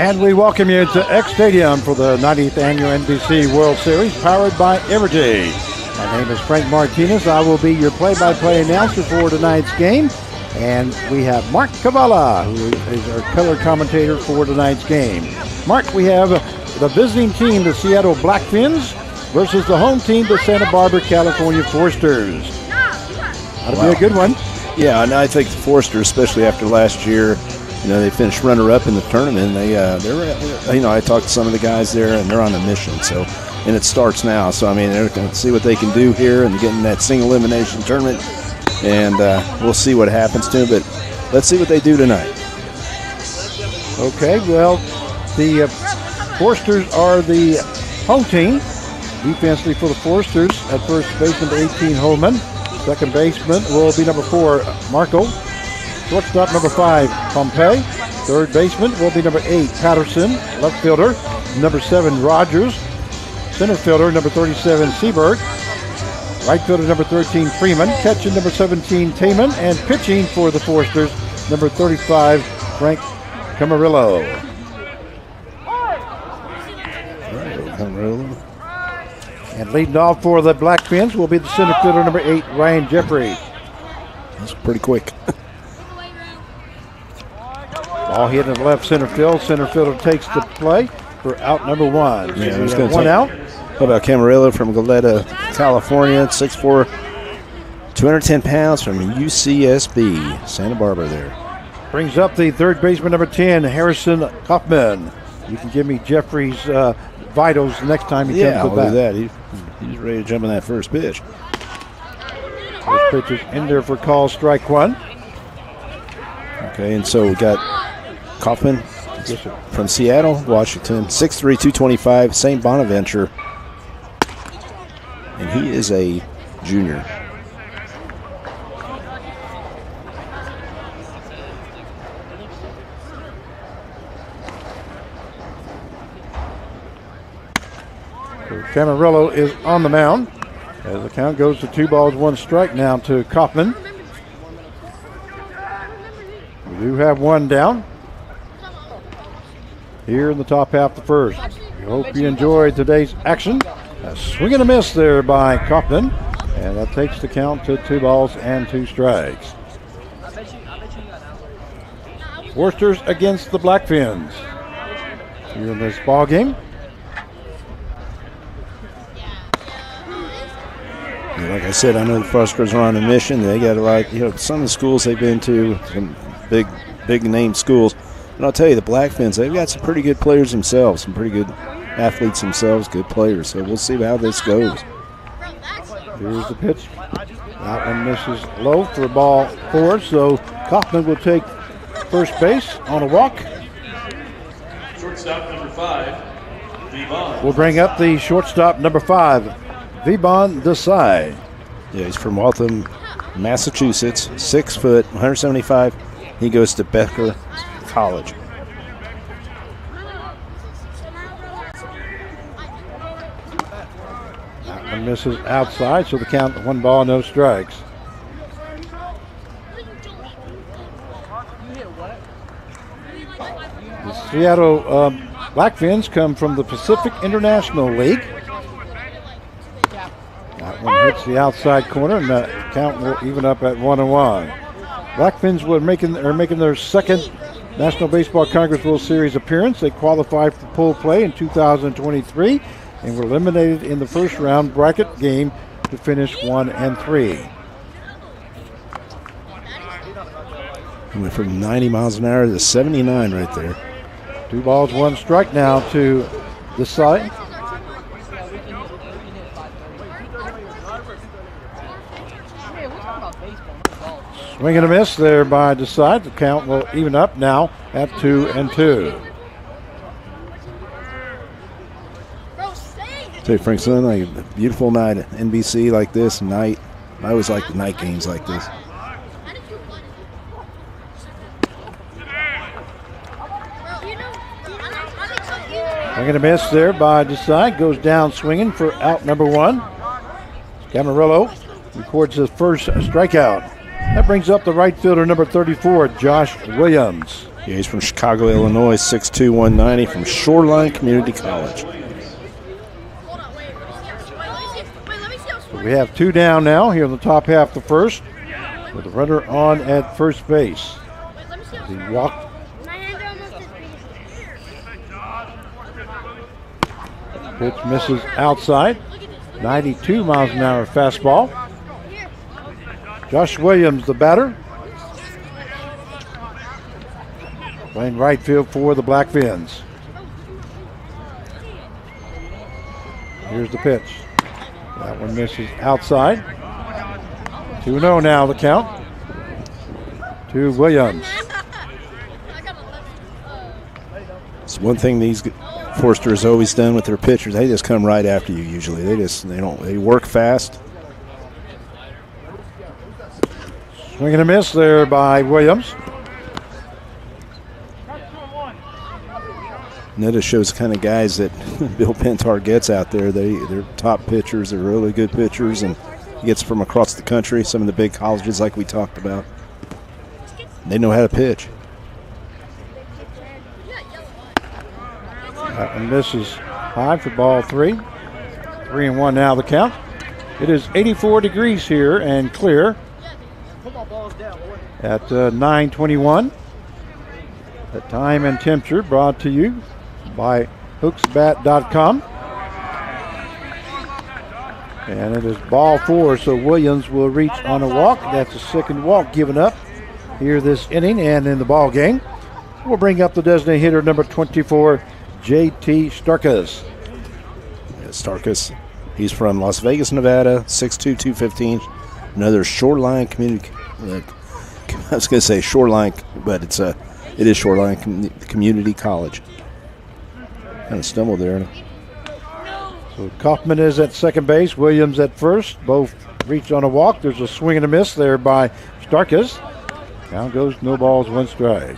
And we welcome you to X Stadium for the 90th Annual NBC World Series, powered by Evergy. My name is Frank Martinez. I will be your play-by-play announcer for tonight's game. And we have Mark Cavala, who is our color commentator for tonight's game. Mark, we have the visiting team, the Seattle Blackfins, versus the home team, the Santa Barbara, California Forsters. That'll be a good one. Yeah, and I think the Forsters, especially after last year, they finished runner-up in the tournament. I talked to some of the guys there, and they're on a mission. So, and it starts now. So, they're going to see what they can do here and get in that single elimination tournament. And we'll see what happens to them. But let's see what they do tonight. Okay, well, the Forsters are the home team. Defensively for the Forsters, at first base, number 18, Holman. Second baseman will be number 4, Marco. Shortstop, number 5, Pompey. Third baseman will be number 8, Patterson. Left fielder, number 7, Rogers. Center fielder, number 37, Seberg. Right fielder, number 13, Freeman. Catching, number 17, Taman. And pitching for the Forsters, number 35, Frank Camarillo. Camarillo. And leading off for the Blackfins will be the center fielder, number 8, Ryan Jeffrey. That's pretty quick. Ball hit in the left center field. Center fielder takes the play for out number 1. Yeah, so we have one out. How about Camarillo from Goleta, California, 6'4", 210 pounds from UCSB, Santa Barbara there. Brings up the third baseman, number 10, Harrison Kaufman. You can give me Jeffrey's vitals next time he comes to bat. I'll do that. He's ready to jump on that first pitch. First pitch is in there for call, strike 1. Okay, and so we got Kaufman from Seattle, Washington, 6'3", 225, St. Bonaventure. And he is a junior. Camarillo is on the mound as the count goes to 2 balls, 1 strike now to Kaufman. We do have one down here in the top half of the first. We hope you enjoyed today's action. A swing and a miss there by Kaufman, and that takes the count to 2 balls and 2 strikes. Forsters against the Blackfins here in this ball game. Like I said, I know the Forsters are on a mission. They got a lot, some of the schools they've been to, some big name schools. And I'll tell you, the Blackfins, they've got some pretty good players themselves, some pretty good athletes themselves, good players. So we'll see how this goes. Here's the pitch. That one misses low for ball 4. So Kaufman will take first base on a walk. Shortstop number 5, Vivon. We'll bring up the shortstop number 5, Vivon Desai. Yeah, he's from Waltham, Massachusetts, 6 foot, 175. He goes to Becker College. That one misses outside, so the count 1 ball, no strikes. The Seattle Blackfins come from the Pacific International League. That one hits the outside corner, and the count will even up at 1-1. Blackfins are making their second National Baseball Congress World Series appearance. They qualified for pool play in 2023 and were eliminated in the first round bracket game to finish 1-3. Went from 90 miles an hour to 79 right there. 2 balls, 1 strike now to the side. Swing and a miss there by Desai. The count will even up now at 2-2. Say, Frank, something like a beautiful night at NBC like this night. I always like the night games like this. Swing and a miss there by Desai. Goes down swinging for out number 1. Camarillo records his first strikeout. That brings up the right fielder, number 34, Josh Williams. Yeah, he's from Chicago, Illinois, 6'2", 190 from Shoreline Community College. So we have 2 down now here in the top half of the first, with the runner on at first base. He walked. Pitch misses outside. 92 miles an hour fastball. Josh Williams, the batter, playing right field for the Blackfins. Here's the pitch. That one misses outside. 2-0 now the count to Williams. It's one thing these Forster has always done with their pitchers. They just come right after you usually. They work fast. Swing and a miss there by Williams. And that just shows the kind of guys that Bill Pentar gets out there. They're top pitchers. They're really good pitchers, and he gets from across the country, some of the big colleges like we talked about. They know how to pitch. That one misses high for ball 3. 3-1 now the count. It is 84 degrees here and clear at 9:21. The time and temperature brought to you by hooksbat.com. And it is ball 4, so Williams will reach on a walk. That's the second walk given up here this inning and in the ball game. We'll bring up the designated hitter, number 24, J.T. Starkus. Yeah, Starkus, he's from Las Vegas, Nevada, 6'2", 215. Another Shoreline Community. I was going to say Shoreline, but it is Shoreline Community College. Kind of stumbled there. So Kaufman is at second base, Williams at first. Both reach on a walk. There's a swing and a miss there by Starkus. Count goes no balls, 1 strike.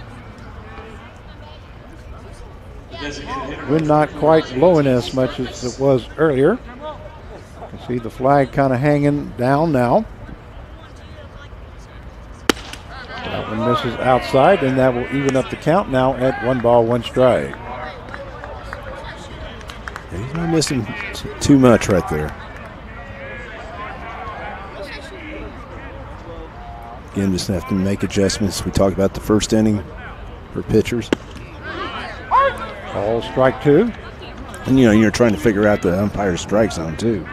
Wind not quite blowing as much as it was earlier. You can see the flag kind of hanging down now. That one misses outside, and that will even up the count now at 1 ball, 1 strike. He's not missing too much right there. Again, just have to make adjustments. We talked about the first inning for pitchers. Ball, strike 2. And, you're trying to figure out the umpire's strike zone, too,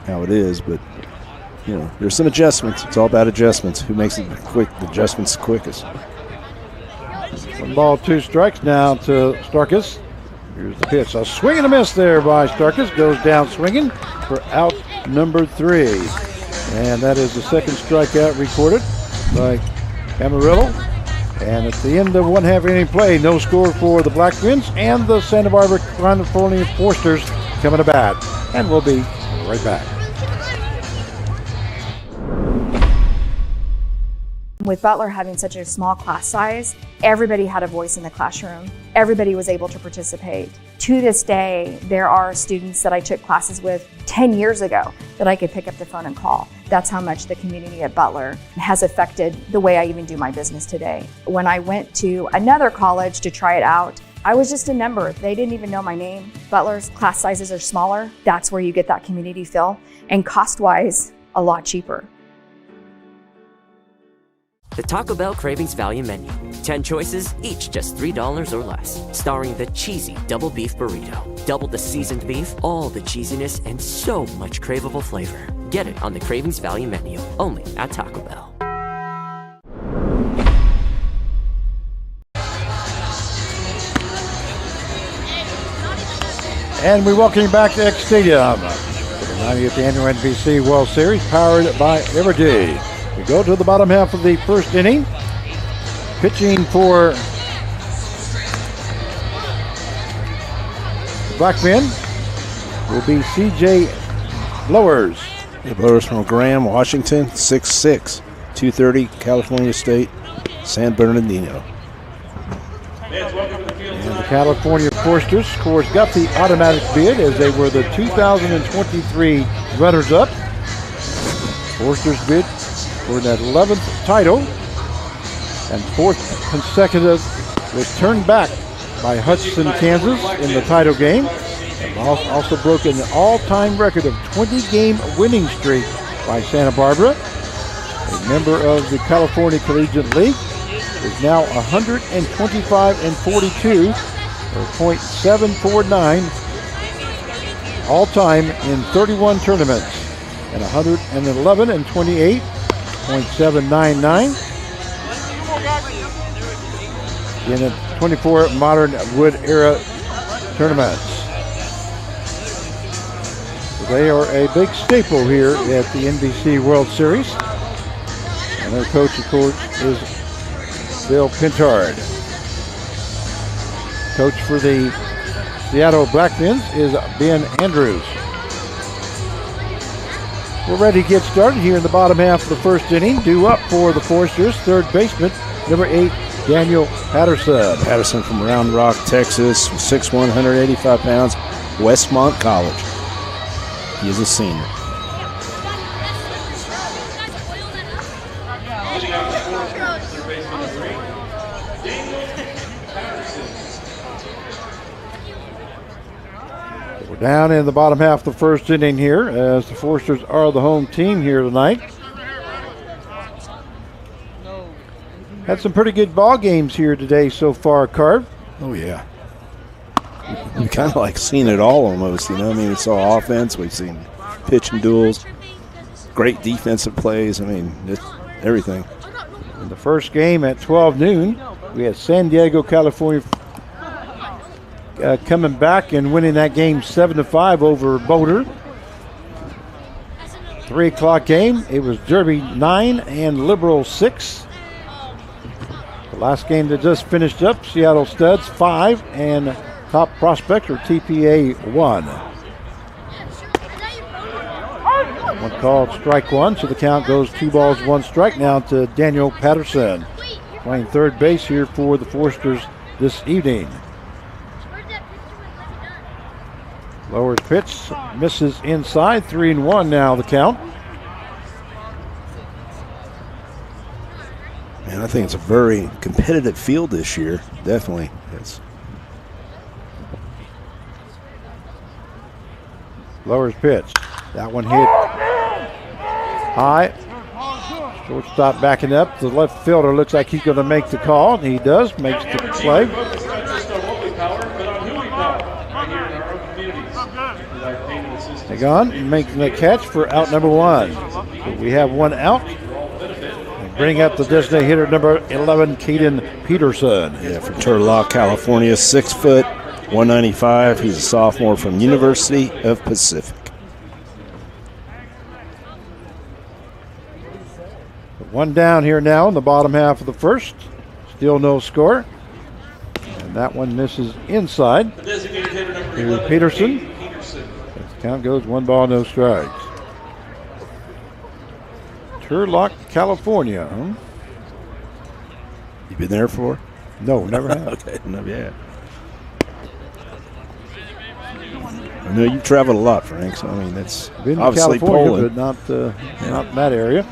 how it is. But, there's some adjustments. It's all about adjustments. Who makes the adjustments quickest? 1 ball, 2 strikes now to Starkus. Here's the pitch. A swing and a miss there by Starkus. Goes down swinging for out number 3. And that is the second strikeout recorded by Camarillo. And at the end of 1/2 inning play, no score for the Blackfins and the Santa Barbara California Forsters coming to bat. And we'll be right back. With Butler having such a small class size, everybody had a voice in the classroom. Everybody was able to participate. To this day, there are students that I took classes with 10 years ago that I could pick up the phone and call. That's how much the community at Butler has affected the way I even do my business today. When I went to another college to try it out, I was just a number. They didn't even know my name. Butler's class sizes are smaller. That's where you get that community feel. And cost-wise, a lot cheaper. The Taco Bell Cravings Value Menu. 10 choices, each just $3 or less. Starring the cheesy double beef burrito. Double the seasoned beef, all the cheesiness, and so much craveable flavor. Get it on the Cravings Value Menu, only at Taco Bell. And we welcome you back to X Stadium for the 90th Annual NBC World Series, powered by Evergy. We go to the bottom half of the first inning. Pitching for Blackfin will be C.J. Blowers. The Blowers from Graham, Washington, 6'6", 230, California State, San Bernardino. And the California Forsters, of course, got the automatic bid as they were the 2023 runners-up. Forsters bid for that 11th title and 4th consecutive was turned back by Hudson, Kansas in the title game. And also broke an all-time record of 20-game winning streak by Santa Barbara. A member of the California Collegiate League, is now 125-42, or .749 all-time in 31 tournaments, and 111-28, .799 in the 24 modern wood era tournaments. They are a big staple here at the NBC World Series. And their coach, of course, is Bill Pintard. Coach for the Seattle Blackfins is Ben Andrews. We're ready to get started here in the bottom half of the first inning. Due up for the Foresters, third baseman, number 8, Daniel Patterson. Patterson from Round Rock, Texas, 6'1", 185 pounds, Westmont College. He is a senior. We're down in the bottom half of the first inning here, as the Foresters are the home team here tonight. Had some pretty good ball games here today so far, Carv. Oh, yeah. We've kind of like seen it all almost, you know. I mean, we saw offense, we've seen pitching duels, great defensive plays. I mean, just everything. In the first game at 12 noon, we had San Diego, California coming back and winning that game 7-5 over Boulder. 3 o'clock game, it was Derby 9 and Liberal 6. The last game that just finished up, Seattle Studs 5 and Top Prospect, or TPA, 1. One called strike one, so the count goes 2 balls, 1 strike now to Daniel Patterson, playing third base here for the Foresters this evening. Lowers pitch, misses inside, 3-1 now the count. Man, I think it's a very competitive field this year, definitely. It's Lowers pitch. That one hit high. Shortstop backing up. The left fielder looks like he's going to make the call. And he does. Makes the play. They're gone. Making the catch for out number 1. So we have 1 out. And bring up the designated hitter number 11, Caden Peterson. Yeah, from Turlock, California, 6 foot. 195. He's a sophomore from University of Pacific. One down here now in the bottom half of the first. Still no score. And that one misses inside. Here's Peterson. The count goes 1 ball, no strikes. Turlock, California. Huh? You been there before? No, never have. Okay, no, yeah. I know you've traveled a lot, Frank, so I mean, that's been obviously to California, Poland. but not in that area.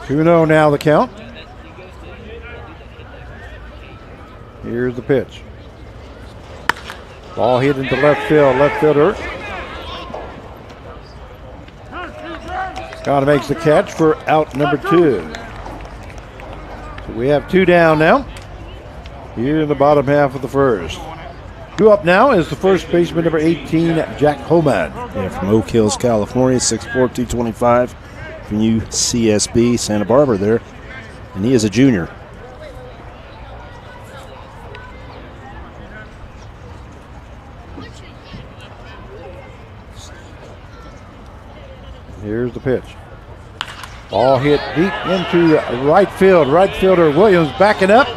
2-0 now the count. Here's the pitch. Ball hit into left field. Left fielder. Scott makes the catch for out number 2. So we have 2 down now. Here in the bottom half of the first. 2 up now is the first baseman, number 18, Jack Homan. Yeah, from Oak Hills, California, 6'4", 225, from UCSB, Santa Barbara there. And he is a junior. Here's the pitch. Ball hit deep into right field. Right fielder Williams backing up,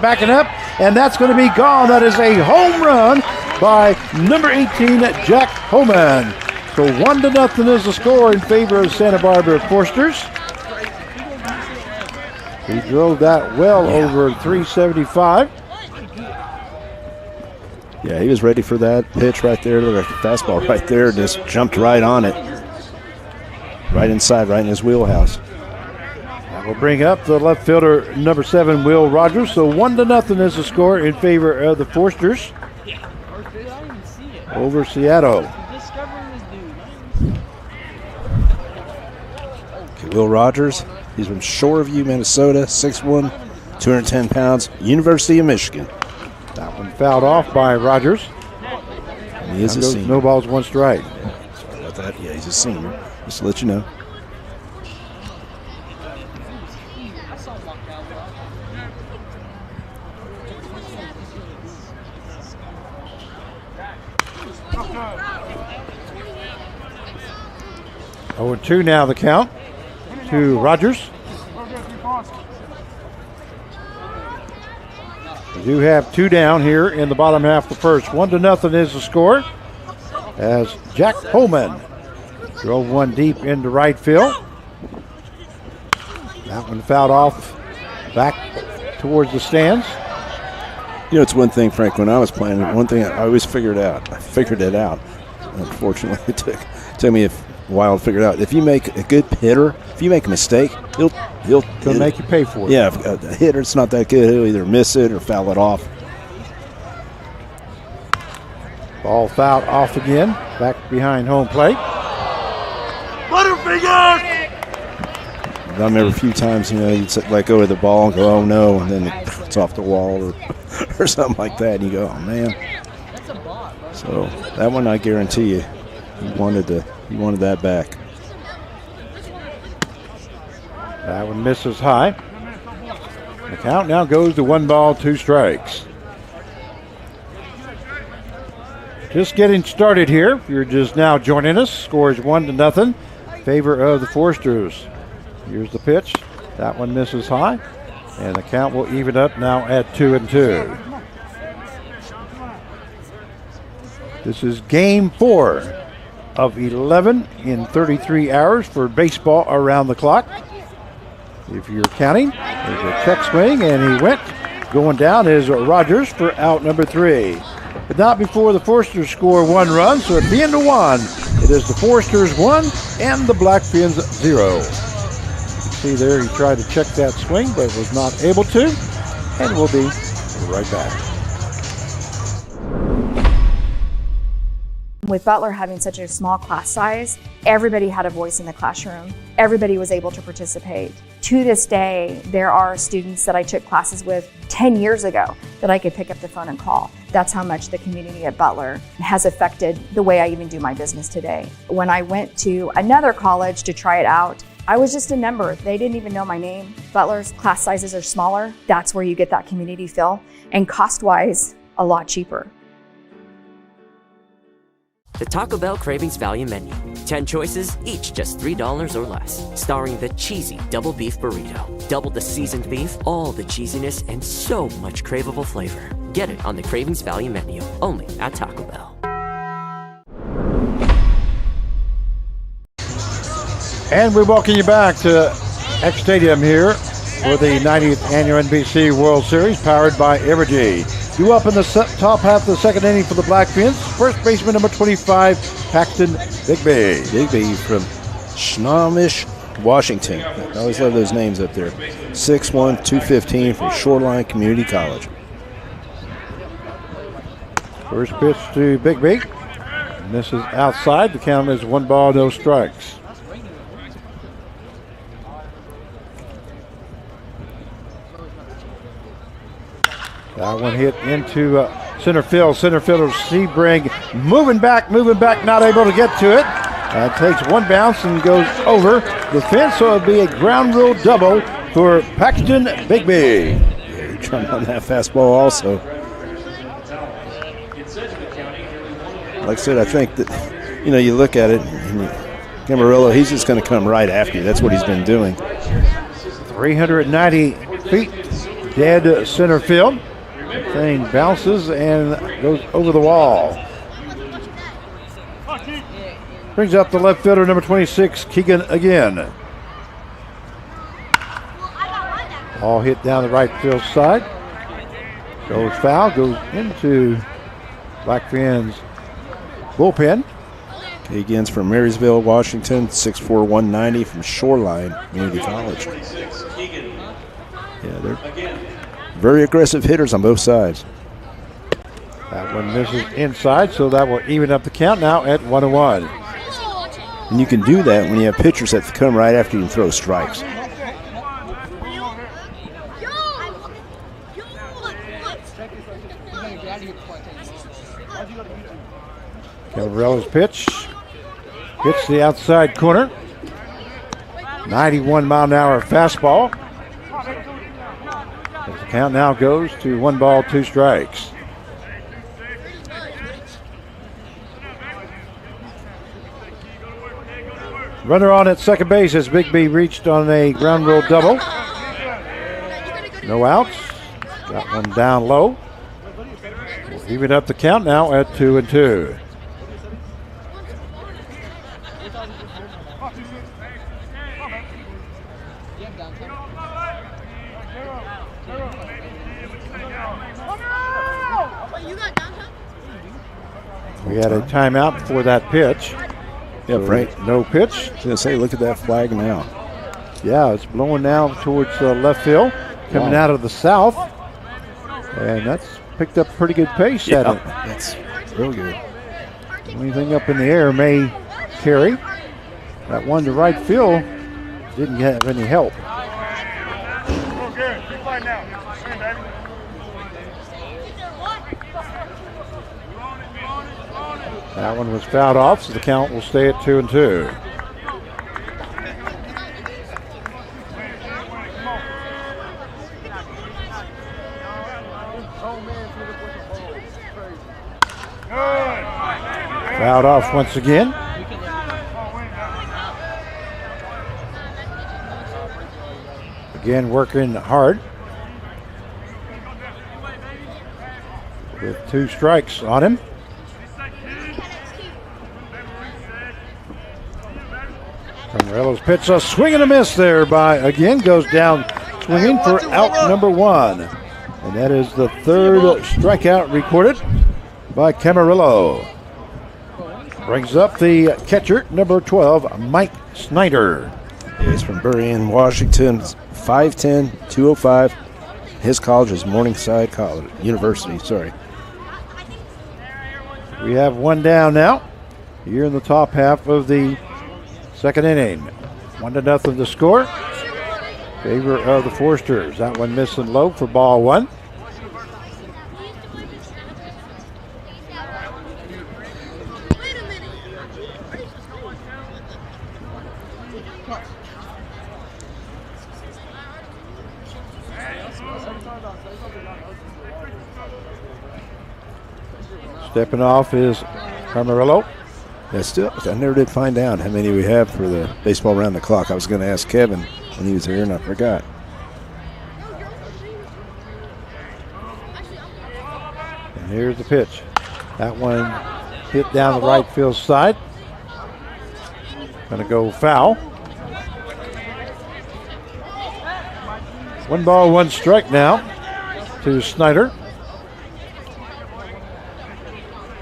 and that's going to be gone. That is a home run by number 18, Jack Homan. So 1-0 is the score in favor of Santa Barbara Foresters. He drove that well over 375. Yeah, he was ready for that pitch right there, the fastball right there, just jumped right on it. Right inside, right in his wheelhouse. That That will bring up the left fielder, number 7, Will Rogers. So 1-0 is the score in favor of the Forsters over Seattle. Okay, Will Rogers, he's from Shoreview, Minnesota, 6'1", 210 pounds, University of Michigan. That one fouled off by Rogers. And he is a senior. No balls, 1 strike. Sorry about that. Yeah, he's a senior. Just to let you know. Oh, 2 now the count to Rogers. We do have 2 down here in the bottom half of the first. 1-0 is the score as Jack Holman drove one deep into right field. That one fouled off back towards the stands. You know, it's one thing, Frank, when I was playing, one thing I always figured out. I figured it out. Unfortunately, it took me a while to figure it out. If you make a good hitter, if you make a mistake, he'll make you pay for it. Yeah, if a hitter's not that good, he'll either miss it or foul it off. Ball fouled off again, back behind home plate. Butterfingers! I remember a few times, you know, you'd let go of the ball and go, oh no, and then it's off the wall or something like that, and you go, oh man. So that one, I guarantee you, he wanted that back. That one misses high. The count now goes to 1 ball, 2 strikes. Just getting started here. If you're just now joining us, scores 1-0 in favor of the Forsters. Here's the pitch. That one misses high, and the count will even up now at 2-2. This is game 4 of 11 in 33 hours for baseball around the clock. If you're counting, there's a check swing, and he went. Going down is Rogers for out number 3. But not before the Forsters score 1 run, so at the end of 1, it is the Forsters 1 and the Blackfins 0. You can see there he tried to check that swing, but was not able to, and we'll be right back. With Butler having such a small class size, everybody had a voice in the classroom. Everybody was able to participate. To this day, there are students that I took classes with 10 years ago that I could pick up the phone and call. That's how much the community at Butler has affected the way I even do my business today. When I went to another college to try it out, I was just a number. They didn't even know my name. Butler's class sizes are smaller. That's where you get that community feel, and cost-wise, a lot cheaper. The Taco Bell Cravings Value Menu. 10 choices, each just $3 or less. Starring the cheesy double beef burrito. Double the seasoned beef, all the cheesiness, and so much craveable flavor. Get it on the Cravings Value Menu, only at Taco Bell. And we welcome you back to X Stadium here for the 90th Annual NBC World Series, powered by Evergy. Due up in the top half of the second inning for the Blackfins. First baseman number 25, Paxton Bigby. Bigby from Snohomish, Washington. I always love those names up there. 6'1", 215 from Shoreline Community College. First pitch to Bigby. Misses outside. The count is 1 ball, no strikes. That one hit into center field. Center fielder Sebring moving back, not able to get to it. Takes 1 bounce and goes over the fence, so it'll be a ground rule double for Paxton Bigby. Yeah, he trying on that fastball also. Like I said, I think that, you know, you look at it, and Camarillo, he's just going to come right after you. That's what he's been doing. 390 feet, dead center field. Thing bounces and goes over the wall. Brings up the left fielder, number 26, Keegan again. All hit down the right field side. Goes foul, goes into Blackfin's bullpen. Again's from Marysville, Washington, 6'4", 190 from Shoreline Community College. Yeah, they're very aggressive hitters on both sides. That one misses inside, so that will even up the count now at 1-1. And you can do that when you have pitchers that come right after you and throw strikes. Cavarella's pitch hits the outside corner. 91-mile-an-hour fastball. As the count now goes to 1 ball, 2 strikes. Runner on at second base as Bigby reached on a ground rule double. No outs. Got one down low. We'll even up the count now at 2-2. We had a timeout before that pitch. Yeah, So Frank. no pitch. I was going to say, look at that flag now. Yeah, it's blowing now towards left field, coming Wow. out of the south. And that's picked up pretty good pace at it. That's real good. Anything up in the air may carry. That one to right field didn't have any help. That one was fouled off, so the count will stay at 2-2. Fouled off once again. Again, working hard. With 2 strikes on him. Camarillo's pitch, a swing and a miss there by, again, goes down swinging for out number 1. And that is the 3rd strikeout recorded by Camarillo. Brings up the catcher, number 12, Mike Snyder. He's from Burien, Washington, 5'10", 205. His college is Morningside College University. Sorry. We have one down now here in the top half of the second inning. 1-0 the score. Favor of the Forsters. That one missing low for ball 1. Stepping off is Camarillo. That's still, I never did find out how many we have for the baseball around the clock. I was going to ask Kevin when he was here, and I forgot. And here's the pitch. That one hit down the right field side. Gonna go foul. 1 ball, 1 strike now to Snyder.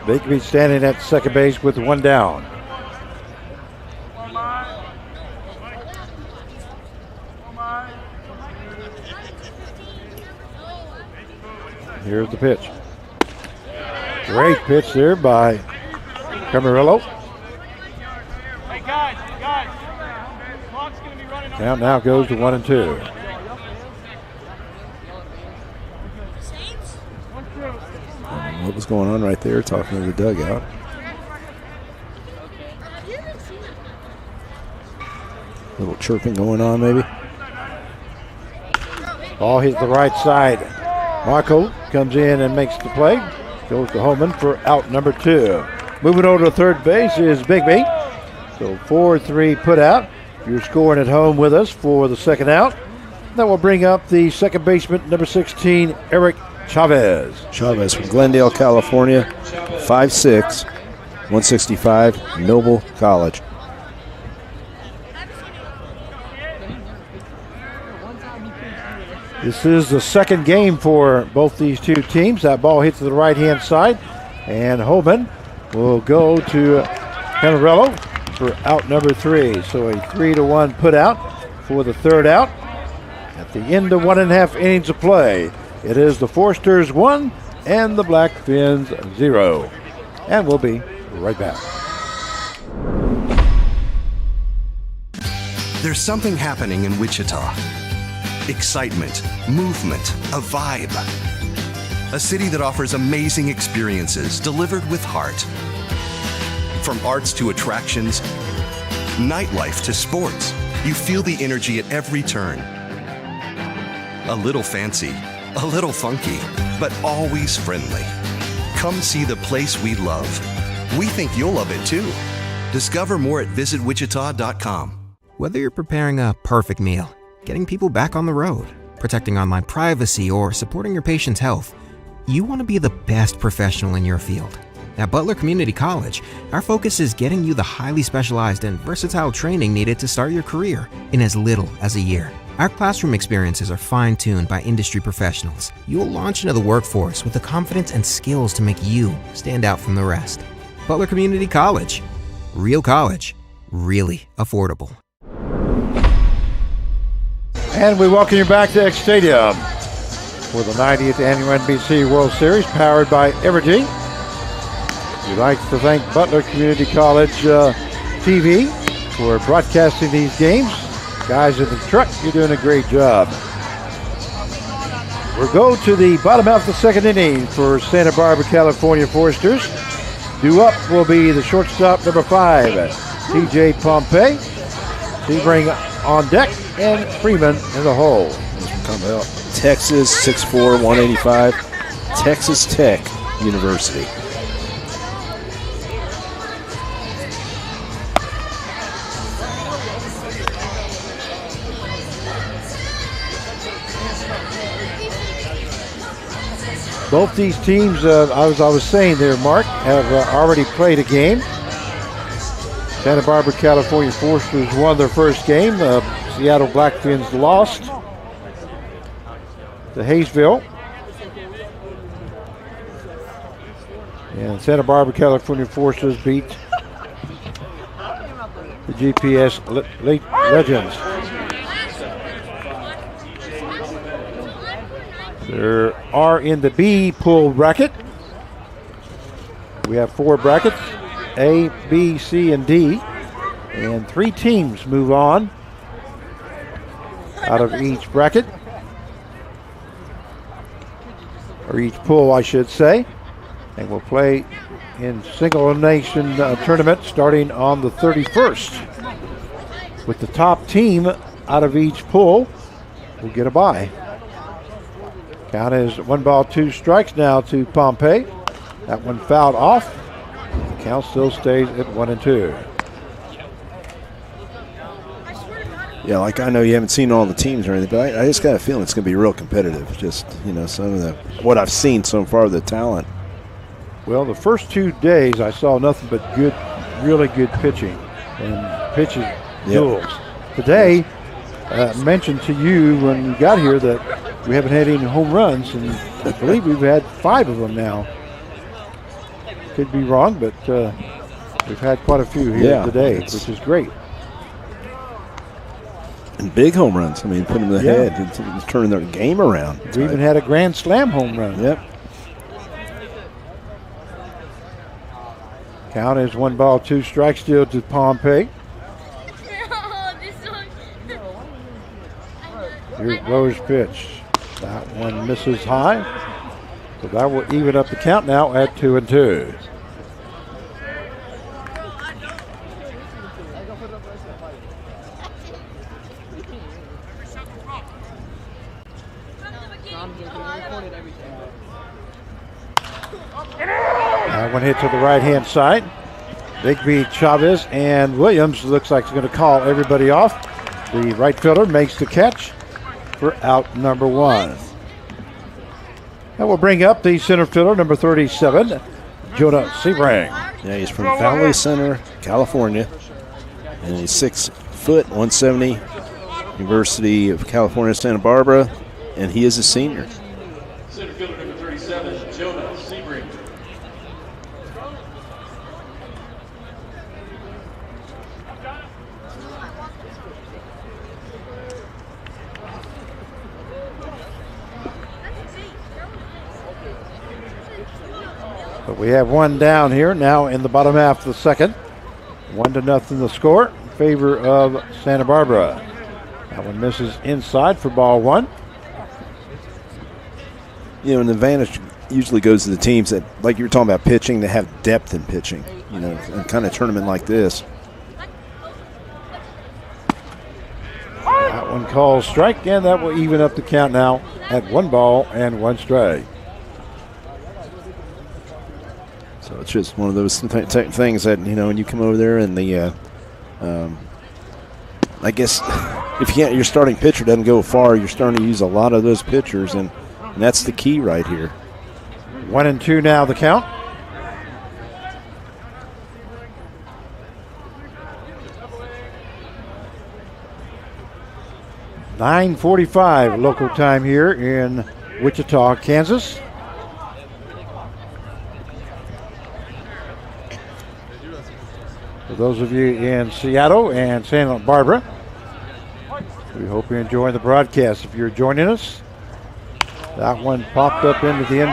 Bigby standing at second base with 1 down. Here's the pitch. Great pitch there by Camarillo. Hey guys, clock's gonna be running. Count now goes to 1-2. What was going on right there, talking to the dugout? A little chirping going on, maybe. Ball hits the right side. Marco comes in and makes the play. Goes to Holman for out number 2. Moving over to third base is Bigby. So 4-3 put out. You're scoring at home with us for the second out. That will bring up the second baseman, number 16, Eric Chavez. Chavez from Glendale, California, 5'6", 165, Noble College. This is the second game for both these two teams. That ball hits to the right-hand side, and Holman will go to Panarello for out number 3. So a 3-1 put out for the third out. At the end of 1.5 innings of play, it is the Forsters 1 and the Blackfins 0. And we'll be right back. There's something happening in Wichita. Excitement, movement, a vibe. A city that offers amazing experiences delivered with heart. From arts to attractions, nightlife to sports, you feel the energy at every turn. A little fancy, a little funky, but always friendly. Come see the place we love. We think you'll love it too. Discover more at visitwichita.com. Whether you're preparing a perfect meal, getting people back on the road, protecting online privacy, or supporting your patient's health, you want to be the best professional in your field. At Butler Community College, our focus is getting you the highly specialized and versatile training needed to start your career in as little as a year. Our classroom experiences are fine-tuned by industry professionals. You'll launch into the workforce with the confidence and skills to make you stand out from the rest. Butler Community College. Real college. Really affordable. And we welcome you back to X Stadium for the 90th Annual NBC World Series, powered by Evergy. We'd like to thank Butler Community College TV for broadcasting these games. Guys in the truck, you're doing a great job. We'll go to the bottom half of the second inning for Santa Barbara, California Forsters. Due up will be the shortstop, number 5, TJ Pompey. Sebring on deck, and Freeman in the hole. Come out. Texas, 6'4", 185. Texas Tech University. Both these teams, as I was saying there, Mark, have already played a game. Santa Barbara, California Forsters won their first game. Seattle Blackfins lost to Hayesville. And Santa Barbara, California Forsters beat the GPS Legends. There are in the B pool bracket. We have 4 brackets, A, B, C, and D. And 3 teams move on out of each bracket. Or each pool, I should say. And we'll play in single elimination tournament starting on the 31st. With the top team out of each pool will get a bye. Count is 1 ball, 2 strikes now to Pompey. That one fouled off. The count still stays at 1-2. Yeah, like I know you haven't seen all the teams or anything, but I just got a feeling it's going to be real competitive. Just, some of what I've seen so far of the talent. Well, the first 2 days I saw nothing but good, really good pitching and pitching duels. Today, I mentioned to you when we got here that we haven't had any home runs, and I believe we've had 5 of them now. Could be wrong, but we've had quite a few here today, which is great. And big home runs. I mean, put them in the head and turning their game around. We even had a grand slam home run. Yep. Count is 1 ball, 2 strikes still to Pompey. Here's Blower's pitch. That one misses high. So that will even up the count now at 2-2. That one hit to the right-hand side. Bigby, Chavez, and Williams looks like he's going to call everybody off. The right fielder makes the catch for out number 1. That will bring up the center fielder, number 37, Jonah Sebring. Yeah, he's from Valley Center, California, and he's 6 foot, 170, University of California, Santa Barbara, and he is a senior. Center fielder number 37, Jonah Sebring. But we have one down here now in the bottom half of the second. 1-0 the score in favor of Santa Barbara. That one misses inside for ball one. You know, an advantage usually goes to the teams that, like you were talking about pitching, that have depth in pitching, you know, in kind of tournament like this. That one calls strike, and that will even up the count now at 1 ball and 1 strike. So it's just one of those things that, you know, when you come over there and the, I guess if your starting pitcher doesn't go far, you're starting to use a lot of those pitchers, and that's the key right here. 1-2 now the count. (9:45) local time here in Wichita, Kansas. For those of you in Seattle and Santa Barbara, we hope you're enjoying the broadcast. If you're joining us, that one popped up into the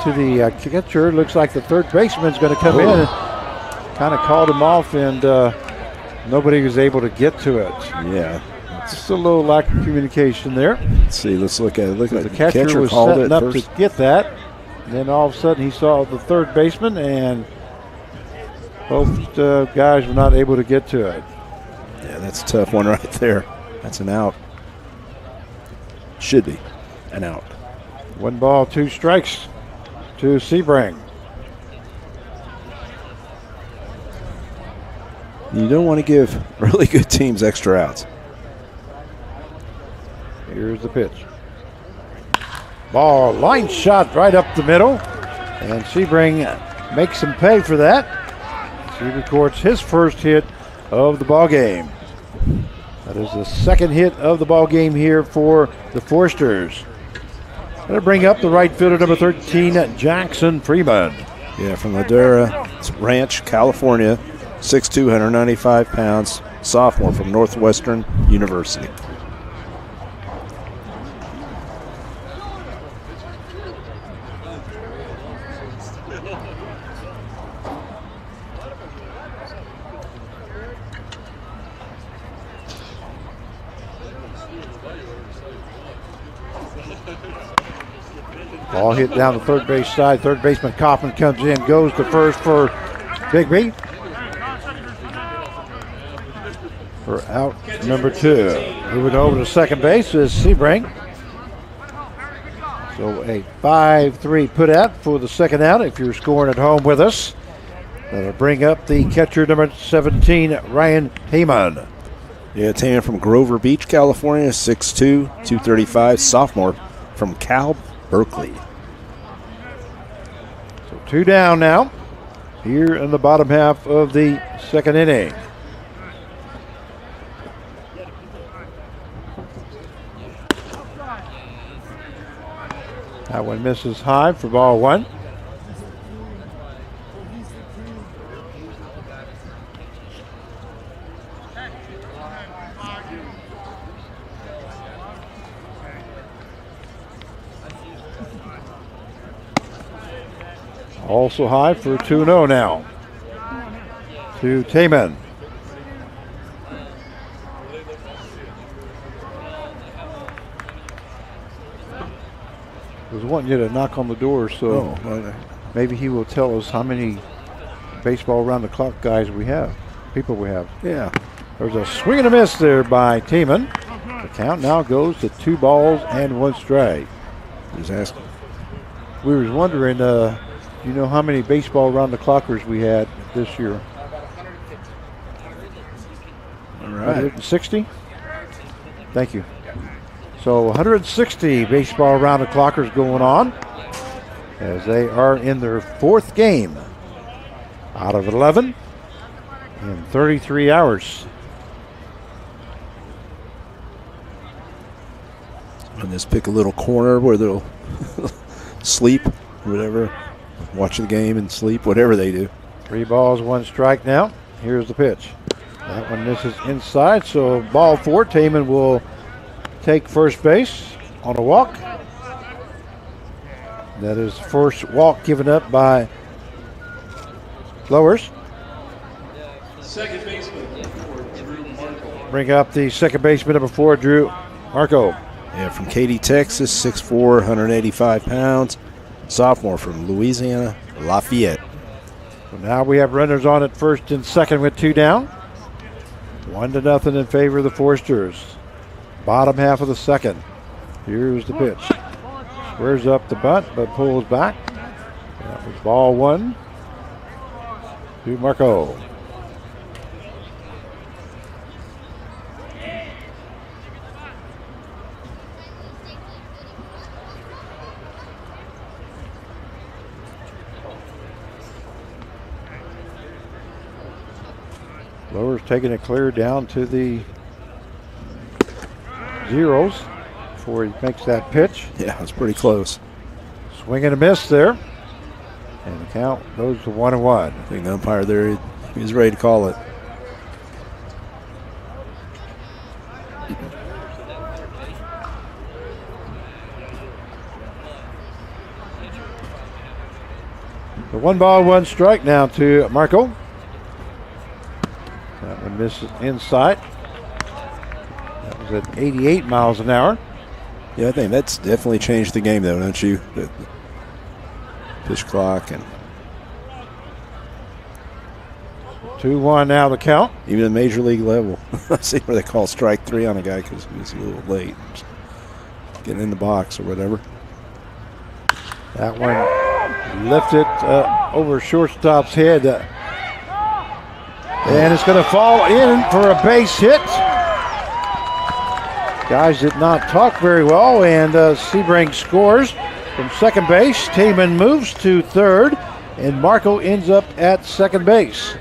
to the catcher. Looks like the third baseman's going to come in and kind of called him off, and nobody was able to get to it. Yeah. Just a little lack of communication there. Let's see. Let's look at it. Look at the catcher was setting up to get that. And then all of a sudden he saw the third baseman, and both guys were not able to get to it. Yeah, that's a tough one right there. That's an out. Should be an out. 1 ball, 2 strikes to Sebring. You don't want to give really good teams extra outs. Here's the pitch. Ball, line shot right up the middle, and Sebring makes him pay for that. He records his first hit of the ball game. That is the second hit of the ball game here for the Forsters. Going to bring up the right fielder, number 13, Jackson Freeman. Yeah, from Ladera Ranch, California, 6'2", 195 pounds, sophomore from Northwestern University. Ball hit down the third base side. Third baseman Kaufman comes in, goes to first for Bigby. For out number 2. Moving over to second base is Sebring. So a 5-3 put out for the second out if you're scoring at home with us. That'll bring up the catcher, number 17, Ryan Heyman. Yeah, Heyman from Grover Beach, California, 6'2", 235, sophomore from Cal Berkeley. So 2 down now here in the bottom half of the second inning. That one misses high for ball 1. Also high for 2-0 now to Taman. Was wanting you to knock on the door, so maybe he will tell us how many baseball around the clock guys we have, people we have. Yeah. There's a swing and a miss there by Taman. The count now goes to 2 balls and 1 strike. Just asking. We was wondering, you know how many baseball around the clockers we had this year? All right. 160? Thank you. So 160 baseball around the clockers going on as they are in their 4th game out of 11 in 33 hours. And just pick a little corner where they'll sleep, whatever. Watch the game and sleep, whatever they do. 3 balls, 1 strike now. Here's the pitch. That one misses inside, so ball 4. Taman will take first base on a walk. That is first walk given up by Lowers. Second baseman for Drew Marco. Bring up the second baseman, number 4, Drew Marco. Yeah, from Katy, Texas, 6'4", 185 pounds. Sophomore from Louisiana, Lafayette. So now we have runners on at first and second with 2 down. 1-0 in favor of the Forsters. Bottom half of the second. Here's the pitch. Squares up the bunt, but pulls back. That was ball 1 to Marco. Lowers taking it clear down to the zeros before he makes that pitch. Yeah, it's pretty close. Swing and a miss there. And the count goes to 1-1. I think the umpire there, he was ready to call it. The 1-1 strike now to Marco. That one misses inside. That was at 88 miles an hour. Yeah, I think that's definitely changed the game, though, don't you? The pitch clock and 2-1 now the count. even at major league level. I see where they call strike 3 on a guy because he was a little late, just getting in the box or whatever. That one lifted over shortstop's head. And it's going to fall in for a base hit. Guys did not talk very well, and Sebring scores from second base. Tayman moves to third, and Marco ends up at second base.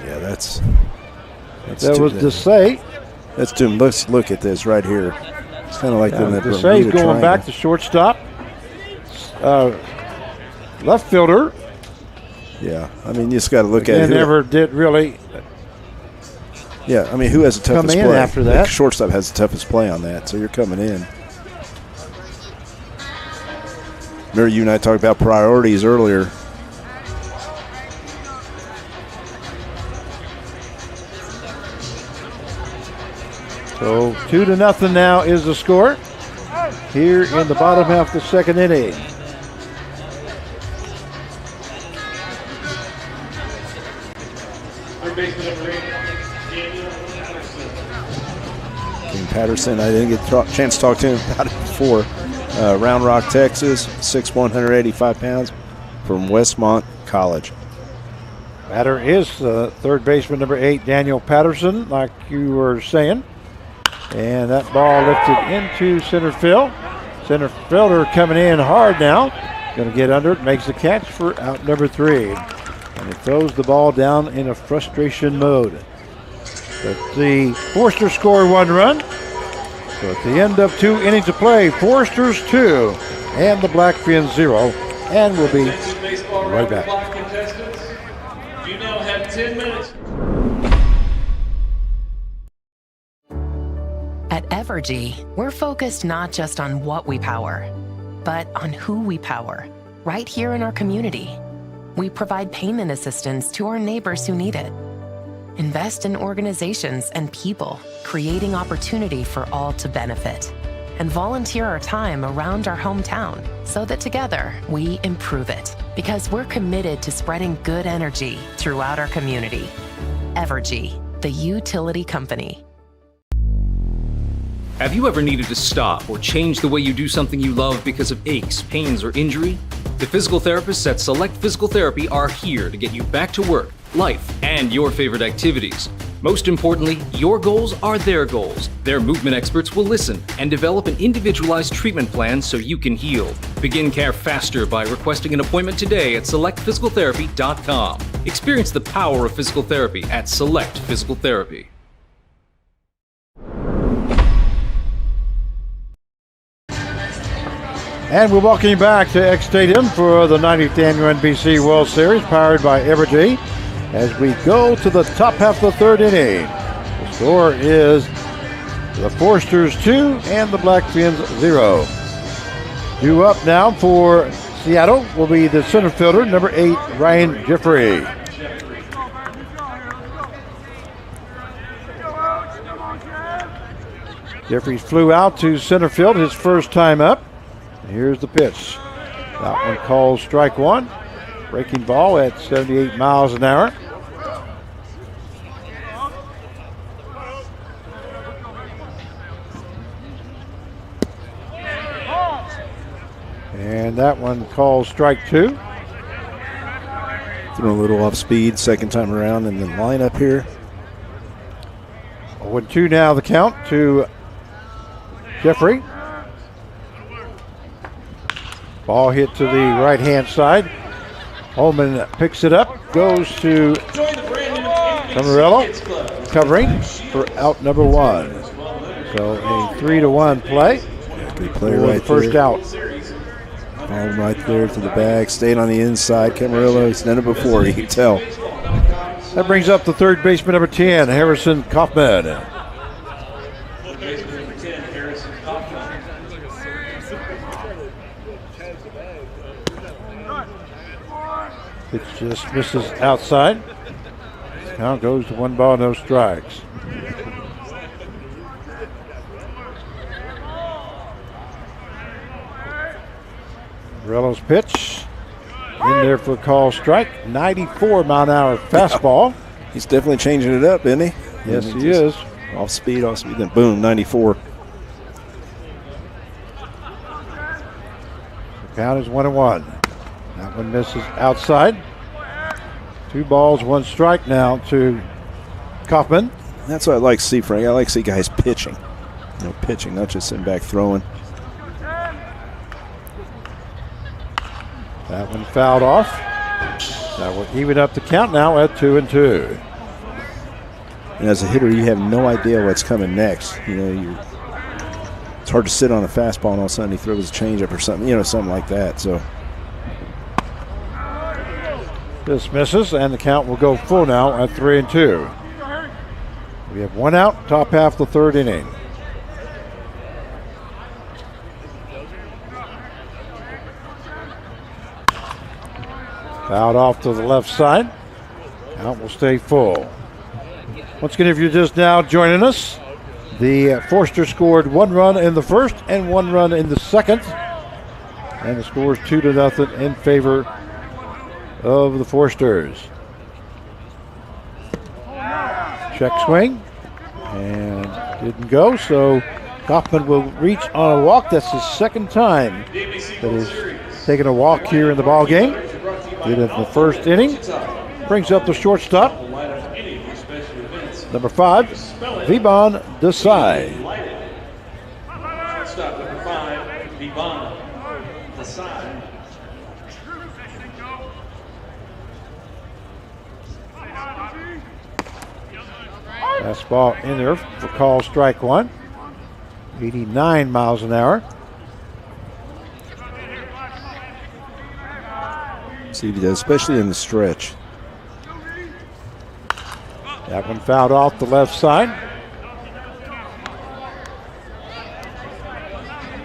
Yeah, that's That was Desai. That's too. Let's look at this right here. It's kind of like that Desai's Bermuda going triangle. back to shortstop. Left fielder. Yeah, I mean, you just got to look at Again, it. never did really. Yeah, I mean, who has the Come toughest in play? after that. The shortstop has the toughest play on that, so you're coming in. Remember, you and I talked about priorities earlier. So 2-0 now is the score here in the bottom half of the second inning. Third baseman number 8, Daniel Patterson. King Patterson, I didn't get a chance to talk to him about it before. Round Rock, Texas, 6'1", 185 pounds, from Westmont College. Batter is third baseman number 8, Daniel Patterson, like you were saying. And that ball lifted into center field. Center fielder coming in hard now. Going to get under it, makes the catch for out number 3. And he throws the ball down in a frustration mode. But the Forsters score 1 run. So at the end of 2 innings of play, Forsters 2 and the Blackfins 0. And we'll be Baseball right round back. 5 contestants. You now have 10 minutes. At Evergy, we're focused not just on what we power, but on who we power, right here in our community. We provide payment assistance to our neighbors who need it. Invest in organizations and people, creating opportunity for all to benefit. And volunteer our time around our hometown so that together we improve it. Because we're committed to spreading good energy throughout our community. Evergy, the utility company. Have you ever needed to stop or change the way you do something you love because of aches, pains, or injury? The physical therapists at Select Physical Therapy are here to get you back to work, life, and your favorite activities. Most importantly, your goals are their goals. Their movement experts will listen and develop an individualized treatment plan so you can heal. Begin care faster by requesting an appointment today at selectphysicaltherapy.com. Experience the power of physical therapy at Select Physical Therapy. And we're welcoming you back to X Stadium for the 90th Annual NBC World Series, powered by Evergy, as we go to the top half of the third inning. The score is the Forsters 2 and the Blackfins 0. Due up now for Seattle will be the center fielder, number 8, Ryan Jeffrey. Jeffries flew out to center field his first time up. Here's the pitch. That one called strike one. Breaking ball at 78 miles an hour. And that one called strike two. Threw a little off speed second time around and then line up here. 0-2 now the count to Jeffrey. Ball hit to the right-hand side. Holman picks it up, goes to Camarello, covering for out number one. So a 3-1 play. Good play right first there. out. Ball right there to the bag, staying on the inside. Camarillo, he's done it before, you can tell. That brings up the third baseman, number 10, Harrison Kaufman. It just misses outside. Count goes to 1 ball, no strikes. Morello's pitch in there for a call strike. 94 mile an hour fastball. He's definitely changing it up, isn't he? Yes, he is. Off speed, then boom, 94. The count is 1-1. That one misses outside. 2 balls, 1 strike now to Kaufman. That's what I like to see, Frank. I like to see guys pitching. Pitching, not just sitting back throwing. That one fouled off. That will even up the count now at 2-2. And as a hitter, you have no idea what's coming next. It's hard to sit on a fastball and all of a sudden he throws a changeup or something, something like that. So this misses, and the count will go full now at 3-2. We have 1 out, top half the third inning. Fouled off to the left side. Count will stay full. Once again, if you're just now joining us, the Forster scored 1 run in the first and 1 run in the second. And the score is 2-0 in favor of the Forsters. Check swing. And didn't go, so Kaufman will reach on a walk. That's his second time that he's taken a walk here in the ball game. Did it in the first inning. Brings up the shortstop, number 5, Vibon Desai. Stop number 5, Vibon Desai. Fastball in there for call strike one. 89 miles an hour. see what he does, especially in the stretch. That one fouled off the left side.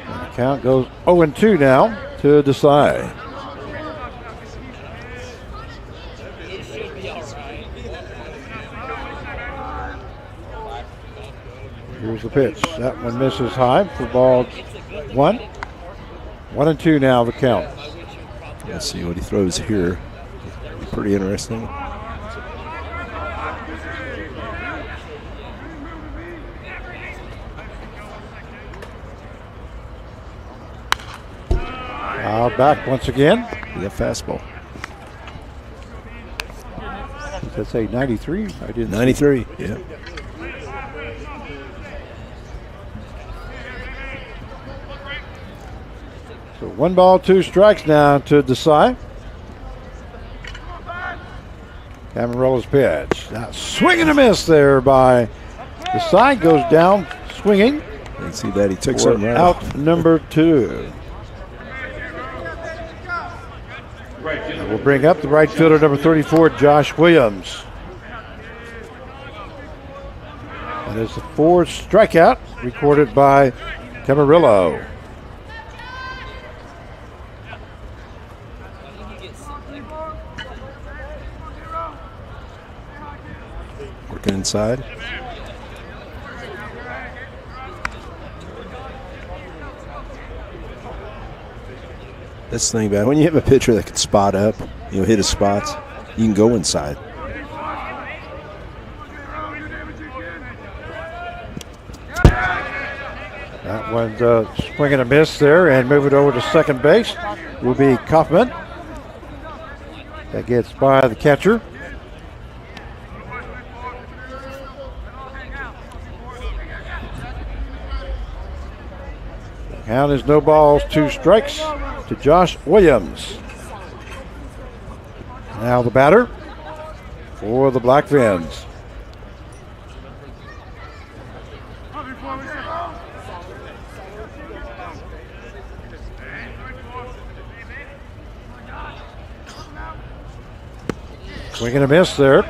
And the count goes 0-2 now to Desai. Here's the pitch. That one misses high for ball one. 1-2 now the count. Let's see what he throws here. Pretty interesting. Back once again. That fastball. Did that say 93? I didn't. 93, yeah. So 1 ball, 2 strikes now to Desai. Camarella's pitch. Now swing and a miss there by Desai. Goes down swinging. Didn't see that. He took something right out number 2. We'll bring up the right fielder, number 34, Josh Williams. That is the 4th strikeout recorded by Camarillo. side. That's the thing about it. When you have a pitcher that can spot up, hit his spots, you can go inside. That one's swing and a miss there, and move it over to second base will be Kaufman. That gets by the catcher. Count is no balls, 2 strikes to Josh Williams. Now the batter for the Blackfins. Swing and a miss there.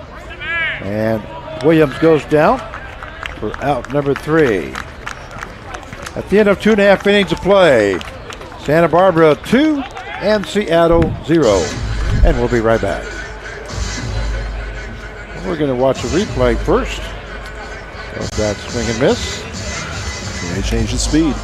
And Williams goes down for out number 3. At the end of 2.5 innings of play, Santa Barbara 2 and Seattle 0. And we'll be right back. We're going to watch a replay first of that swing and miss. They changed the speed.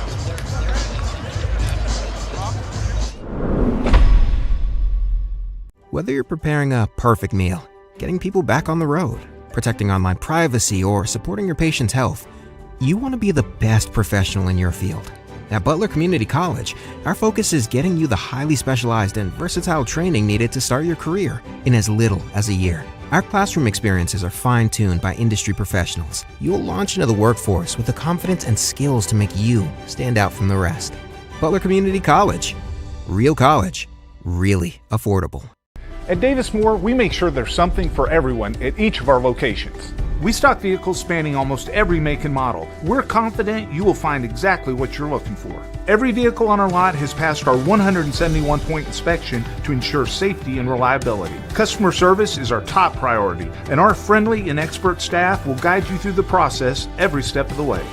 Whether you're preparing a perfect meal, getting people back on the road, protecting online privacy, or supporting your patient's health, you want to be the best professional in your field. At Butler Community College, our focus is getting you the highly specialized and versatile training needed to start your career in as little as a year. Our classroom experiences are fine-tuned by industry professionals. You'll launch into the workforce with the confidence and skills to make you stand out from the rest. Butler Community College. Real college. Really affordable. At Davis Moore, we make sure there's something for everyone at each of our locations. We stock vehicles spanning almost every make and model. We're confident you will find exactly what you're looking for. Every vehicle on our lot has passed our 171-point inspection to ensure safety and reliability. Customer service is our top priority, and our friendly and expert staff will guide you through the process every step of the way.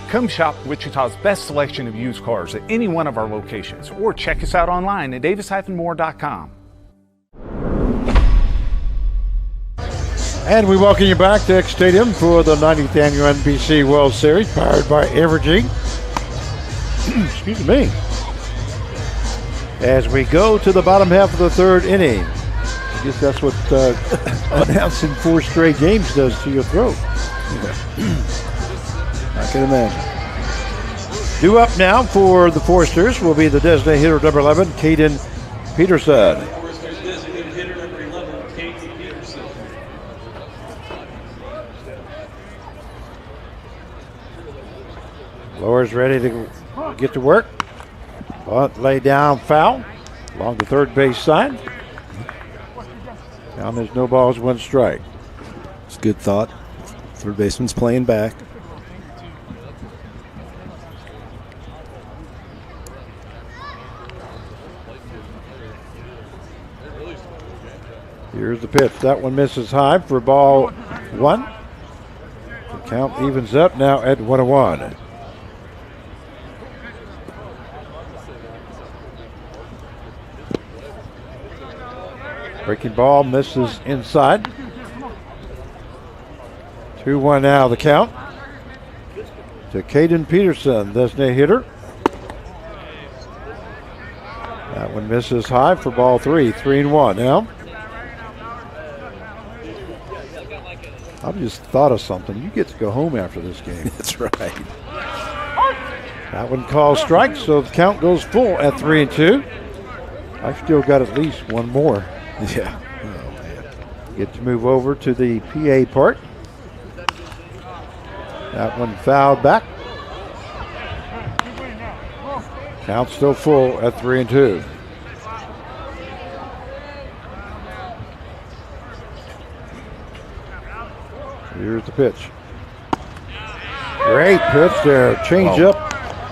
Come shop Wichita's best selection of used cars at any one of our locations, or check us out online at davis-moore.com. And we welcome you back to X Stadium for the 90th Annual NBC World Series, powered by Evergy. Excuse me. As we go to the bottom half of the 3rd inning. I guess that's what announcing 4 straight games does to your throat. I can imagine. Due up now for the Foresters will be the designated hitter number 11, Caden Peterson. Blowers ready to get to work. Bunt lay down foul along the third base side. Now there's no balls, 1 strike. It's a good thought. Third baseman's playing back. Here's the pitch. That one misses high for ball 1. The count evens up now at 1-1. Breaking ball misses inside. 2-1 now the count to Caden Peterson, designated hitter. That one misses high for ball 3. 3-1 now. I just thought of something. You get to go home after this game. That's right. That one calls strike, so the count goes full at 3-2. I've still got at least 1 more. Yeah. Oh, man. Get to move over to the PA part. That one fouled back. Count still full at 3-2. Here's the pitch. Great pitch there. Change up.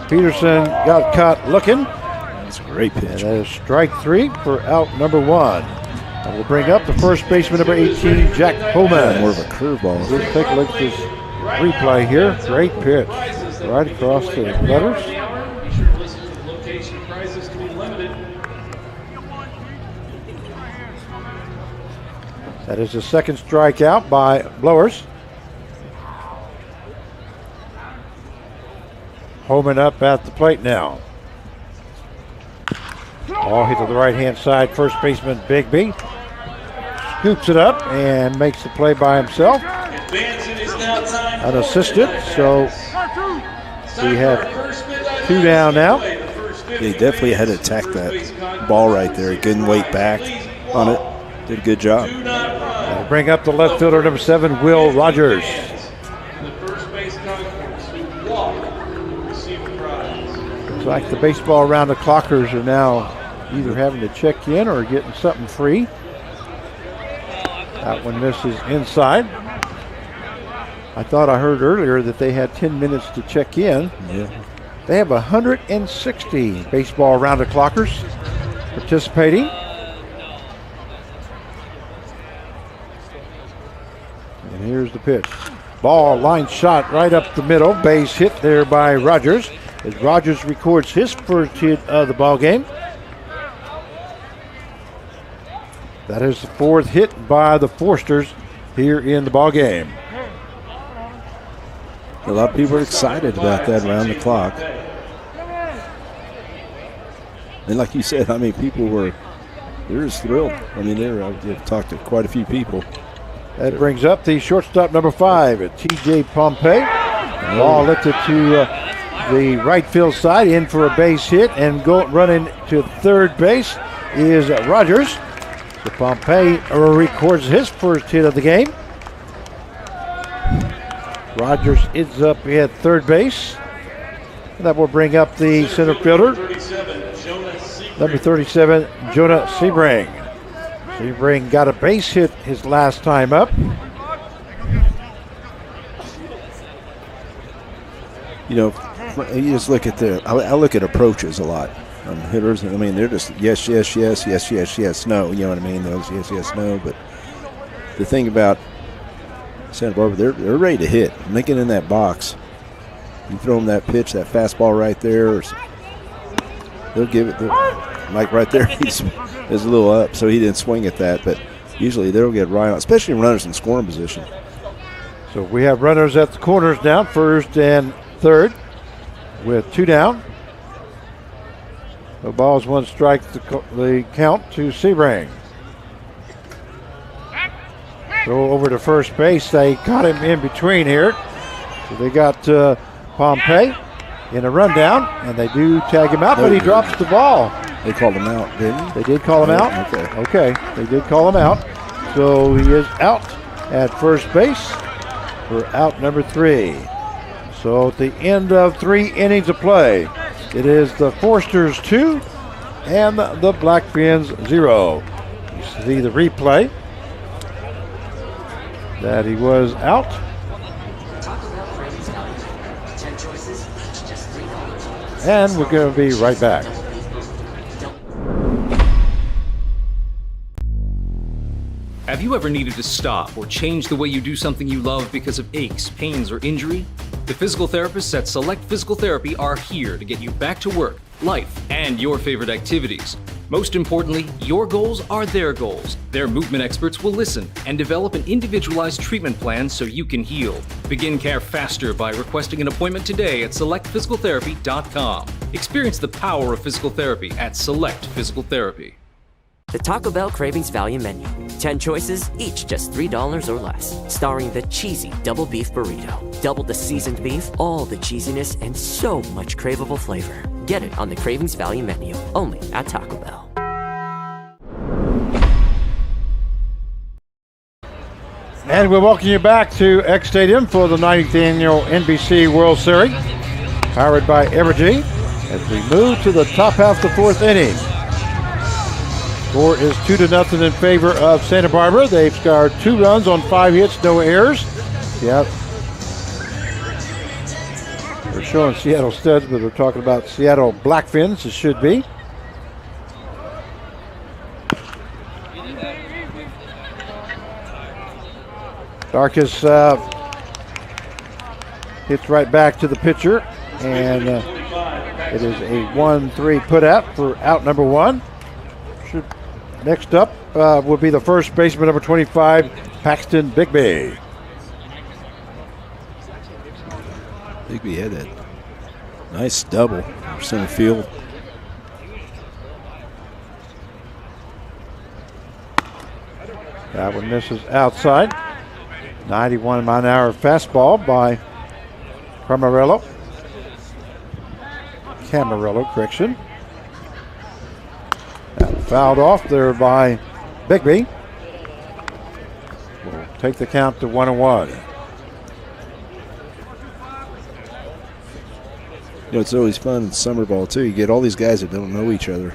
Peterson got caught looking. That's a great pitch. And that is strike 3 for out number 1. And we'll bring up the first baseman, number 18, Jack Holman. More of a curveball. Let's take a look at this replay here. Great pitch. Right across the letters. That is the second strikeout by Blowers. Holman up at the plate now. Ball hit to the right-hand side. First baseman Bigby scoops it up and makes the play by himself. Unassisted, so we have 2 down now. He definitely had to attack that ball right there. He couldn't wait back on it. Did a good job. We'll bring up the left fielder, number 7, Will Rogers. Looks like the baseball around the clockers are now either having to check in or getting something free. That one misses inside. I thought I heard earlier that they had 10 minutes to check in. Yeah. They have 160 baseball around the clockers participating. And here's the pitch. Ball line shot right up the middle. Base hit there by Rogers as Rogers records his first hit of the ball game. That is the 4th hit by the Forsters here in the ball game. A lot of people are excited about that around the clock. And like you said, I mean, they're just thrilled. I mean, I've talked to quite a few people. That brings up the shortstop, number 5, T.J. Pompey. Ball lifted to the right field side, in for a base hit, and running to third base is Rogers. So Pompey records his first hit of the game. Rogers ends up at third base. And that will bring up the center fielder, number 37, Jonah Sebring. Sebring got a base hit his last time up. You know, you just look at I look at approaches a lot on hitters. I mean, they're just yes, yes, yes, yes, yes, yes, no. You know what I mean? Those yes, yes, no. But the thing about Santa Barbara, they're ready to hit. When they get in that box, you throw them that pitch, that fastball right there, they'll give it. Like right there, he's a little up, so he didn't swing at that. But usually they'll get right on, especially runners in scoring position. So we have runners at the corners now, first and third, with 2 down. The ball's 1 strike, the count to Sebring. Throw over to first base. They caught him in between here. So they got Pompey in a rundown, and they do tag him out, but he drops the ball. They called him out, didn't they? They did call him out? Okay, they did call him out. So he is out at first base for out number 3. So at the end of 3 innings of play, it is the Forsters 2 and the Blackfins 0. You see the replay that he was out. And we're going to be right back. Have you ever needed to stop or change the way you do something you love because of aches, pains, or injury? The physical therapists at Select Physical Therapy are here to get you back to work, life, and your favorite activities. Most importantly, your goals are their goals. Their movement experts will listen and develop an individualized treatment plan so you can heal. Begin care faster by requesting an appointment today at selectphysicaltherapy.com. Experience the power of physical therapy at Select Physical Therapy. The Taco Bell Cravings Value Menu. 10 choices, each just $3 or less. Starring the cheesy double beef burrito. Double the seasoned beef, all the cheesiness, and so much craveable flavor. Get it on the Cravings Value Menu, only at Taco Bell. And we welcome you back to X Stadium for the 90th annual NBC World Series, powered by Evergy, as we move to the top half of the 4th inning. Score is 2-0 in favor of Santa Barbara. They've scored 2 runs on 5 hits, no errors. Yeah. We're showing Seattle Studs, but we're talking about Seattle Blackfins, it should be. Darkus hits right back to the pitcher, and it is a 1-3 put out for out number 1. Next up will be the first baseman, number 25, Paxton Bigby. Bigby had that Nice double, center field. That one misses outside. 91-mile-an-hour fastball by Camarillo, correction. And fouled off there by Bigby. Will take the count to 1-1. You know, it's always fun in summer ball, too. You get all these guys that don't know each other.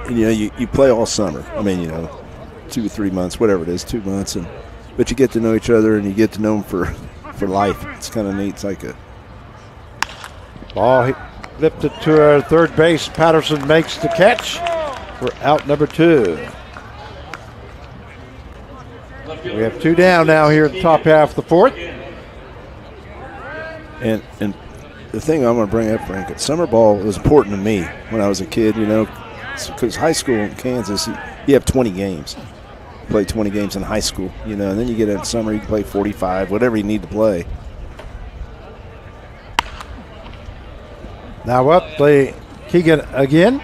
And, you know, you play all summer. I mean, you know, 2 or 3 months, whatever it is, 2 months. But you get to know each other, and you get to know them for life. It's kind of neat. It's like a ball lifted to third base. Patterson makes the catch for out number 2. We have 2 down now here at the top half of the 4th. And the thing I'm going to bring up, Frank, summer ball was important to me when I was a kid, you know, because high school in Kansas, you have 20 games. You play 20 games in high school, you know, and then you get in summer, you can play 45, whatever you need to play. Now up the Keegan again.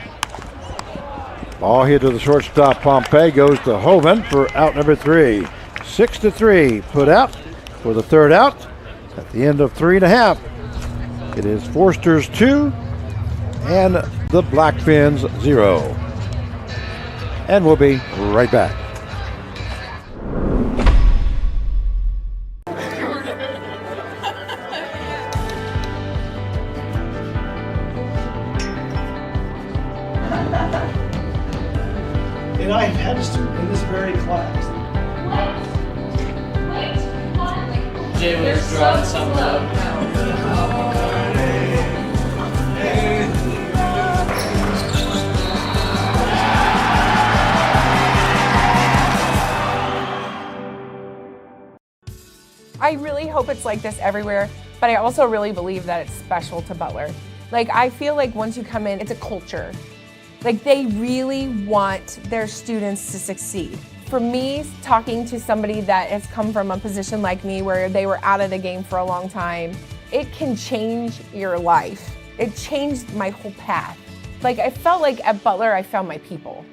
Ball hit to the shortstop. Pompey goes to Hovind for out number 3. 6-3 put out for the third out. At the end of 3.5, it is Forster's 2 and the Blackfins 0. And we'll be right back. And I had a student in this very class. Jay was drawing something up. I really hope it's like this everywhere, but I also really believe that it's special to Butler. Like, I feel like once you come in, it's a culture. Like, they really want their students to succeed. For me, talking to somebody that has come from a position like me where they were out of the game for a long time, it can change your life. It changed my whole path. Like, I felt like at Butler, I found my people.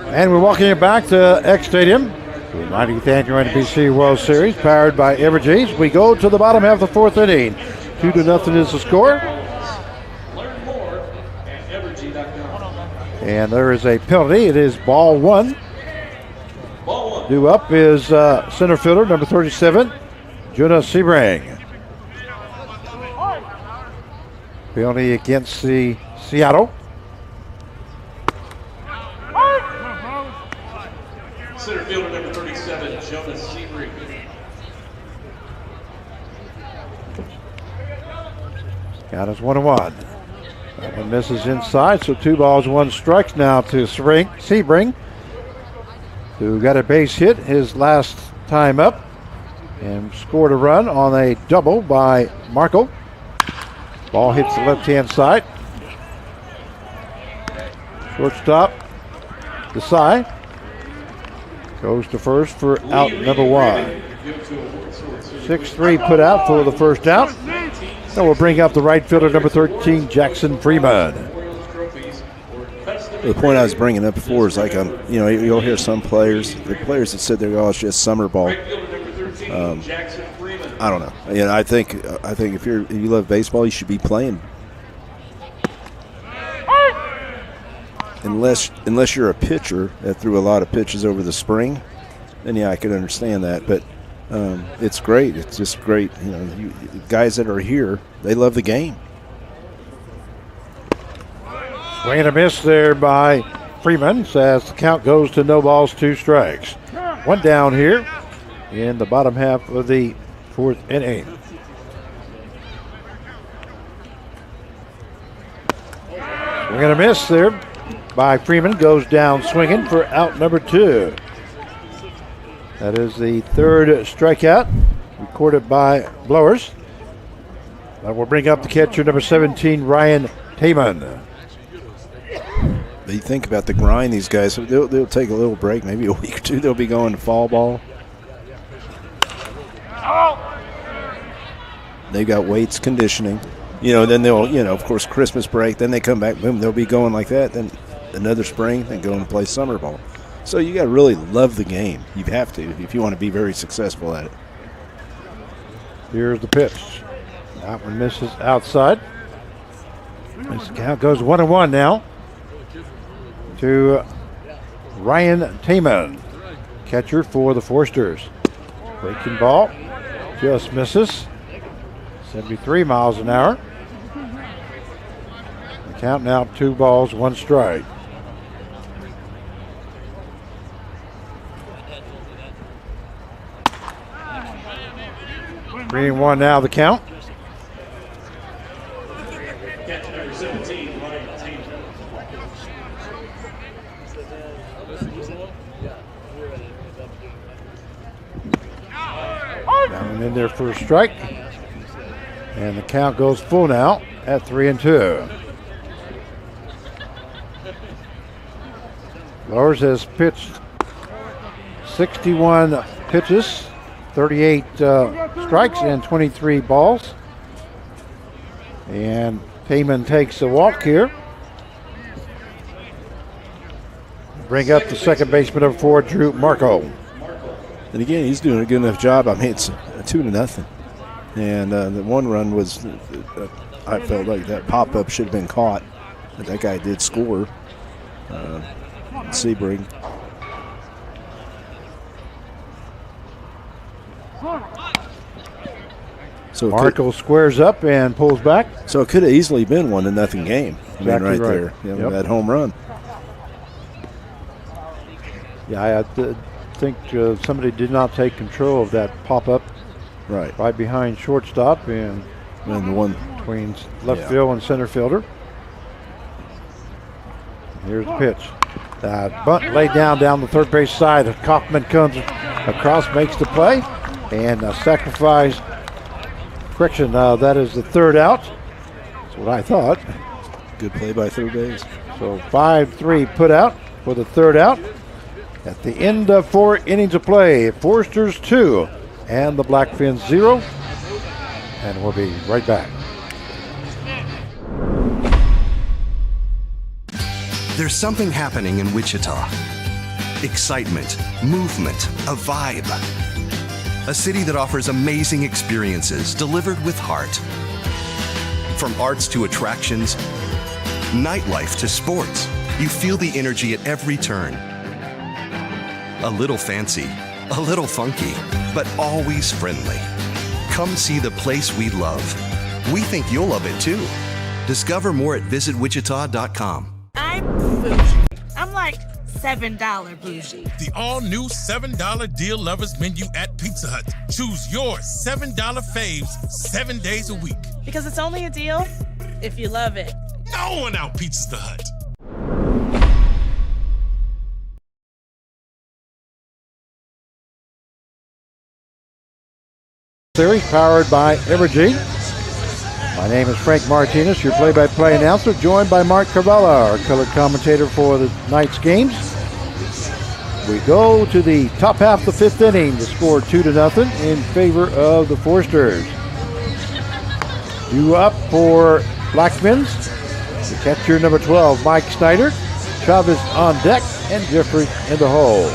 And we're walking it back to X Stadium. The 90th annual NBC World Series, powered by Evergy's. We go to the bottom half of the 4th inning. 2-0 is the score. Learn more at evergy.com. And there is a penalty. It is ball 1. Ball 1. Due up is center fielder, number 37, Jonah Sebring. Penalty against the Seattle. Center fielder number 37, Jonas Sebring. Count is 1-1. That one misses inside, so 2 balls, 1 strike now to Sebring, who got a base hit his last time up and scored a run on a double by Marco. Ball hits the left-hand side. Shortstop, Desai, goes to first for out number 1. 6-3 put out for the first out. And we'll bring up the right fielder, number 13, Jackson Freeman. The point I was bringing up before is like, you know, you'll hear some players, the players that sit there, oh, it's just summer ball. I don't know. You know, I think if you love baseball, you should be playing. Unless you're a pitcher that threw a lot of pitches over the spring, then yeah, I can understand that. But it's great. It's just great. You know, guys that are here, they love the game. Swing and a miss there by Freeman as the count goes to no balls, 2 strikes. 1 down here in the bottom half of the 4th inning. Swing and a miss there by Freeman, goes down swinging for out number 2. That is the 3rd strikeout recorded by Blowers. Now we'll bring up the catcher, number 17, Ryan Taman. But you think about the grind these guys, they'll take a little break, maybe a week or two. They'll be going to fall ball. They got weights, conditioning. Then they'll, of course, Christmas break. Then they come back, boom, they'll be going like that. Then another spring, then go and play summer ball. So you got to really love the game. You have to if you want to be very successful at it. Here's the pitch. That one misses outside. This count goes 1-1 now to Ryan Taman, catcher for the Forsters. Breaking ball, just misses. 73 miles an hour. The count now 2 balls, 1 strike. Three and 1 now the count. Catch number 17, Ryan Taylor. Down and in there for a strike. And the count goes full now at 3-2. Lowers has pitched 61 pitches, 38 strikes and 23 balls. And Payman takes a walk here. Bring up the second baseman number 4, Drew Marco. And again, he's doing a good enough job. I mean, it's 2-0. And the 1 run was, I felt like that pop-up should have been caught. But that guy did score. Sebring. So Marco squares up and pulls back. So it could have easily been 1-0 game. Exactly right right. there. That home run. Yeah, I think somebody did not take control of that pop-up. Right behind shortstop and the one between left field and center fielder. Here's the pitch. Bunt laid down the third base side. Kaufman comes across, makes the play, and sacrifice. Correction, that is the 3rd out. That's what I thought. Good play by third base. So 5-3 put out for the 3rd out. At the end of 4 innings of play, Forsters 2 and the Blackfins 0. And we'll be right back. There's something happening in Wichita. Excitement, movement, a vibe. A city that offers amazing experiences delivered with heart. From arts to attractions, nightlife to sports, you feel the energy at every turn. A little fancy, a little funky, but always friendly. Come see the place we love. We think you'll love it too. Discover more at visitwichita.com. I'm bougie. I'm like $7 bougie. The all-new $7 deal lovers menu at Pizza Hut. Choose your $7 faves 7 days a week. Because it's only a deal if you love it. No one out pizzas the Hut. Series powered by Evergy. My name is Frank Martinez, your play-by-play announcer, joined by Mark Carvella, our color commentator for the night's games. We go to the top half of the 5th inning. The score 2-0 in favor of the Forsters. Due up for Blackfins, the catcher number 12, Mike Snyder, Chavez on deck, and Jeffrey in the hole.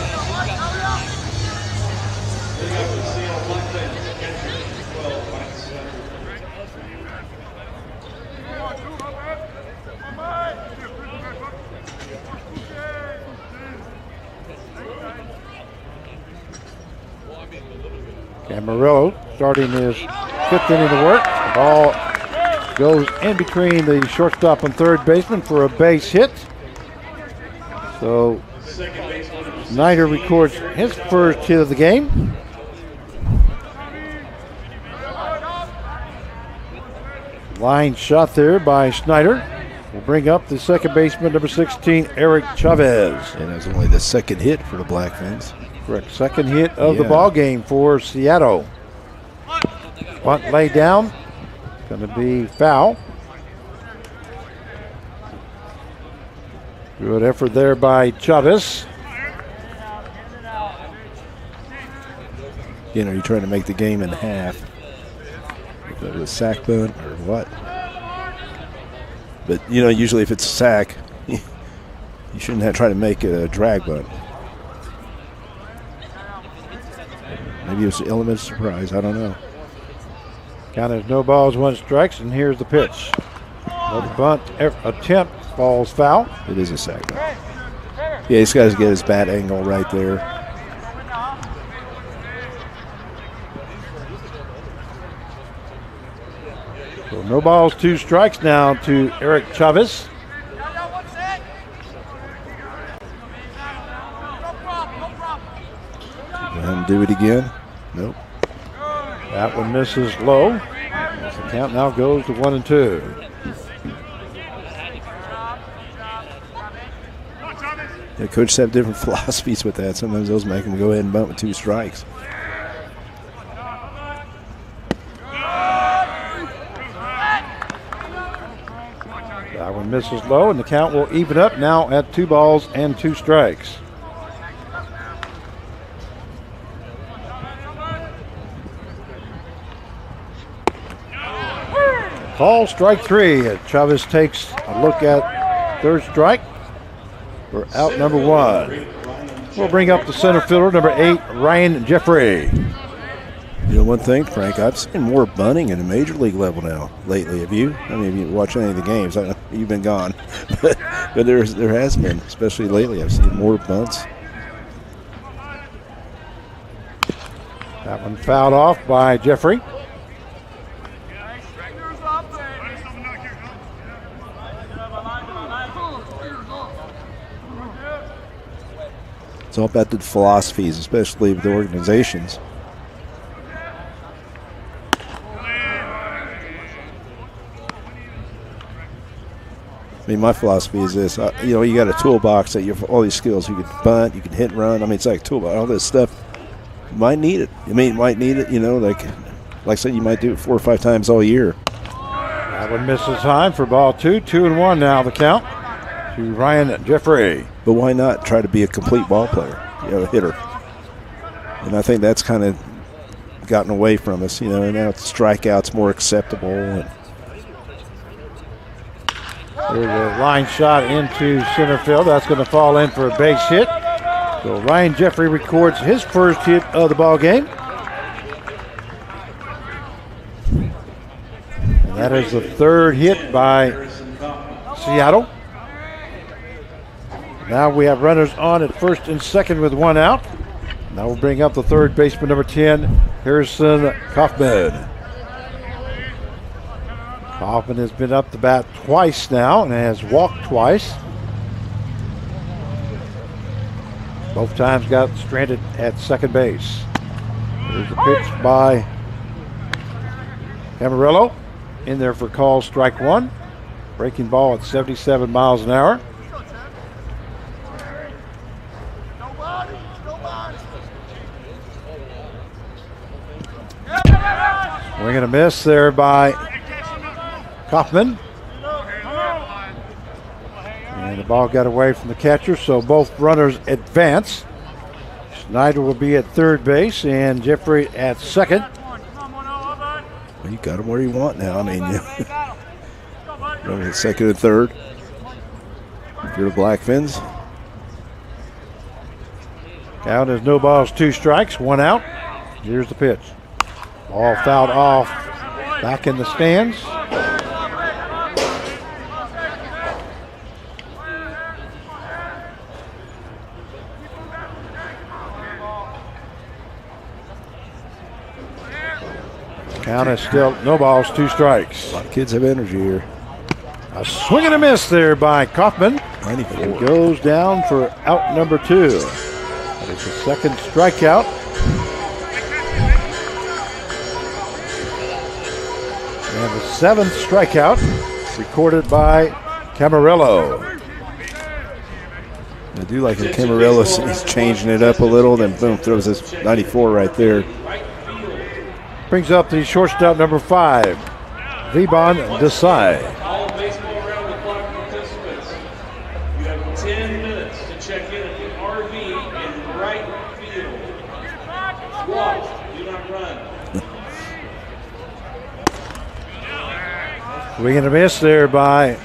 Camarillo starting his 5th inning of work. The ball goes in between the shortstop and third baseman for a base hit. So Snyder records his first hit of the game. Line shot there by Snyder. Will bring up the second baseman, number 16, Eric Chavez. And it was only the 2nd hit for the Blackfins. Correct. 2nd hit of the ball game for Seattle. Bunt laid down. Going to be foul. Good effort there by Chavez. Are you trying to make the game in half? With a sack bunt or what? But, usually if it's a sack, you shouldn't try to make it a drag bunt. Maybe it was an element of surprise. I don't know. Count is no balls, 1 strikes, and here's the pitch. Another bunt attempt, falls foul. It is a sack bunt. Yeah, he's got to get his bat angle right there. So no balls, 2 strikes now to Eric Chavez. Go ahead and do it again. Nope. That one misses low. As the count now goes to 1-2. Yeah, coaches have different philosophies with that. Sometimes those make them go ahead and bunt with 2 strikes. That one misses low, and the count will even up now at 2 balls and 2 strikes. Call strike 3. Chavez takes a look at 3rd strike for out number 1. We'll bring up the center fielder, number 8, Ryan Jeffrey. One thing, Frank, I've seen more bunting at a major league level now lately. Have you? I mean, if you watch any of the games, I know you've been gone, but there has been, especially lately. I've seen more bunts. That one fouled off by Jeffrey. It's all about the philosophies, especially with the organizations. I mean, my philosophy is this. You got a toolbox that you have all these skills. You can bunt, you can hit and run. I mean, it's like a toolbox. All this stuff, you might need it. Like I said, you might do it 4 or 5 times all year. That one misses time for ball 2. 2-1 now the count to Ryan Jeffrey. But why not try to be a complete ball player, a hitter? And I think that's kind of gotten away from us, and now strikeouts more acceptable. And there's a line shot into center field. That's going to fall in for a base hit. So Ryan Jeffrey records his first hit of the ball game. And that is the 3rd hit by Seattle. Now we have runners on at 1st and 2nd with 1 out. Now we'll bring up the 3rd baseman, number 10, Harrison Kaufman. Kaufman has been up the bat twice now and has walked twice. Both times got stranded at 2nd base. There's a pitch by Camarillo in there for call strike 1. Breaking ball at 77 miles an hour. Swing and a miss there by Kaufman. And the ball got away from the catcher, so both runners advance. Snyder will be at 3rd base and Jeffrey at 2nd. Well, you got him where you want now. I mean, running at 2nd and 3rd. If you're the Blackfins. Count is no balls, 2 strikes, 1 out. Here's the pitch. Ball fouled off back in the stands. Count is still no balls, 2 strikes. A lot of kids have energy here. A swing and a miss there by Kaufman. 94. It goes down for out number 2. That is the 2nd strikeout. And the 7th strikeout recorded by Camarillo. I do like when Camarillo is changing it up a little, then boom, throws this 94 right there. Brings up the shortstop, number 5, Vibon Desai. All baseball around the clock participants. You have 10 minutes to check in at the RV in right field. Walk, do not run. Swing and a miss there by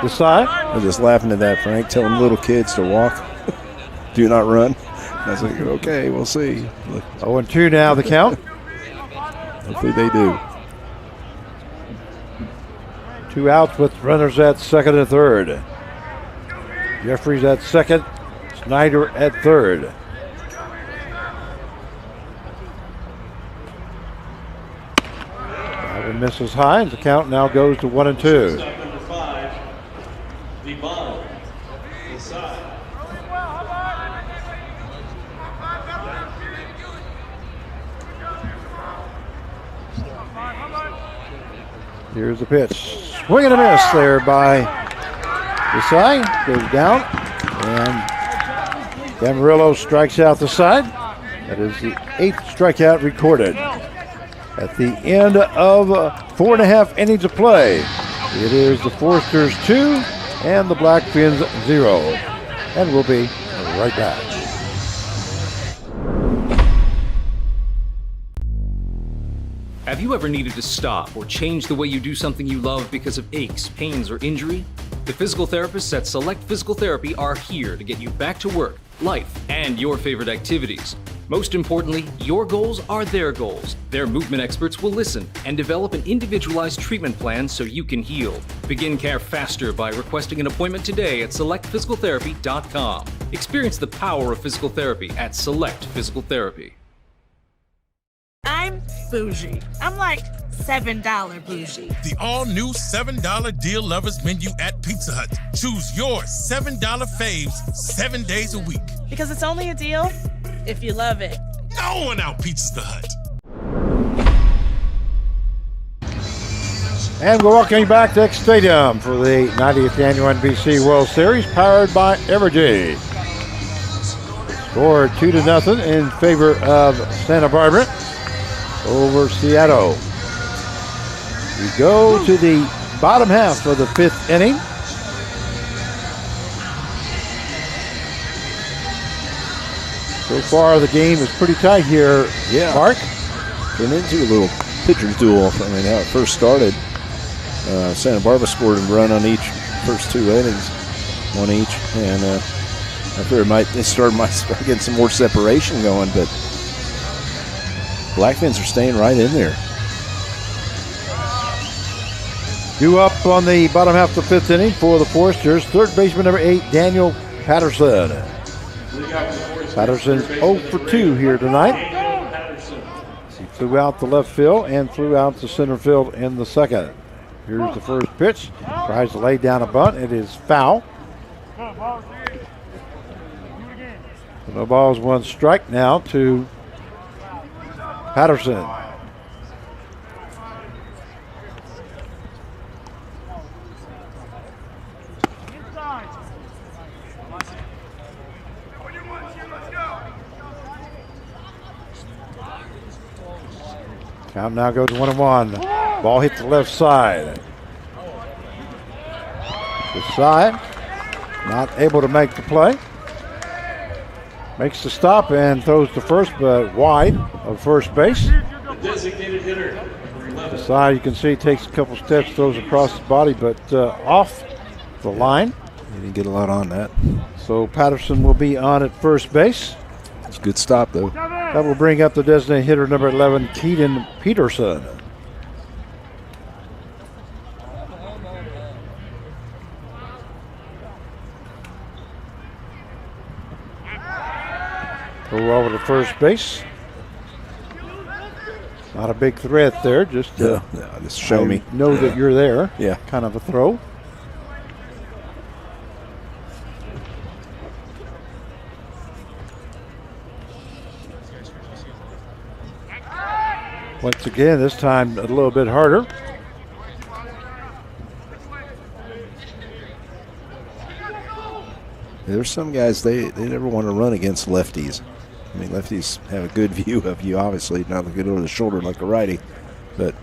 the side. I'm just laughing at that, Frank, telling little kids to walk, do not run. I was like, okay, we'll see. 0-2 now the count. Hopefully they do. 2 outs with runners at second and third. Jeffries at second, Snyder at third. That one misses high. The count now goes to 1-2. Stop number 5, the ball inside. Here's the pitch. Swing and a miss there by the side. Goes down. And Camarillo strikes out the side. That is the 8th strikeout recorded. At the end of 4.5 innings of play, it is the Foresters 2 and the Blackfins 0. And we'll be right back. Have you ever needed to stop or change the way you do something you love because of aches, pains, or injury? The physical therapists at Select Physical Therapy are here to get you back to work, life, and your favorite activities. Most importantly, your goals are their goals. Their movement experts will listen and develop an individualized treatment plan so you can heal. Begin care faster by requesting an appointment today at selectphysicaltherapy.com. Experience the power of physical therapy at Select Physical Therapy. I'm bougie. I'm like $7 bougie. The all-new $7 deal lovers menu at Pizza Hut. Choose your $7 faves 7 days a week. Because it's only a deal if you love it. No one out-pizzas the Hut. And we're welcoming back to X Stadium for the 90th Annual NBC World Series, powered by Evergy. Score 2-0 in favor of Santa Barbara over Seattle. We go to the bottom half of the 5th inning. So far, the game is pretty tight here, Mark. Turned into a little pitcher's duel. I mean, how it first started, Santa Barbara scored a run on each first 2 innings, 1 each, and I figured they might start getting some more separation going, but Blackfins are staying right in there. Due up on the bottom half of the 5th inning for the Foresters, third baseman number 8, Daniel Patterson. Patterson's 0 for 2 here tonight. He flew out the left field and flew out to center field in the second. Here's the first pitch. Tries to lay down a bunt. It is foul. No balls, 1 strike now to Patterson. Count now goes 1-1. Ball hit the left side. The side, not able to make the play. Makes the stop and throws to first, but wide of first base. The designated hitter, number 11. The side, you can see, takes a couple steps, throws across his body, but off the line. He didn't get a lot on that. So Patterson will be on at first base. It's a good stop, though. That will bring up the designated hitter, number 11, Keaton Peterson. Go over to first base. Not a big threat there, just just show me. Know that you're there. Yeah. Kind of a throw. Once again, this time a little bit harder. There's some guys, they never want to run against lefties. I mean, lefties have a good view of you, obviously, not good over the shoulder like a righty. But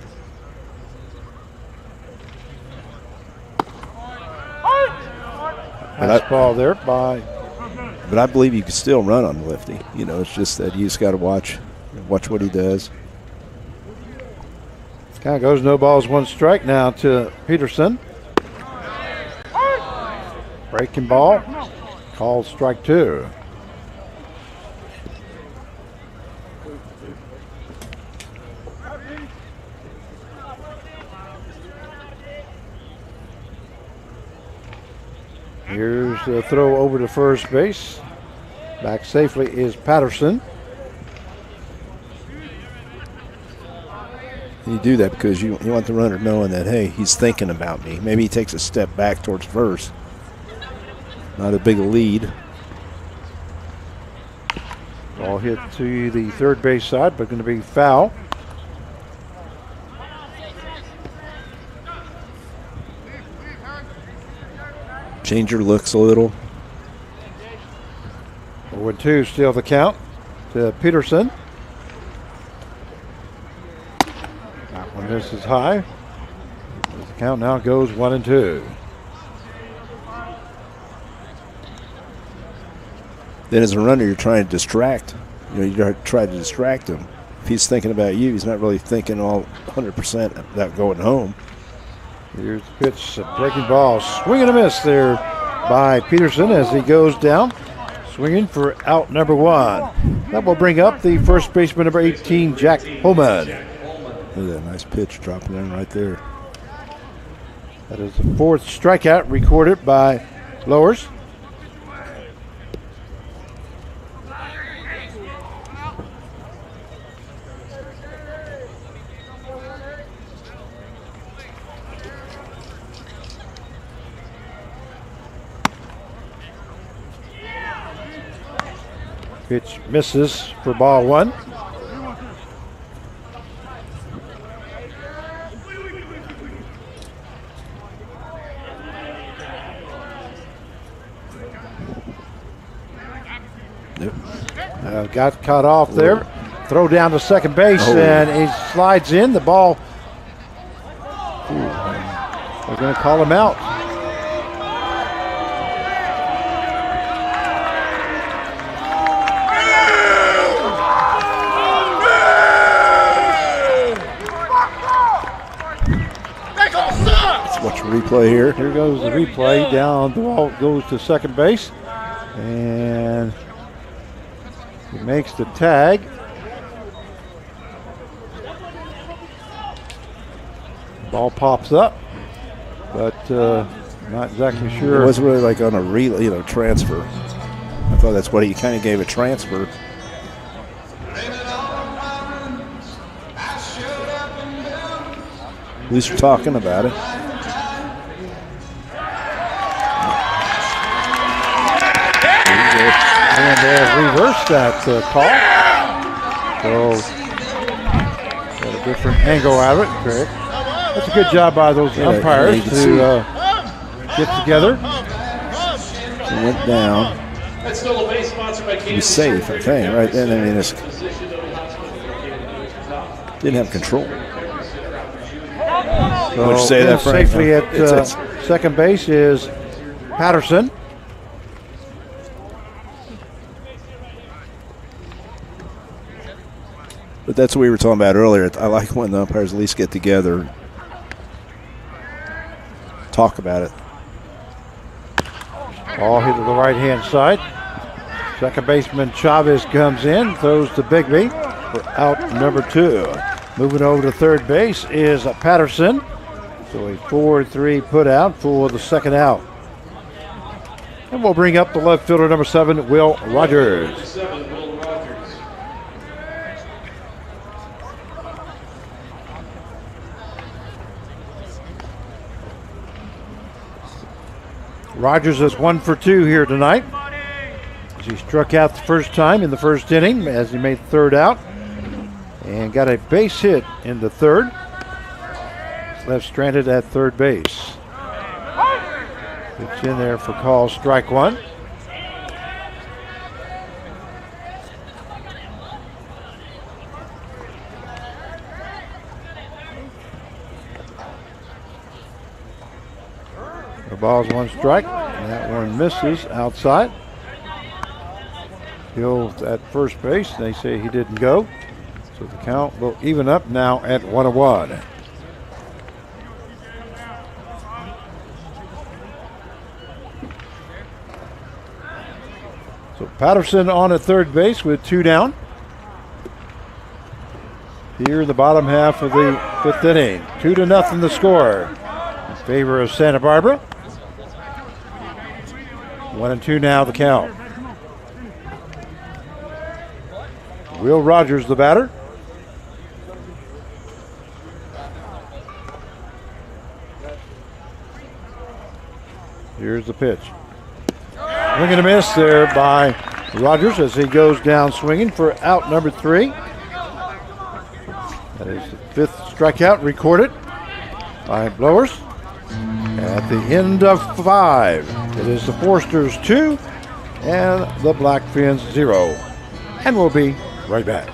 Fastball there by. But I believe you can still run on Lefty. You know, it's just that you just got to watch what he does. Kind of goes no balls, one strike now to Peterson. Breaking ball, called strike 2. Here's the throw over to first base. Back safely is Patterson. You do that because you want the runner knowing that, hey, he's thinking about me. Maybe he takes a step back towards first. Not a big lead. Ball hit to the third base side, but going to be foul. Changer looks a little. 0-2 still the count to Peterson. That one misses high. The count now goes 1-2. Then as a runner, you're trying to distract. You try to distract him. If he's thinking about you, he's not really thinking all 100% about going home. Here's the pitch, a breaking ball, swing and a miss there by Peterson as he goes down, swinging for out number 1. That will bring up the first baseman, number 18, Jack Holman. Look at that nice pitch dropping in right there. That is the 4th strikeout recorded by Lowers. Pitch misses for ball 1. Yep. Got caught off there. Throw down to second base, and he slides in. The ball. They're going to call him out. Watch replay here. Here goes the replay. Down the ball goes to second base, and he makes the tag. Ball pops up, but not exactly sure. It wasn't really like on a relay, transfer. I thought that's what he kind of gave a transfer. At least you're talking about it. And they have reversed that call. So, got a different angle out of it. Correct. That's a good job by those umpires to get together. He went down. That's still a base sponsored by He was safe, I think, right then. I mean, it's didn't have control. So Would you say that, Frank? Safely at second base is Patterson. But that's what we were talking about earlier. I like when the umpires at least get together, talk about it. Ball hit to the right-hand side. Second baseman Chavez comes in, throws to Bigby for out number 2. Moving over to third base is Patterson. So a 4-3 put out for the second out. And we'll bring up the left fielder, number 7, Will Rogers. Rogers is 1 for 2 here tonight, as he struck out the first time in the first inning as he made the third out and got a base hit in the third. Left stranded at third base. It's in there for call strike 1. The ball's 1 strike. That one misses outside. Hill at first base. They say he didn't go. So the count will even up now at 1-1. So Patterson on at third base with 2 down. Here in the bottom half of the 5th inning. 2-0 the score in favor of Santa Barbara. 1-2 now the count. Will Rogers the batter. Here's the pitch. Swing and a miss there by Rogers as he goes down swinging for out number 3. That is the 5th strikeout recorded by Blowers. At the end of 5, it is the Forsters 2 and the Blackfins 0. And we'll be right back.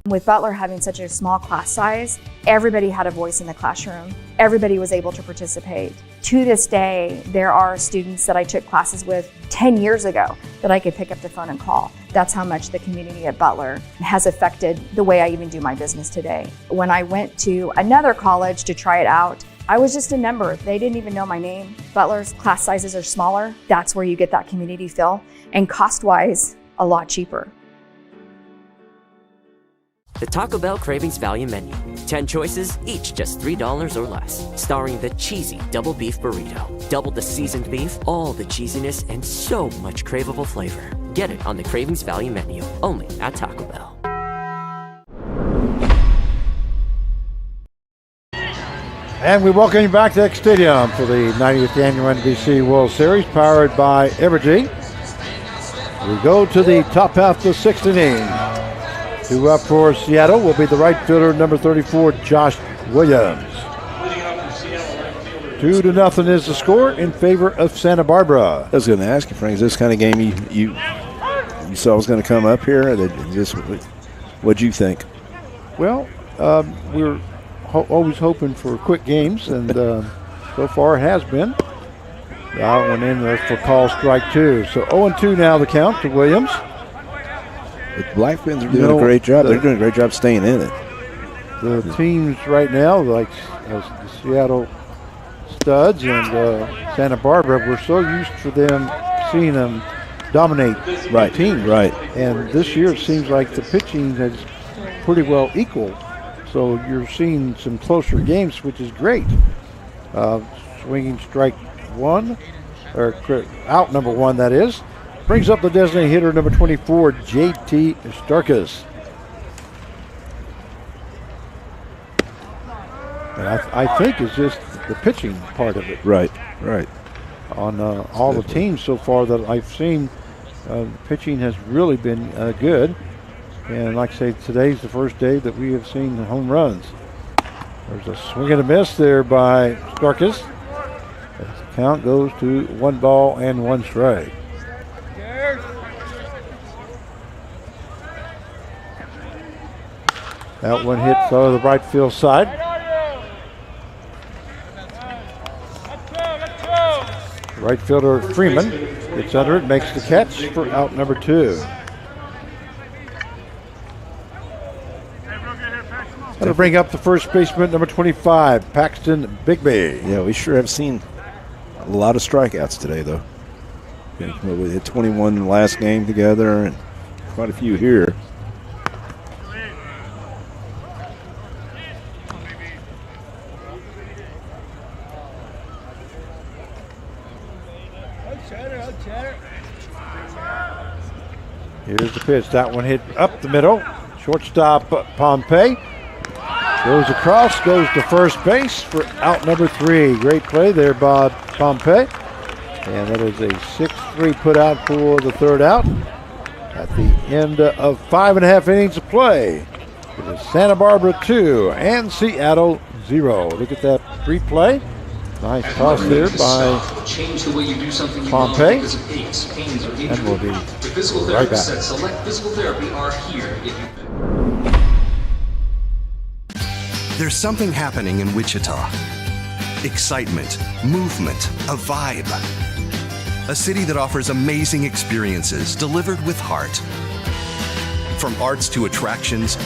With Butler having such a small class size, everybody had a voice in the classroom. Everybody was able to participate. To this day, there are students that I took classes with 10 years ago that I could pick up the phone and call. That's how much the community at Butler has affected the way I even do my business today. When I went to another college to try it out, I was just a number. They didn't even know my name. Butler's class sizes are smaller. That's where you get that community feel. And cost-wise, a lot cheaper. The Taco Bell Cravings Value Menu. 10 choices, each just $3 or less. Starring the cheesy double beef burrito. Double the seasoned beef, all the cheesiness, and so much craveable flavor. Get it on the Cravings Value Menu, only at Taco Bell. And we welcome you back to X Stadium for the 90th Annual NBC World Series, powered by Evergy. We go to the top half of the 6th inning. 2 up for Seattle will be the right fielder, number 34, Josh Williams. 2-0 is the score in favor of Santa Barbara. I was going to ask you, Frank, is this kind of game you saw was going to come up here? What'd you think? Well, we're always hoping for quick games, and so far it has been. That one in there for call strike 2. So 0-2 now the count to Williams. The Blackfins are doing a great job. They're doing a great job staying in it. The teams right now, like the Seattle Studs and Santa Barbara, we're so used to seeing them dominate the team. Right. And this year it seems like the pitching is pretty well equal. So you're seeing some closer games, which is great. Swinging strike 1, or out number 1, that is. Brings up the designated hitter, number 24, J.T. Starkus. And I think it's just the pitching part of it. Right. On all the teams so far that I've seen, pitching has really been good. And like I say, today's the first day that we have seen home runs. There's a swing and a miss there by Starkus. The count goes to 1 ball and 1 strike. That one hits the right field side. Right fielder Freeman gets under it, makes the catch for out number 2. That'll bring up the first baseman, number 25, Paxton Bigby. Yeah, we sure have seen a lot of strikeouts today, though. We had 21 last game together and quite a few here. Here's the pitch. That one hit up the middle. Shortstop Pompey goes across, goes to first base for out number 3. Great play there by Pompey. And that is a 6-3 put out for the 3rd out at the end of 5.5 innings of play. It is Santa Barbara 2 and Seattle 0. Look at that replay. Nice toss there by Pompey. And we'll be right back. Select Physical Therapy are here to get you. There's something happening in Wichita. excitement, movement, a vibe. A city that offers amazing experiences delivered with heart. From arts to attractions,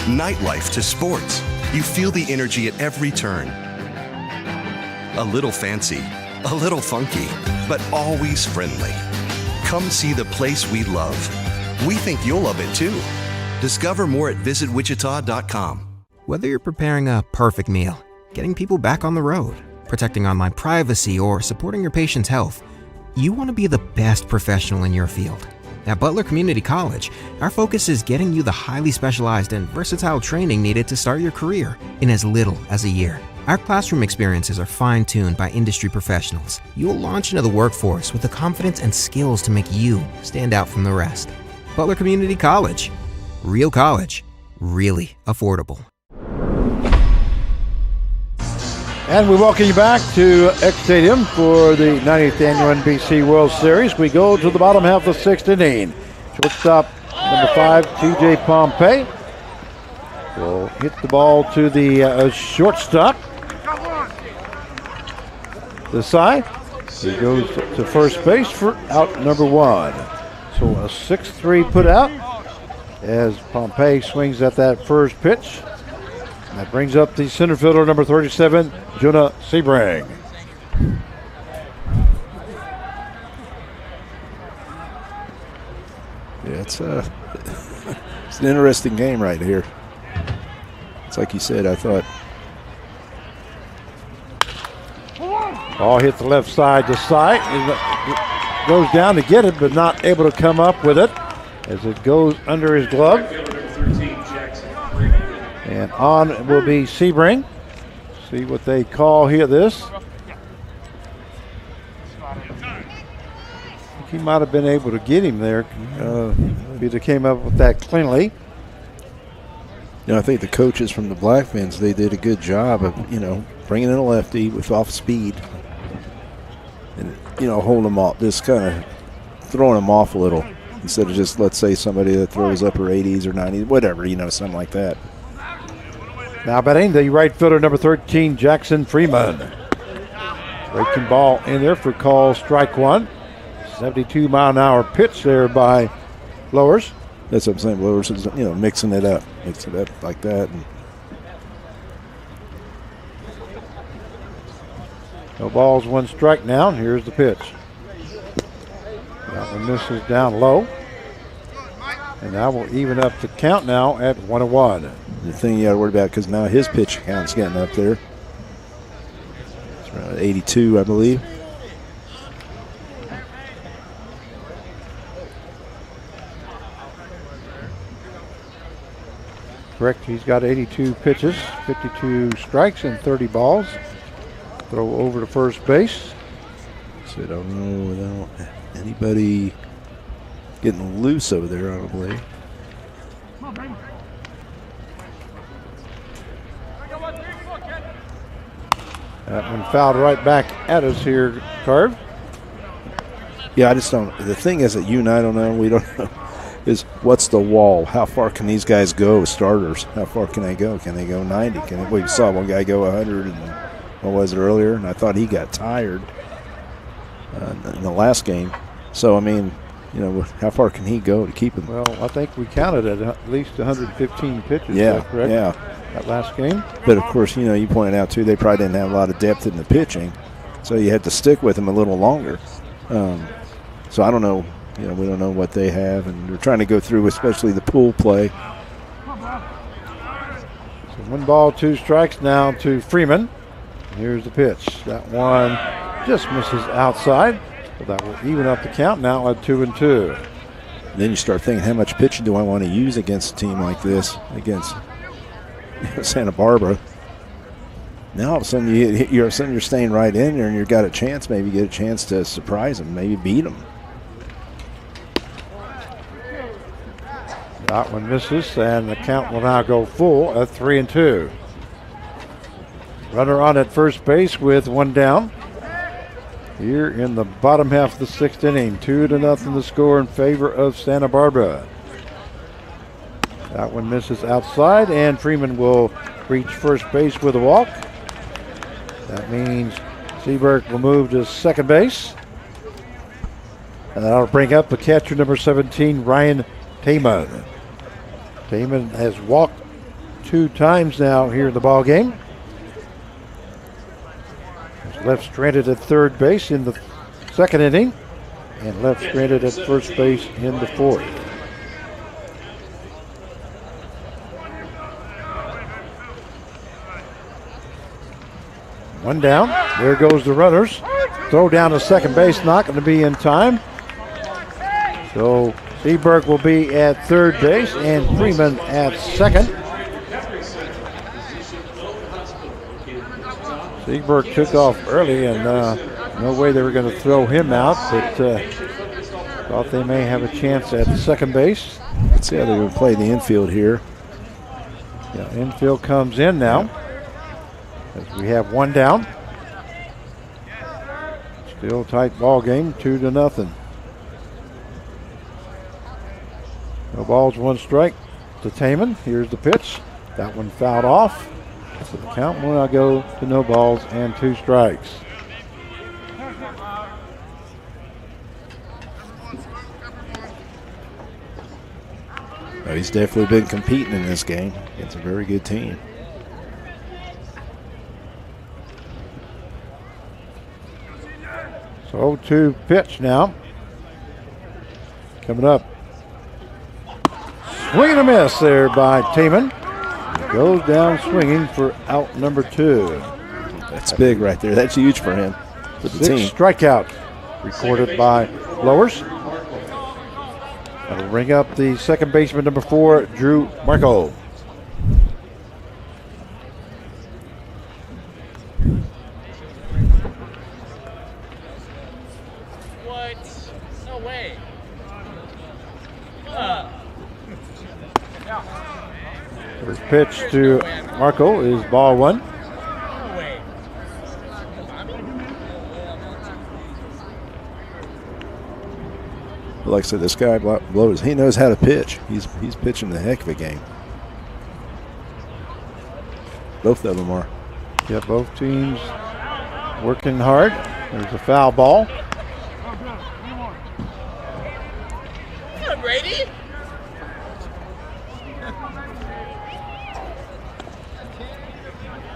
nightlife to sports, you feel the energy at every turn. A little fancy, a little funky, but always friendly. Come see the place we love. We think you'll love it too. Discover more at visitwichita.com. Whether you're preparing a perfect meal, getting people back on the road, protecting online privacy, or supporting your patient's health, you want to be the best professional in your field. At Butler Community College, our focus is getting you the highly specialized and versatile training needed to start your career in as little as a year. Our classroom experiences are fine-tuned by industry professionals. You'll launch into the workforce with the confidence and skills to make you stand out from the rest. Butler Community College. Real college. Really affordable. And we welcome you back to X Stadium for the 90th Annual NBC World Series. We go to the bottom half of the sixth inning. Shortstop number 5, TJ Pompey, will hit the ball to the shortstop. The side. He goes to first base for out number 1. So a 6-3 put out as Pompey swings at that first pitch. That brings up the center fielder, number 37, Jonah Sebring. Yeah, it's an interesting game right here. It's like you said, I thought. Ball hit the left side to side. It goes down to get it, but not able to come up with it as it goes under his glove. And on will be Sebring. See what they call here this. I think he might have been able to get him there if he came up with that cleanly. You know, I think the coaches from the Blackfins, they did a good job of, bringing in a lefty with off speed and, holding them off, just kind of throwing them off a little instead of just, let's say, somebody that throws upper 80s or 90s, whatever, something like that. Now batting the right fielder, number 13, Jackson Freeman. Breaking ball in there for call strike 1. 72-mile-an-hour pitch there by Blowers. That's what I'm saying. Blowers is, mixing it up like that. And no balls, 1 strike now. Here's the pitch. That one misses down low. And now we'll even up the count now at 1-1. The thing you got to worry about, because now his pitch count's getting up there. It's around 82, I believe. Correct. He's got 82 pitches, 52 strikes, and 30 balls. Throw over to first base. So I don't know without anybody getting loose over there, I don't believe. That one fouled right back at us here, Carv. Yeah, I just don't. The thing is that you and I don't know, we don't know, is what's the wall? How far can these guys go, starters? How far can they go? Can they go 90? We saw one guy go 100, and what was it earlier? And I thought he got tired in the last game. So, I mean, how far can he go to keep him? Well, I think we counted at least 115 pitches. Yeah, is that correct? yeah. That last game. But, of course, you pointed out, too, they probably didn't have a lot of depth in the pitching. So you had to stick with them a little longer. So I don't know. We don't know what they have. And we're trying to go through, especially the pool play. So 1 ball, 2 strikes now to Freeman. Here's the pitch. That one just misses outside. But that will even up the count now at 2-2. Then you start thinking, how much pitching do I want to use against a team like this, against Santa Barbara? Now all of a sudden you're staying right in there, and you've got a chance, maybe get a chance to surprise them, maybe beat them. That one misses, and the count will now go full at 3-2. Runner on at first base with 1 down. Here in the bottom half of the 6th inning, 2-0 the score in favor of Santa Barbara. That one misses outside, and Freeman will reach first base with a walk. That means Seberg will move to second base. And that'll bring up the catcher, number 17, Ryan Taman. Taman has walked 2 times now here in the ball game. He's left stranded at third base in the second inning, and left stranded at first base in the fourth. One down. There goes the runners. Throw down to second base, not going to be in time. So Seberg will be at third base and Freeman at second. Seberg took off early, and no way they were going to throw him out, but thought they may have a chance at second base. Let's see how they would play the infield here. Yeah, infield comes in now, as we have one down. Still tight ball game, 2-0. No balls, 1 strike to Taman. Here's the pitch. That one fouled off. So the count will now go to no balls and 2 strikes. Well, he's definitely been competing in this game. It's a very good team. So 2 pitch now. Coming up. Swing and a miss there by Taman. Goes down swinging for out number 2. That's big right there. That's huge for him, for the 6 team. strikeouts recorded by Blowers. That'll bring up the second baseman, number 4, Drew Marco. What? No way. First pitch to Marco is ball 1. Like I said, this guy Blowers, he knows how to pitch. He's pitching the heck of a game. Both of them are. Yeah, both teams working hard. There's a foul ball. Come on, Brady.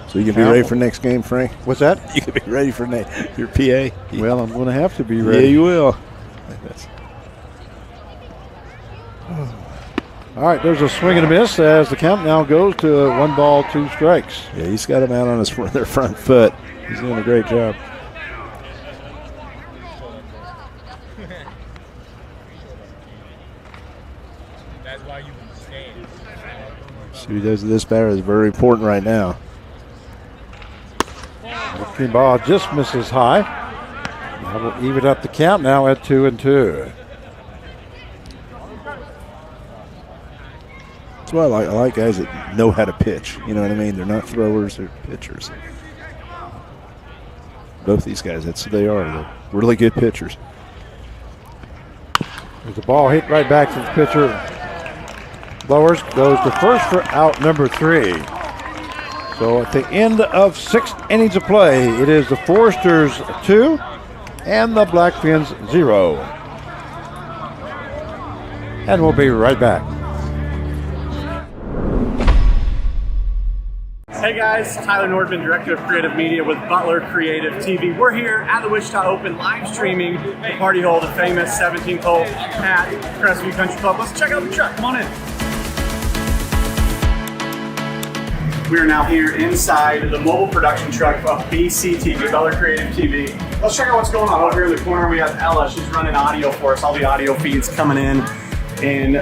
So you can be ready for next game, Frank? What's that? You can be ready for your PA. Well, I'm going to have to be ready. Yeah, you will. All right, there's a swing and a miss as the count now goes to 1 ball, 2 strikes. Yeah, he's got him out on their front foot. He's doing a great job. That's why you staying. See what he does to this batter is very important right now. The ball just misses high. That will even up the count now at 2-2. That's why I like guys that know how to pitch. You know what I mean? They're not throwers, they're pitchers. Both these guys, that's who they are. They're really good pitchers. There's the ball hit right back to the pitcher. Blowers goes to first for out number 3. So at the end of 6 innings of play, it is the Foresters 2 and the Blackfins 0. And we'll be right back. Hey guys, Tyler Nordman, Director of Creative Media with Butler Creative TV. We're here at the Wichita Open live streaming the Party Hole, the famous 17th hole at Crestview Country Club. Let's check out the truck, come on in. We are now here inside the mobile production truck of BCTV, Butler Creative TV. Let's check out what's going on. Over here in the corner we have Ella, she's running audio for us, all the audio feeds coming in and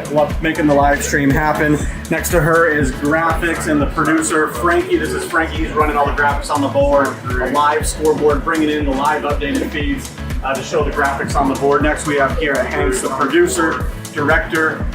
making the live stream happen. Next to her is graphics and the producer, Frankie. This is Frankie, he's running all the graphics on the board, a live scoreboard, bringing in the live updated feeds to show the graphics on the board. Next we have here Hanks, the producer, director,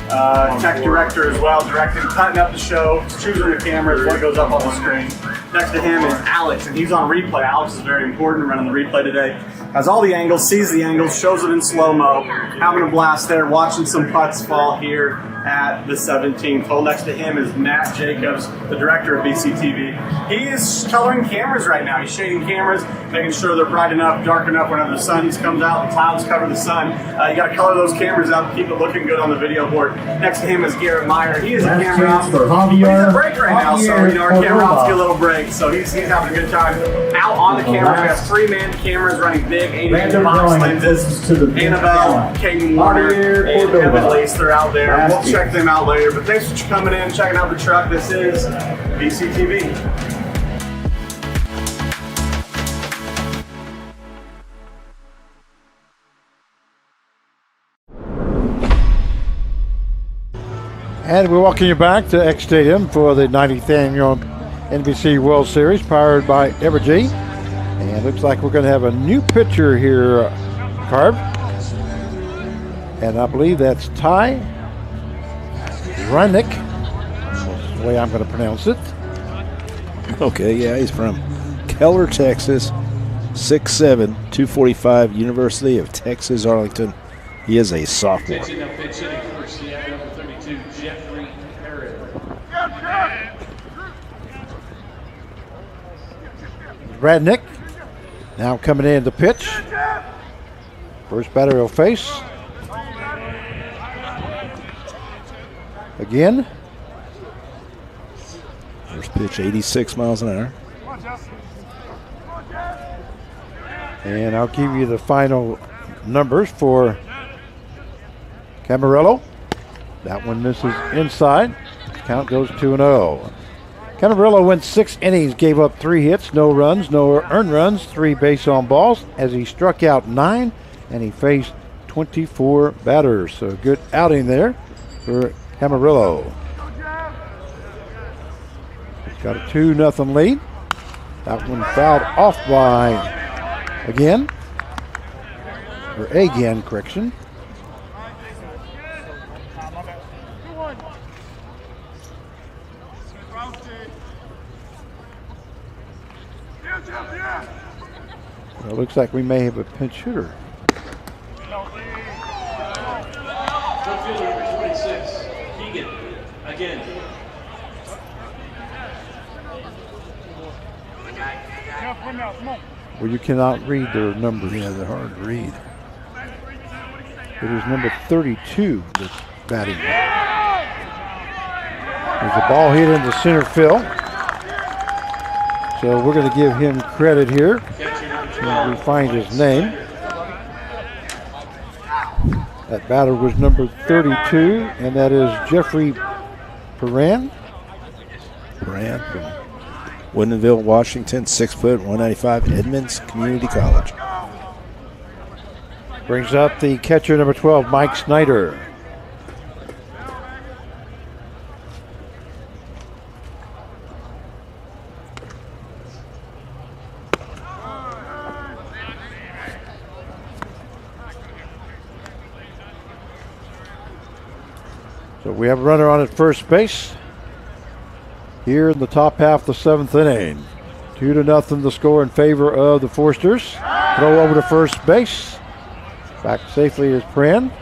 tech director as well, directing, cutting up the show, choosing the cameras, what goes up on the screen. Next to him is Alex, and he's on replay. Alex is very important, running the replay today. has all the angles, sees the angles, shows it in slow-mo, having a blast there, watching some putts fall here at the 17th hole. Next to him is Matt Jacobs, the director of BCTV. He is coloring cameras right now. He's shading cameras, making sure they're bright enough, dark enough whenever the sun comes out, the clouds cover the sun. You got to color those cameras up, keep it looking good on the video board. Next to him is Garrett Meyer. He is a camera ops, but he's a break right now, so our camera ops get a little break. So he's having a good time. Out on the cameras, we have 3-man cameras running big 80-inch box lenses. Annabelle, Caden Warner, and Evan Lace, they're out there. We'll check them out later. But thanks for coming in, checking out the truck. This is BCTV. And we welcome you back to X Stadium for the 90th annual NBC World Series, powered by Evergy. And it looks like we're going to have a new pitcher here carved. And I believe that's Ty Reinnick. That's the way I'm going to pronounce it. Okay, yeah, he's from Keller, Texas. 6'7", 245, University of Texas, Arlington. He is a sophomore. Pitch hitting for Seattle, number 32, Jeffrey Herod. Radnick now coming in to pitch. First batter he'll face. Again. First pitch, 86 miles an hour. And I'll give you the final numbers for Camarillo. That one misses inside. Count goes 2-0. Camarillo went 6 innings, gave up 3 hits, no runs, no earned runs, 3 base on balls, as he struck out 9, and he faced 24 batters. So a good outing there for Camarillo. He's got a 2-0 lead. That one fouled off by again. Correction. Well, it looks like we may have a pinch hitter. Fielder number 26, Keegan, again. Well, you cannot read their numbers. Yeah, they're hard to read. It is number 32 that's batting. There's a ball hit into center field. So we're going to give him credit here. And we find his name. That batter was number 32, and that is Jeffrey Perran. Perran from Woodinville, Washington, 6 foot, 195, Edmonds Community College. Brings up the catcher, number 12, Mike Snyder. So we have a runner on at first base here in the top half of the 7th inning. 2-0 the score in favor of the Forsters. Throw over to first base. Back safely is Pran.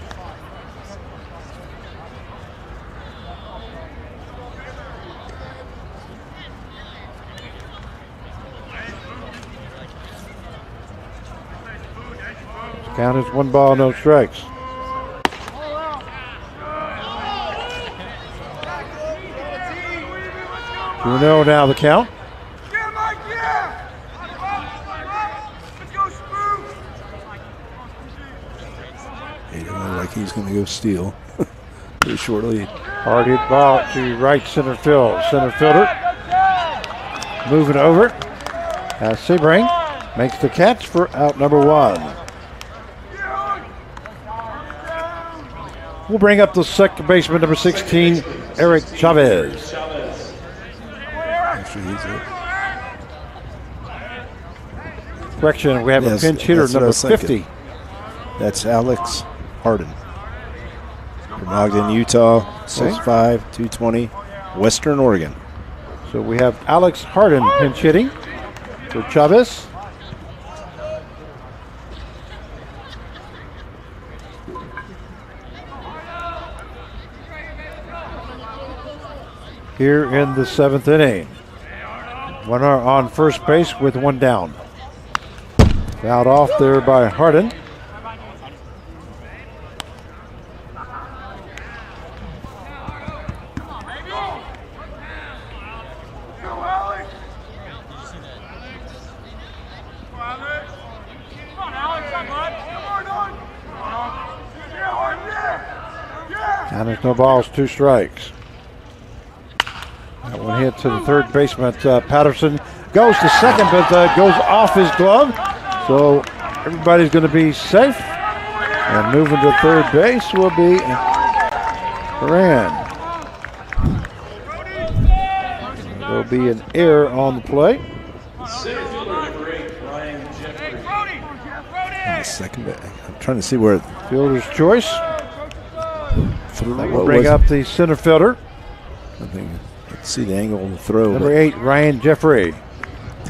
Count is 1 ball, no strikes. You know now the count. He doesn't look like he's going to go steal. Pretty short lead. Hard hit ball to right center field. Center fielder moving over. As Sebring makes the catch for out number 1. We'll bring up the second baseman, number 16, Eric Chavez. Actually, he's it. Correction, we have a pinch hitter, number 50. That's Alex Hardin from Ogden, Utah, 6'5", 220, Western Oregon. So we have Alex Hardin pinch hitting for Chavez. Here in the 7th inning. Runner on first base with one down. Fouled off there by Hardin. And there's no balls, 2 strikes. That one hit to the third baseman. Patterson goes to second, but goes off his glove. So everybody's going to be safe. And moving to third base will be Duran. There'll be an error on the play. Center fielder number 8, Ryan Jeffrey. Second base. I'm trying to see where fielder's choice. That will bring up the center fielder. I think let's see the angle of the throw. Number 8, Ryan Jeffrey.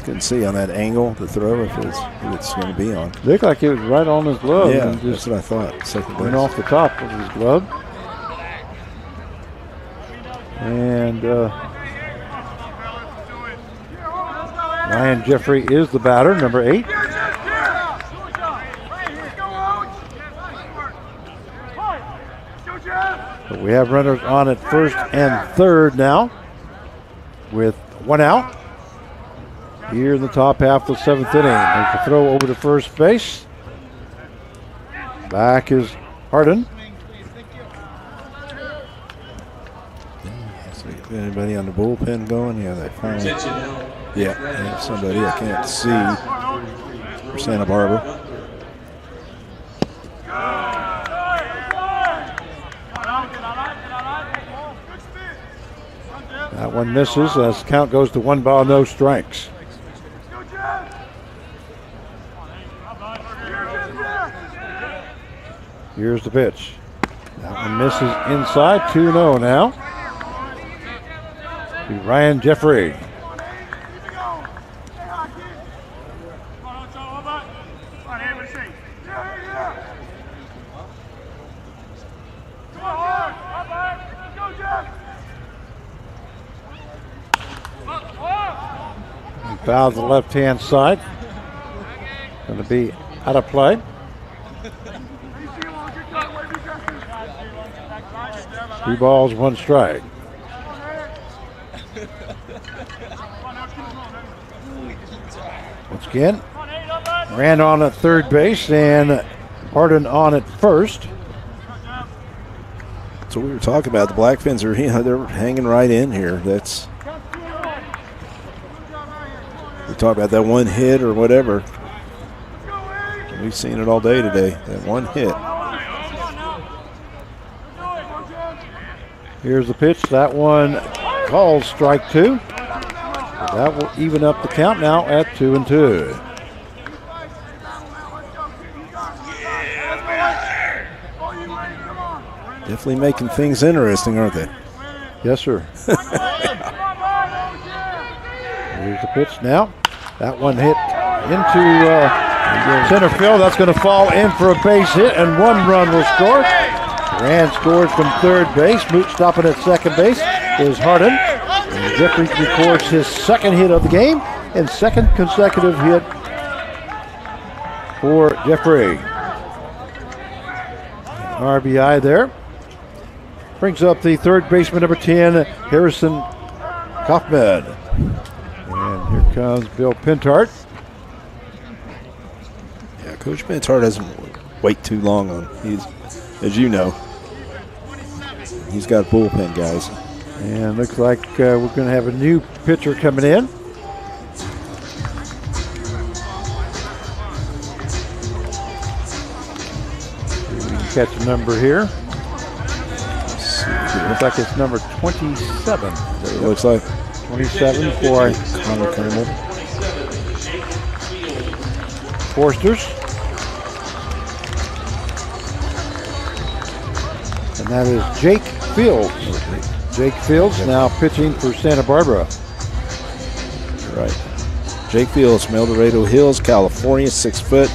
Couldn't see on that angle the throw if it's going to be on. Looked like it was right on his glove. Yeah, and just that's what I thought. Second base. Went off the top of his glove. And Ryan Jeffrey is the batter, number 8. But we have runners on at first and third now with one out. Here in the top half of the 7th inning. There's a throw over to first base. Back is Hardin. Anybody on the bullpen going? Yeah, they finally. Yeah, somebody I can't see for Santa Barbara. That one misses as count goes to 1 ball, no strikes. Here's the pitch. That one misses inside, 2-0 now. To Ryan Jeffrey. Fouls the left-hand side. Going to be out of play. 2 balls, 1 strike. Once again, Rand on at third base and Hardin on at first. That's what we were talking about. The Blackfins are, they're hanging right in here. That's. We talk about that one hit or whatever. We've seen it all day today. That one hit. Here's the pitch. That one calls strike 2. That will even up the count now at 2-2. Definitely making things interesting, aren't they? Yes, sir. Here's the pitch now. That one hit into center field. That's going to fall in for a base hit, and 1 run will score. Rand scores from third base. Moot stopping at second base is Hardin. And Jeffrey records his 2nd hit of the game and 2nd consecutive hit for Jeffrey. RBI there. Brings up the third baseman, number 10, Harrison Kaufman. And here comes Bill Pintart. Yeah, Coach Pintart doesn't wait too long on. He's, as you know, he's got bullpen guys. And looks like we're going to have a new pitcher coming in. Catch a number here. Looks like it's number 27. It looks like 27 for Connor Campbell. Forsters. And that is Jake Fields. Jake Fields now pitching for Santa Barbara. Right. Jake Fields from El Dorado Hills, California, 6 foot,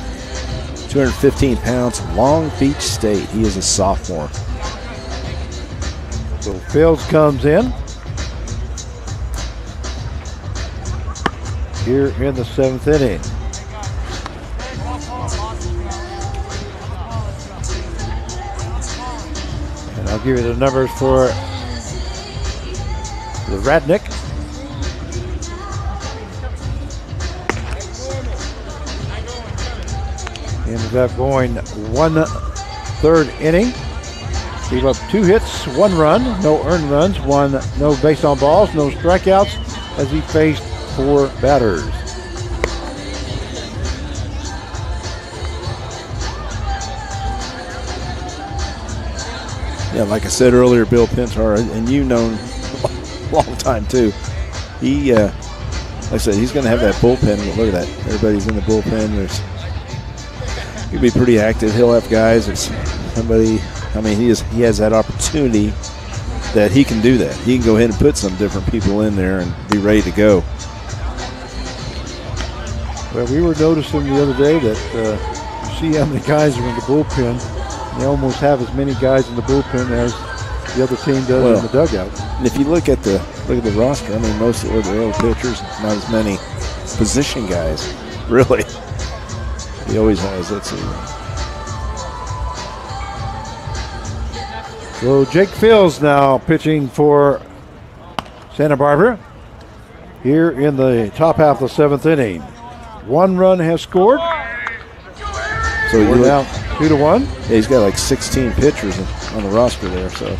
215 pounds, Long Beach State. He is a sophomore. So Fields comes in here in the 7th inning. And I'll give you the numbers for the Radnick. Ended up going 1/3 inning. Gave up 2 hits, 1 run, no earned runs, no base on balls, no strikeouts as he faced 4 batters. Yeah, like I said earlier, Bill Pintar, and you've known a long time too. He, like I said, he's going to have that bullpen. Look at that. Everybody's in the bullpen. He'll be pretty active. He'll have guys. It's somebody. I mean, he has that opportunity that he can do that. He can go ahead and put some different people in there and be ready to go. Well, we were noticing the other day that you see how many guys are in the bullpen. They almost have as many guys in the bullpen as the other team does in the dugout. And if you look at the roster, I mean, most of the old pitchers, not as many position guys, really. He always has. Let's see. So Jake Fields now pitching for Santa Barbara here in the top half of the 7th inning. 1 run has scored. So we're down 2-1. Yeah, he's got like 16 pitchers on the roster there. So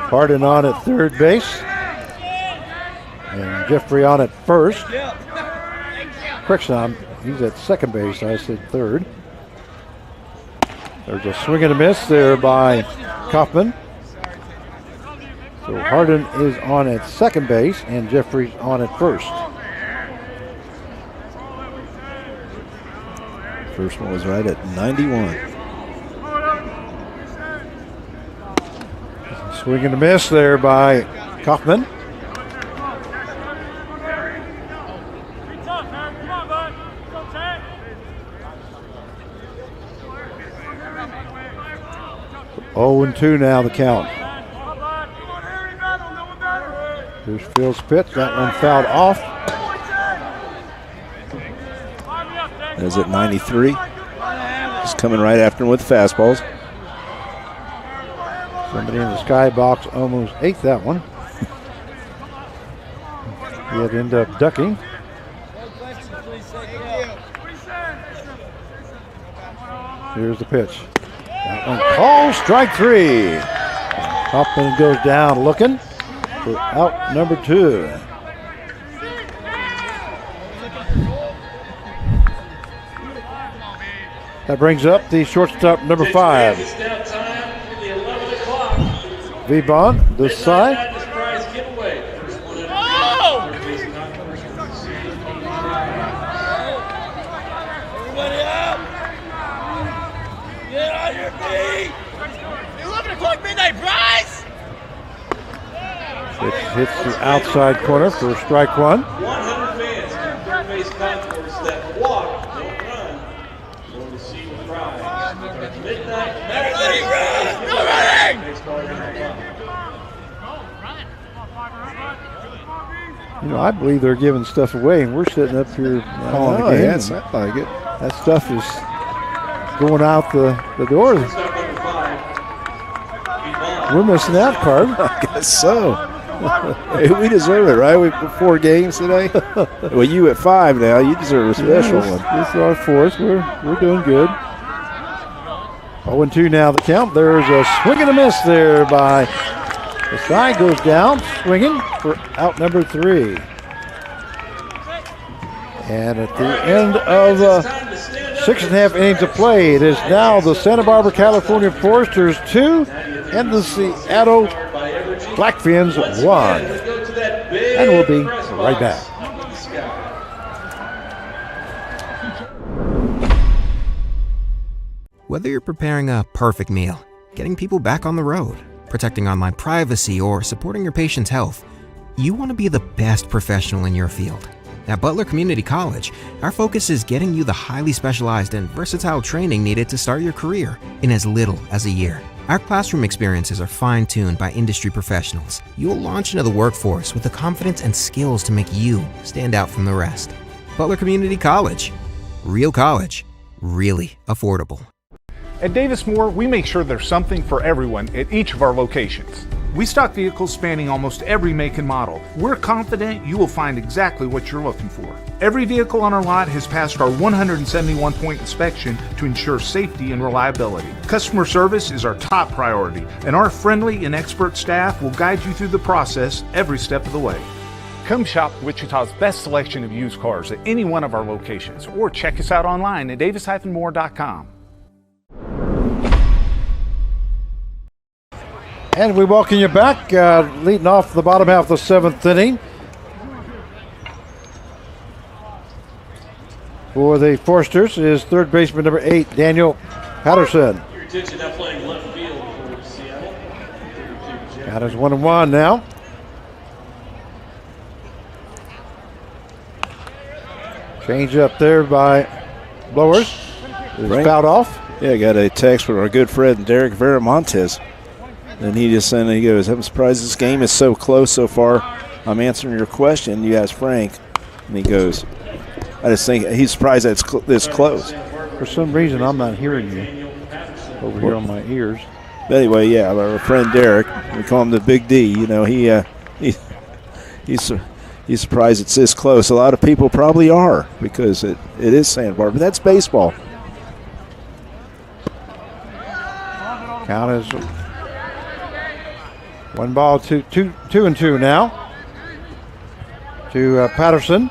Hardin on at third base. And Jeffrey on at first. Crickson, he's at second base. I said third. There's a swing and a miss there by Kaufman. So Hardin is on at second base and Jeffrey's on at first. First one was right at 91. Swing and a miss there by Kaufman. Oh, 2 now the count. Here's Fields' pitch. That one fouled off. Is it 93? Just coming right after him with fastballs. Somebody in the skybox almost ate that one. He had to end up ducking. Here's the pitch. That one called strike 3. Hoffman goes down looking for out number 2. That brings up the shortstop number 5. Vaughn, this side. Everybody up! Get on your feet! 11 o'clock midnight prize! It hits the outside corner for strike 1. 100 fans in third base concourse that walk, don't run, going to see the prize. Midnight. Everybody run! No running! You know, I believe they're giving stuff away, and we're sitting up here calling the game. Yes, I like it. That stuff is going out the door. We're missing out, Carb. I guess so. Hey, we deserve it, right? We put 4 games today. Well, you at 5 now. You deserve a special one. This is our 4th. We're doing good. 0-2 now the count. There's a swing and a miss there by the side. Goes down, swinging for out number 3. And at the end of 6.5 innings of play, it is now the Santa Barbara, California Foresters 2 and the Seattle Blackfins 1. And we'll be right back. Whether you're preparing a perfect meal, getting people back on the road, protecting online privacy, or supporting your patient's health, you want to be the best professional in your field. At Butler Community College, our focus is getting you the highly specialized and versatile training needed to start your career in as little as a year. Our classroom experiences are fine-tuned by industry professionals. You'll launch into the workforce with the confidence and skills to make you stand out from the rest. Butler Community College. Real college. Really affordable. At Davis Moore, we make sure there's something for everyone at each of our locations. We stock vehicles spanning almost every make and model. We're confident you will find exactly what you're looking for. Every vehicle on our lot has passed our 171-point inspection to ensure safety and reliability. Customer service is our top priority, and our friendly and expert staff will guide you through the process every step of the way. Come shop Wichita's best selection of used cars at any one of our locations, or check us out online at davis-moore.com. And we welcome you back, leading off the bottom half of the 7th inning. For the Forsters is third baseman number 8, Daniel Patterson. Your attention now playing left field for Seattle. Patterson 1-1 now. Change up there by Blowers. It's fouled off. Yeah, I got a text from our good friend Derek Veramontes. And he just sent, he goes, I'm surprised this game is so close so far. I'm answering your question. You asked Frank. And he goes, I just think he's surprised that it's this close. For some reason, I'm not hearing you over here on my ears. But anyway, yeah, our friend Derek, we call him the Big D. You know, he's surprised it's this close. A lot of people probably are because it is Santa Barbara. But that's baseball. Count is 1-2 now to Patterson.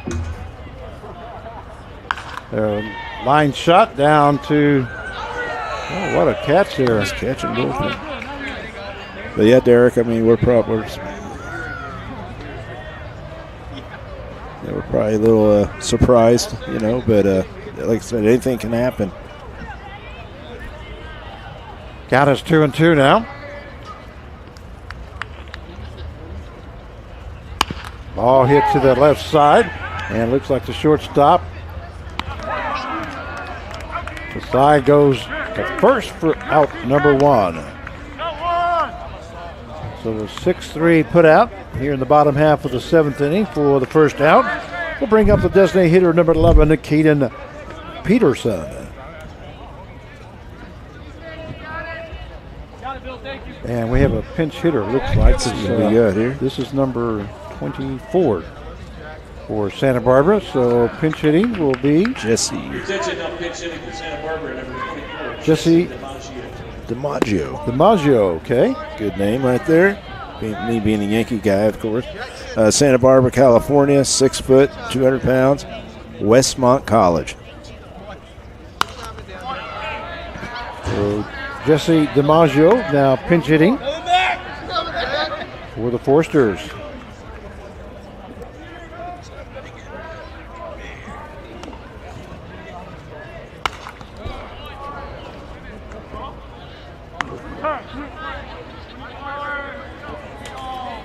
Line shot down to, oh, what a catch there. He's catching both. But yeah, Derek, I mean, we're probably a little surprised, you know, but like I said, anything can happen. Count is 2-2 now. Ball hit to the left side, and looks like the shortstop. The side goes to first for out number 1. So the 6-3 put out here in the bottom half of the 7th inning for the first out. We'll bring up the designated hitter number 11, Keaton Peterson. And we have a pinch hitter, looks like. This is number 24 for Santa Barbara. So pinch hitting will be Jesse. Attention now, pinch hitting for Santa Barbara, number 24. Jesse DiMaggio, okay. Good name right there. Me being a Yankee guy, of course. Santa Barbara, California, 6 foot, 200 pounds, Westmont College. So Jesse DiMaggio now pinch hitting for the Forsters.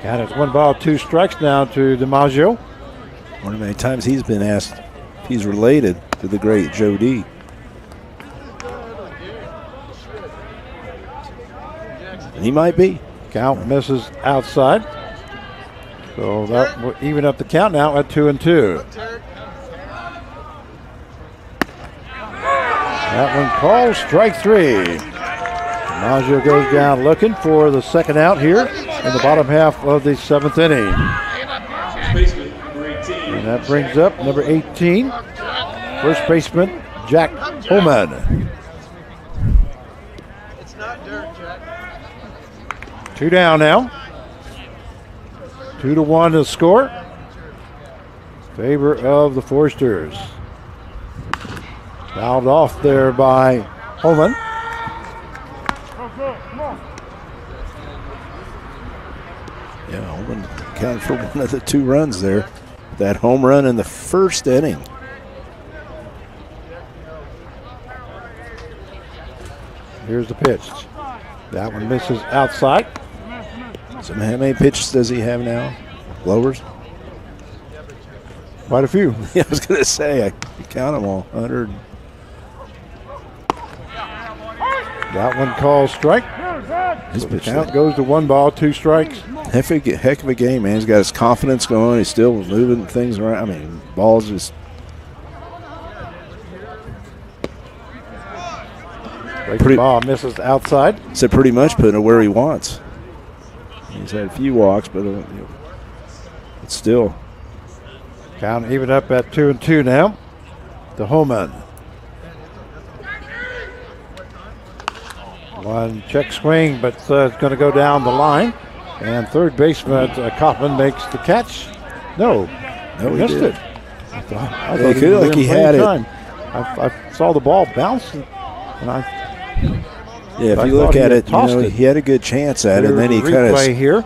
Got it. 1-2 strikes now to DiMaggio. Wonder how many times he's been asked if he's related to the great Joe D. And he might be. Count misses outside. So that will even up the count now at 2-2. That one called strike 3. DiMaggio goes down looking for the second out here in the bottom half of the 7th inning. And that brings up number 18, first baseman Jack Holman. It's not dirt, Jack. 2 down now. 2-1 to score. Favor of the Forsters. Fouled off there by Holman. Yeah, Holman accounted for one of the 2 runs there. That home run in the first inning. Here's the pitch. That one misses outside. So how many pitches does he have now? Blowers? Quite a few. Yeah, I was going to say, I count them all. 100. That one called strike. So the count goes to 1 ball, 2 strikes. Heck of a game, man. He's got his confidence going. He's still moving things around. I mean, balls just. Pretty ball misses outside. So pretty much putting it where he wants. He's had a few walks, but it's still. Count even up at 2-2 now. The Holman. One check swing, but it's going to go down the line. And third baseman Kaufman makes the catch. No, he missed did. it. I thought It looked like he had it. I saw the ball bounce, and if you look at it, he had a good chance at it, and then he kind of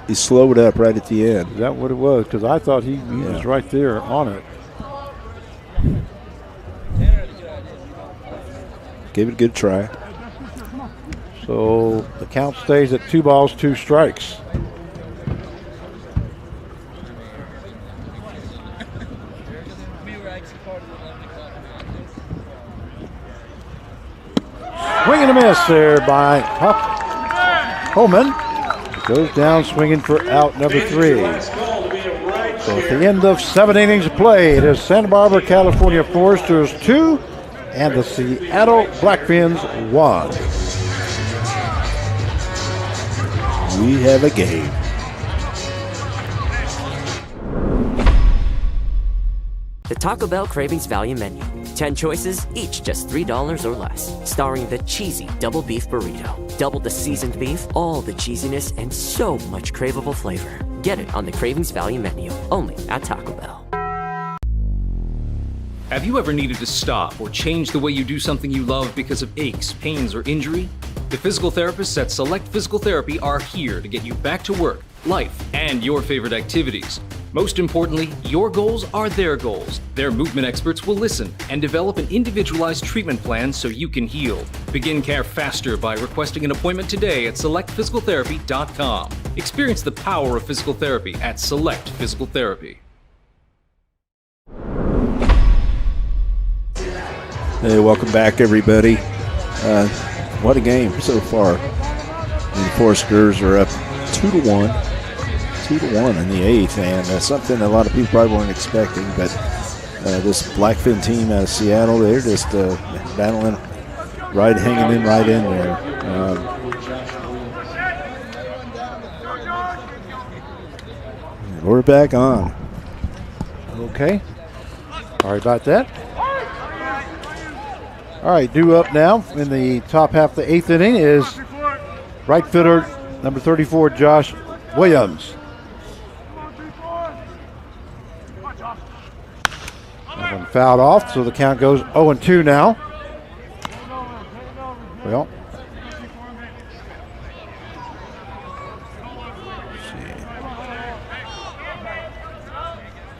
he slowed up right at the end. Is that what it was? Because I thought he was right there on it. Gave it a good try. So the count stays at 2 balls, 2 strikes. Swing and a miss there by Holman. Goes down swinging for out number 3. So at the end of 7 innings of play, it is Santa Barbara, California Foresters 2 and the Seattle Blackfins 1. We have a game. The Taco Bell Cravings Value Menu. 10 choices, each just $3 or less. Starring the cheesy double beef burrito. Double the seasoned beef, all the cheesiness, and so much craveable flavor. Get it on the Cravings Value Menu, only at Taco Bell. Have you ever needed to stop or change the way you do something you love because of aches, pains, or injury? The physical therapists at Select Physical Therapy are here to get you back to work, life, and your favorite activities. Most importantly, your goals are their goals. Their movement experts will listen and develop an individualized treatment plan so you can heal. Begin care faster by requesting an appointment today at selectphysicaltherapy.com. Experience the power of physical therapy at Select Physical Therapy. Hey, welcome back, everybody. What a game so far. The Foresters are up 2-1. 2-1 in the 8th, and that's something a lot of people probably weren't expecting. But this Blackfin team out of Seattle, they're just battling, hanging in right in there. We're back on. Okay. Sorry about that. All right, due up now in the top half of the 8th inning is right fielder number 34, Josh Williams. That one fouled off, so the count goes 0-2 now. Well,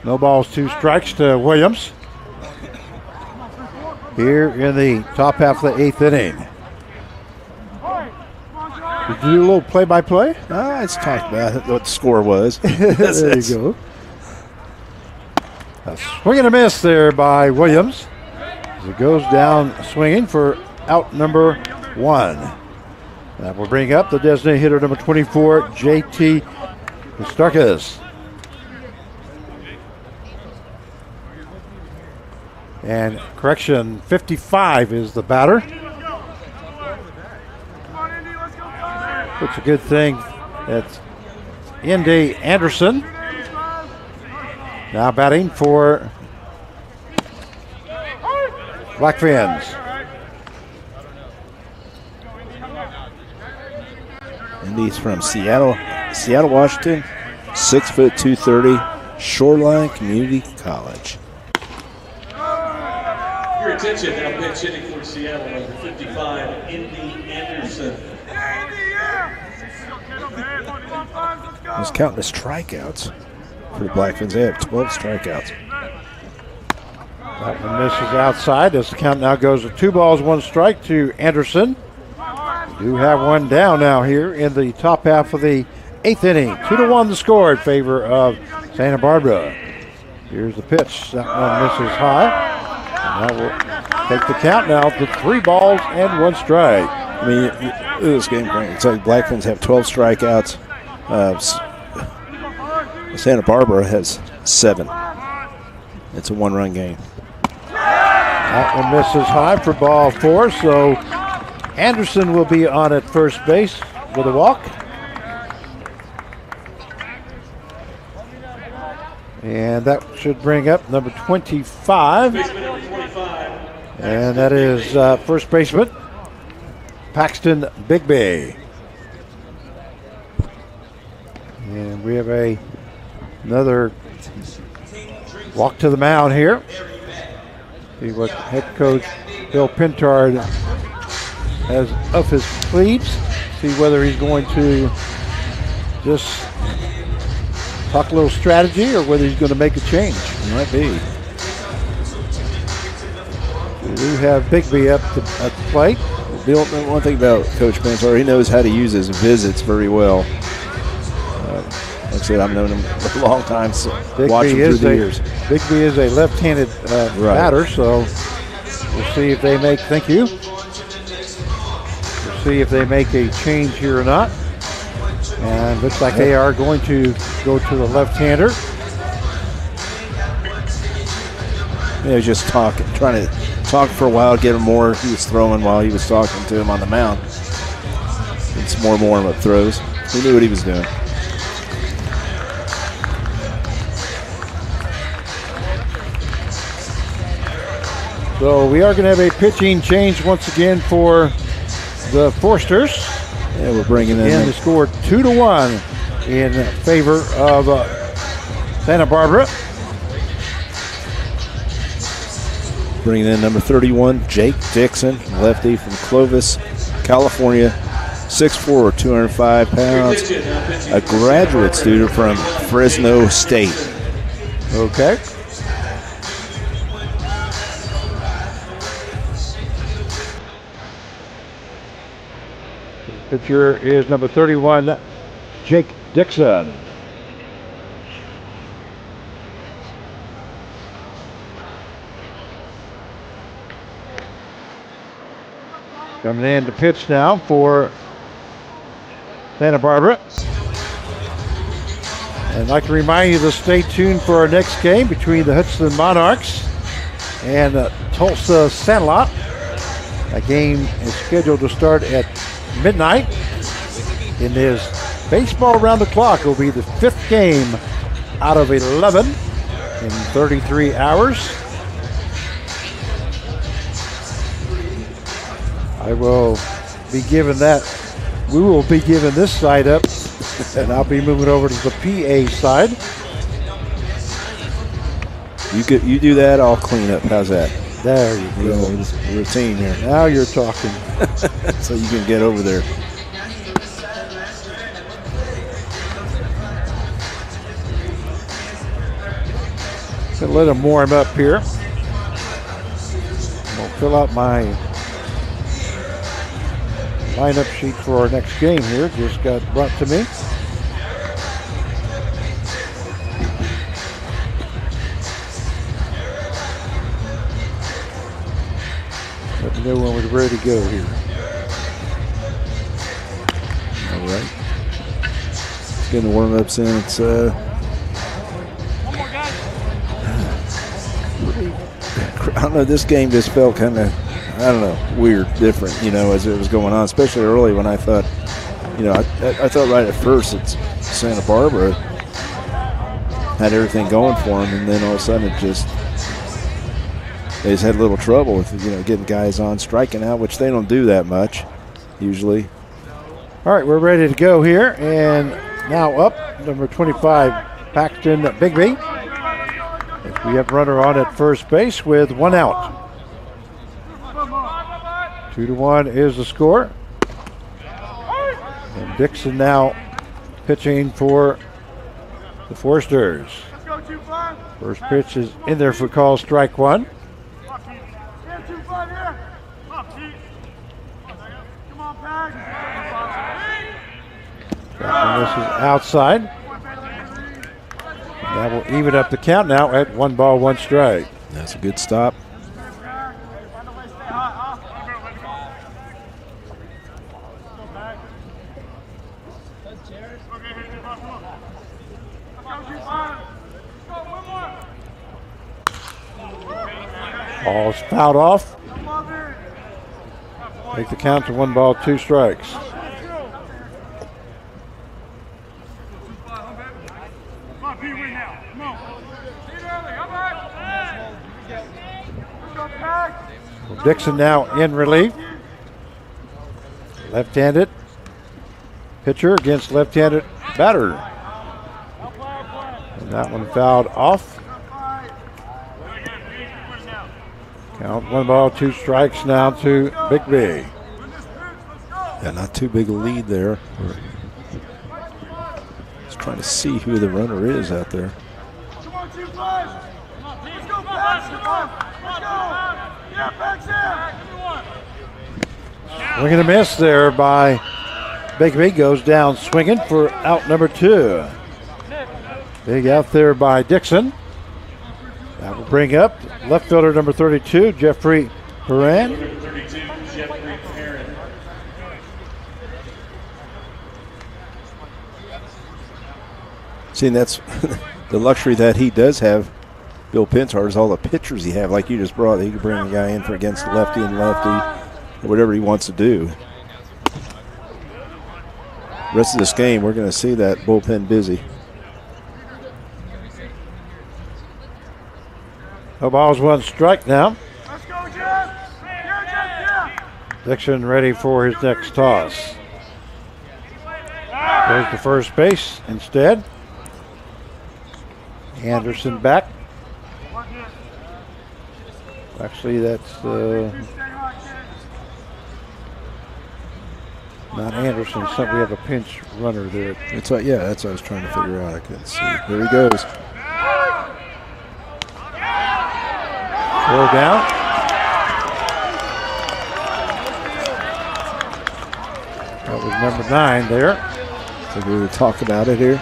no balls, 2 strikes to Williams here in the top half of the 8th inning. Did you do a little play-by-play? Let's talk about what the score was. There you go. A swing and a miss there by Williams as it goes down swinging for out number 1. That will bring up the designated hitter number 24, J.T. Starkis. And correction, 55 is the batter. It's a good thing. It's Indy Anderson. Now batting for Blackfins. Indy's from Seattle, Washington. 6 foot 230, Shoreline Community College. Your attention, now pitch hitting for Seattle, number 55, Indy Anderson. I was counting the strikeouts for the Blackfins. They have 12 strikeouts. That one misses outside as the count now goes to 2 balls, 1 strike to Anderson. We do have one down now here in the top half of the 8th inning. 2-1 the score in favor of Santa Barbara. Here's the pitch. That one misses high. And that will take the count now to 3 balls and 1 strike. I mean, this game, it's like Blackfins have 12 strikeouts. Santa Barbara has 7. It's a 1-run game. That one misses high for ball 4, so Anderson will be on at first base with a walk. And that should bring up number 25. And that is first baseman Paxton Bigby. And we have another walk to the mound here. See what head coach Bill Pintard has up his sleeves. See whether he's going to just talk a little strategy or whether he's going to make a change. It might be. We have Bigby up at the plate. Bill, one thing about Coach Pintard, he knows how to use his visits very well. Like I said, I've known him a long time, so watch him through the years. Bigby is a left-handed batter, so we'll see if they make, thank you. We'll see if they make a change here or not. And looks like they are going to go to the left-hander. He was just trying to talk for a while, get him more. He was throwing while he was talking to him on the mound. It's more warm-up throws. He knew what he was doing. So we are going to have a pitching change once again for the Forsters. Yeah, we're bringing in. And the score 2-1 in favor of Santa Barbara. Bringing in number 31, Jake Dixon, lefty from Clovis, California, 6'4", 205 pounds, a graduate student from Fresno State. Okay. Pitcher is number 31, Jake Dixon. Coming in to pitch now for Santa Barbara. And I'd like to remind you to stay tuned for our next game between the Hudson Monarchs and Tulsa Sandlot. That game is scheduled to start at midnight. In this baseball around the clock, will be the 5th game out of 11 in 33 hours. I will be giving that. We will be giving this side up, and I'll be moving over to the PA side. You do that, I'll clean up. How's that? There you go. We're a team here. Now you're talking. So you can get over there. Gonna let them warm up here. I'll fill out my lineup sheet for our next game here. Just got brought to me. Let me know when we're ready to go here. All right. It's getting the warm-ups in. It's I don't know, this game just felt kind of, I don't know, weird, different, as it was going on, especially early when I thought, I thought right at first it's Santa Barbara had everything going for them, and then all of a sudden they just had a little trouble with, getting guys on, striking out, which they don't do that much, usually. All right, we're ready to go here, and now up, number 25, Paxton Bigby. We have runner on at first base with 1 out. 2-1 is the score. And Dixon now pitching for the Forsters. First pitch is in there for call, strike 1. And this is outside. That will even up the count now at 1 ball, 1 strike. That's a good stop. Ball's fouled off. Take the count to 1 ball, 2 strikes. Dixon now in relief. Left-handed pitcher against left-handed batter. And that one fouled off. Count 1 ball, 2 strikes now to Big B. Yeah, not too big a lead there. Just trying to see who the runner is out there. Swing and a miss there by Big B. Goes down swinging for out number 2. Big out there by Dixon. That will bring up left fielder number 32, Jeffrey Perrin. Number 32, Jeffrey Perrin. See, that's the luxury that he does have, Bill Pintar, is all the pitchers he have. Like you just brought, he could bring a guy in for against lefty and lefty, or whatever he wants to do. Rest of this game, we're going to see that bullpen busy. No balls, 1 strike now. Dixon ready for his next toss. Goes to first base instead. Anderson back. Actually, that's not Anderson. We have a pinch runner there. It's yeah, that's what I was trying to figure out. I couldn't see. There he goes. Throw down. That was number 9 there. So we're going to talk about it here.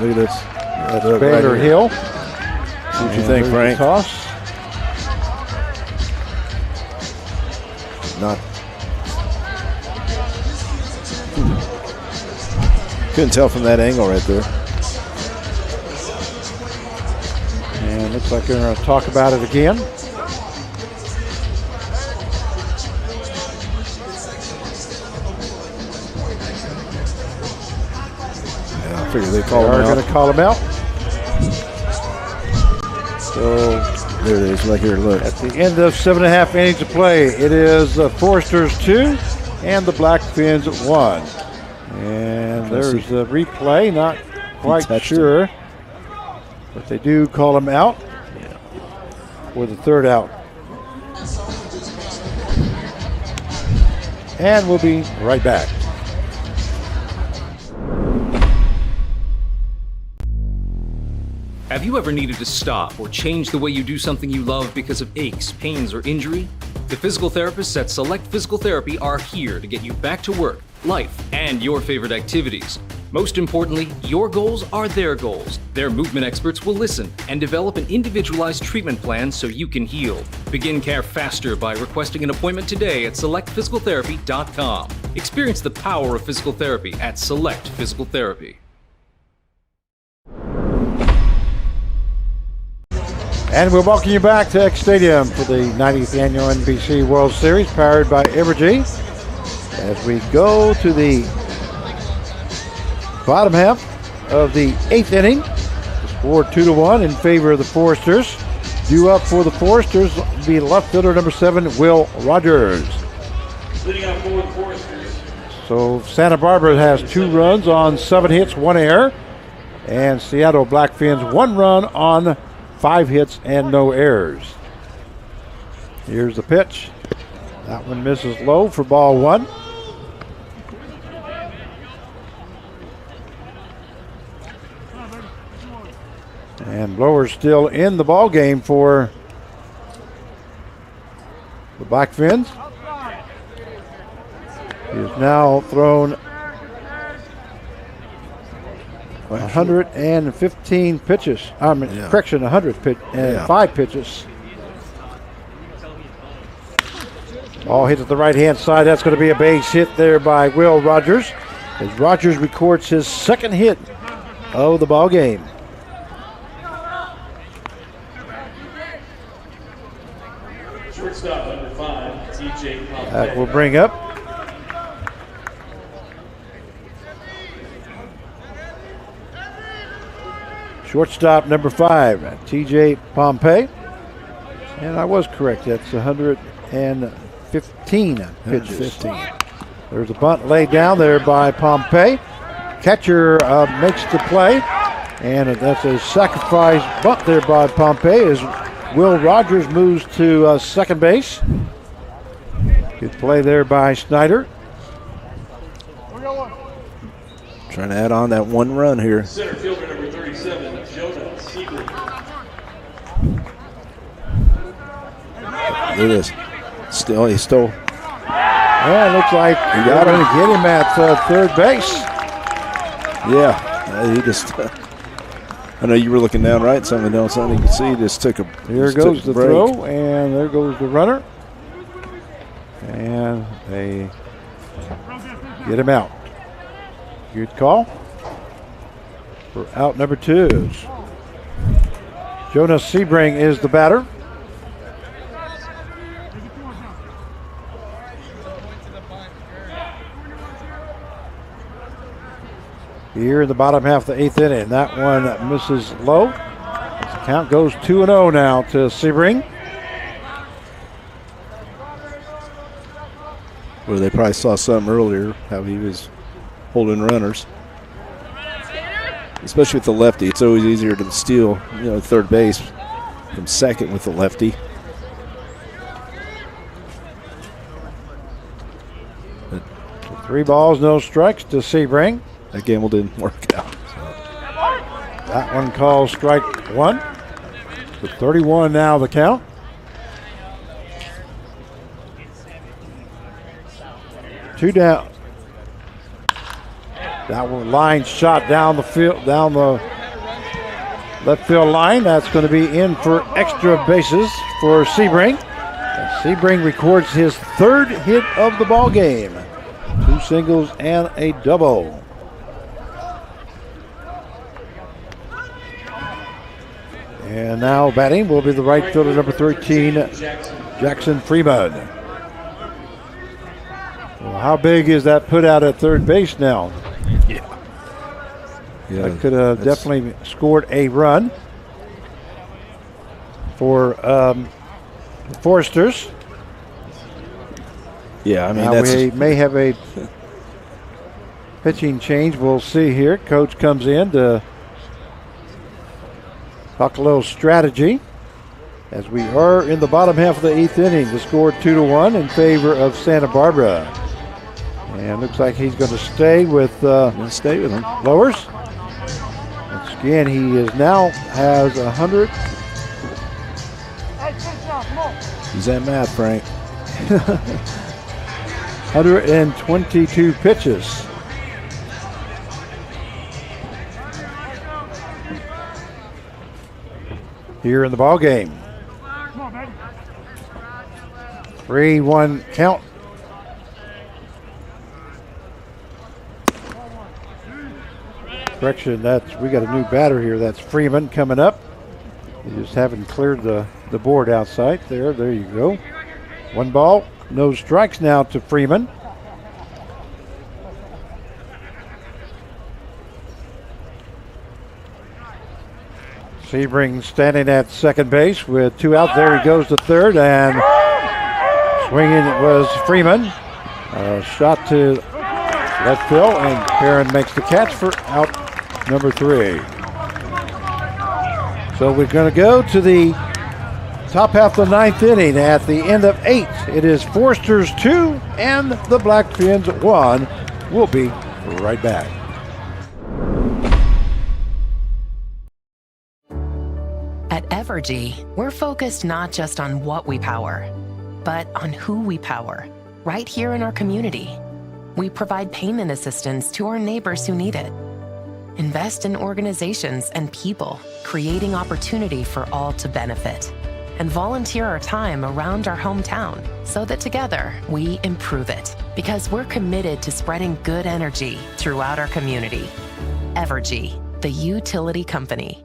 Look at this. That's Baylor right Hill. See what you think, Frank? Toss. Not. Couldn't tell from that angle right there. And looks like they're going to talk about it again. Yeah, I figure they call him out. They're going to call him out. So there it is, right here. Look. At the end of 7.5 innings of play, it is the Foresters 2 and the Blackfins 1. And there's the replay. Not quite sure. But they do call him out for the 3rd out. And we'll be right back. Have you ever needed to stop or change the way you do something you love because of aches, pains, or injury? The physical therapists at Select Physical Therapy are here to get you back to work, life, and your favorite activities. Most importantly, your goals are their goals. Their movement experts will listen and develop an individualized treatment plan so you can heal. Begin care faster by requesting an appointment today at selectphysicaltherapy.com. Experience the power of physical therapy at Select Physical Therapy. And we'll welcome you back to X Stadium for the 90th Annual NBC World Series, powered by Evergy. As we go to the bottom half of the 8th inning, the score 2-1 in favor of the Foresters. Due up for the Foresters will be left fielder number 7, Will Rogers. Leading out for the Foresters. So Santa Barbara has 2 runs on 7 hits, 1 error. And Seattle Blackfins 1 run on 5 hits and no errors. Here's the pitch. That one misses low for ball 1. And blower's still in the ball game for the Blackfins. He is now thrown 115 pitches. Correction, 105 pitches. Ball hit at the right-hand side. That's going to be a base hit there by Will Rogers, as Rogers records his second hit of the ball game. Shortstop number 5, TJ Pompey. That will bring up shortstop number 5, TJ Pompey. And I was correct. That's 115 pitches. There's a bunt laid down there by Pompey. Catcher makes the play. And that's a sacrifice bunt there by Pompey as Will Rogers moves to second base. Good play there by Snyder. Trying to add on that one run here. Center fielder number 37, Jonah Seagreen. Look at this. He stole. Yeah, it looks like he got him. To get him at third base. Yeah, he just. I know you were looking down right. Something else you can see. He just took a. Here goes the throw, and there goes the runner. And they get him out. Good call for out number 2. Jonas Sebring is the batter. Here in the bottom half of the 8th inning. That one misses low. The count goes 2-0 now to Sebring. Well, they probably saw something earlier, how he was holding runners. Especially with the lefty. It's always easier to steal, third base from second with the lefty. But 3 balls, no strikes to Sebring. That gamble didn't work out. That one calls strike 1. With 31 now the count. Two down. That one line shot down the field, down the left field line. That's going to be in for extra bases for Sebring. Sebring records his 3rd hit of the ball game. 2 singles and a double. And now batting will be the right fielder, number 13, Jackson Freeman. Well, how big is that put out at third base now? Yeah, that could have definitely scored a run for Foresters. Yeah, I mean, now we may have a pitching change. We'll see here. Coach comes in to talk a little strategy as we are in the bottom half of the 8th inning. The score 2-1 in favor of Santa Barbara. And looks like he's going to stay with him. Lowers. Once again, he is now has 100. Use that math, Frank. 122 pitches. Here in the ball game. 3-1 count. Correction, we got a new batter here. That's Freeman coming up. You just haven't cleared the board outside there. There you go. 1 ball, no strikes now to Freeman. Sebring standing at second base with 2 out. There he goes to third, and swinging was Freeman. Shot to left field, and Perrin makes the catch for out number 3. So we're going to go to the top half of the 9th inning. At the end of 8, it is Foresters 2 and the Blackfins 1. We'll be right back. At Evergy, we're focused not just on what we power, but on who we power, right here in our community. We provide payment assistance to our neighbors who need it. invest in organizations and people, creating opportunity for all to benefit, and volunteer our time around our hometown so that together we improve it, because we're committed to spreading good energy throughout our community. Evergy, the utility company.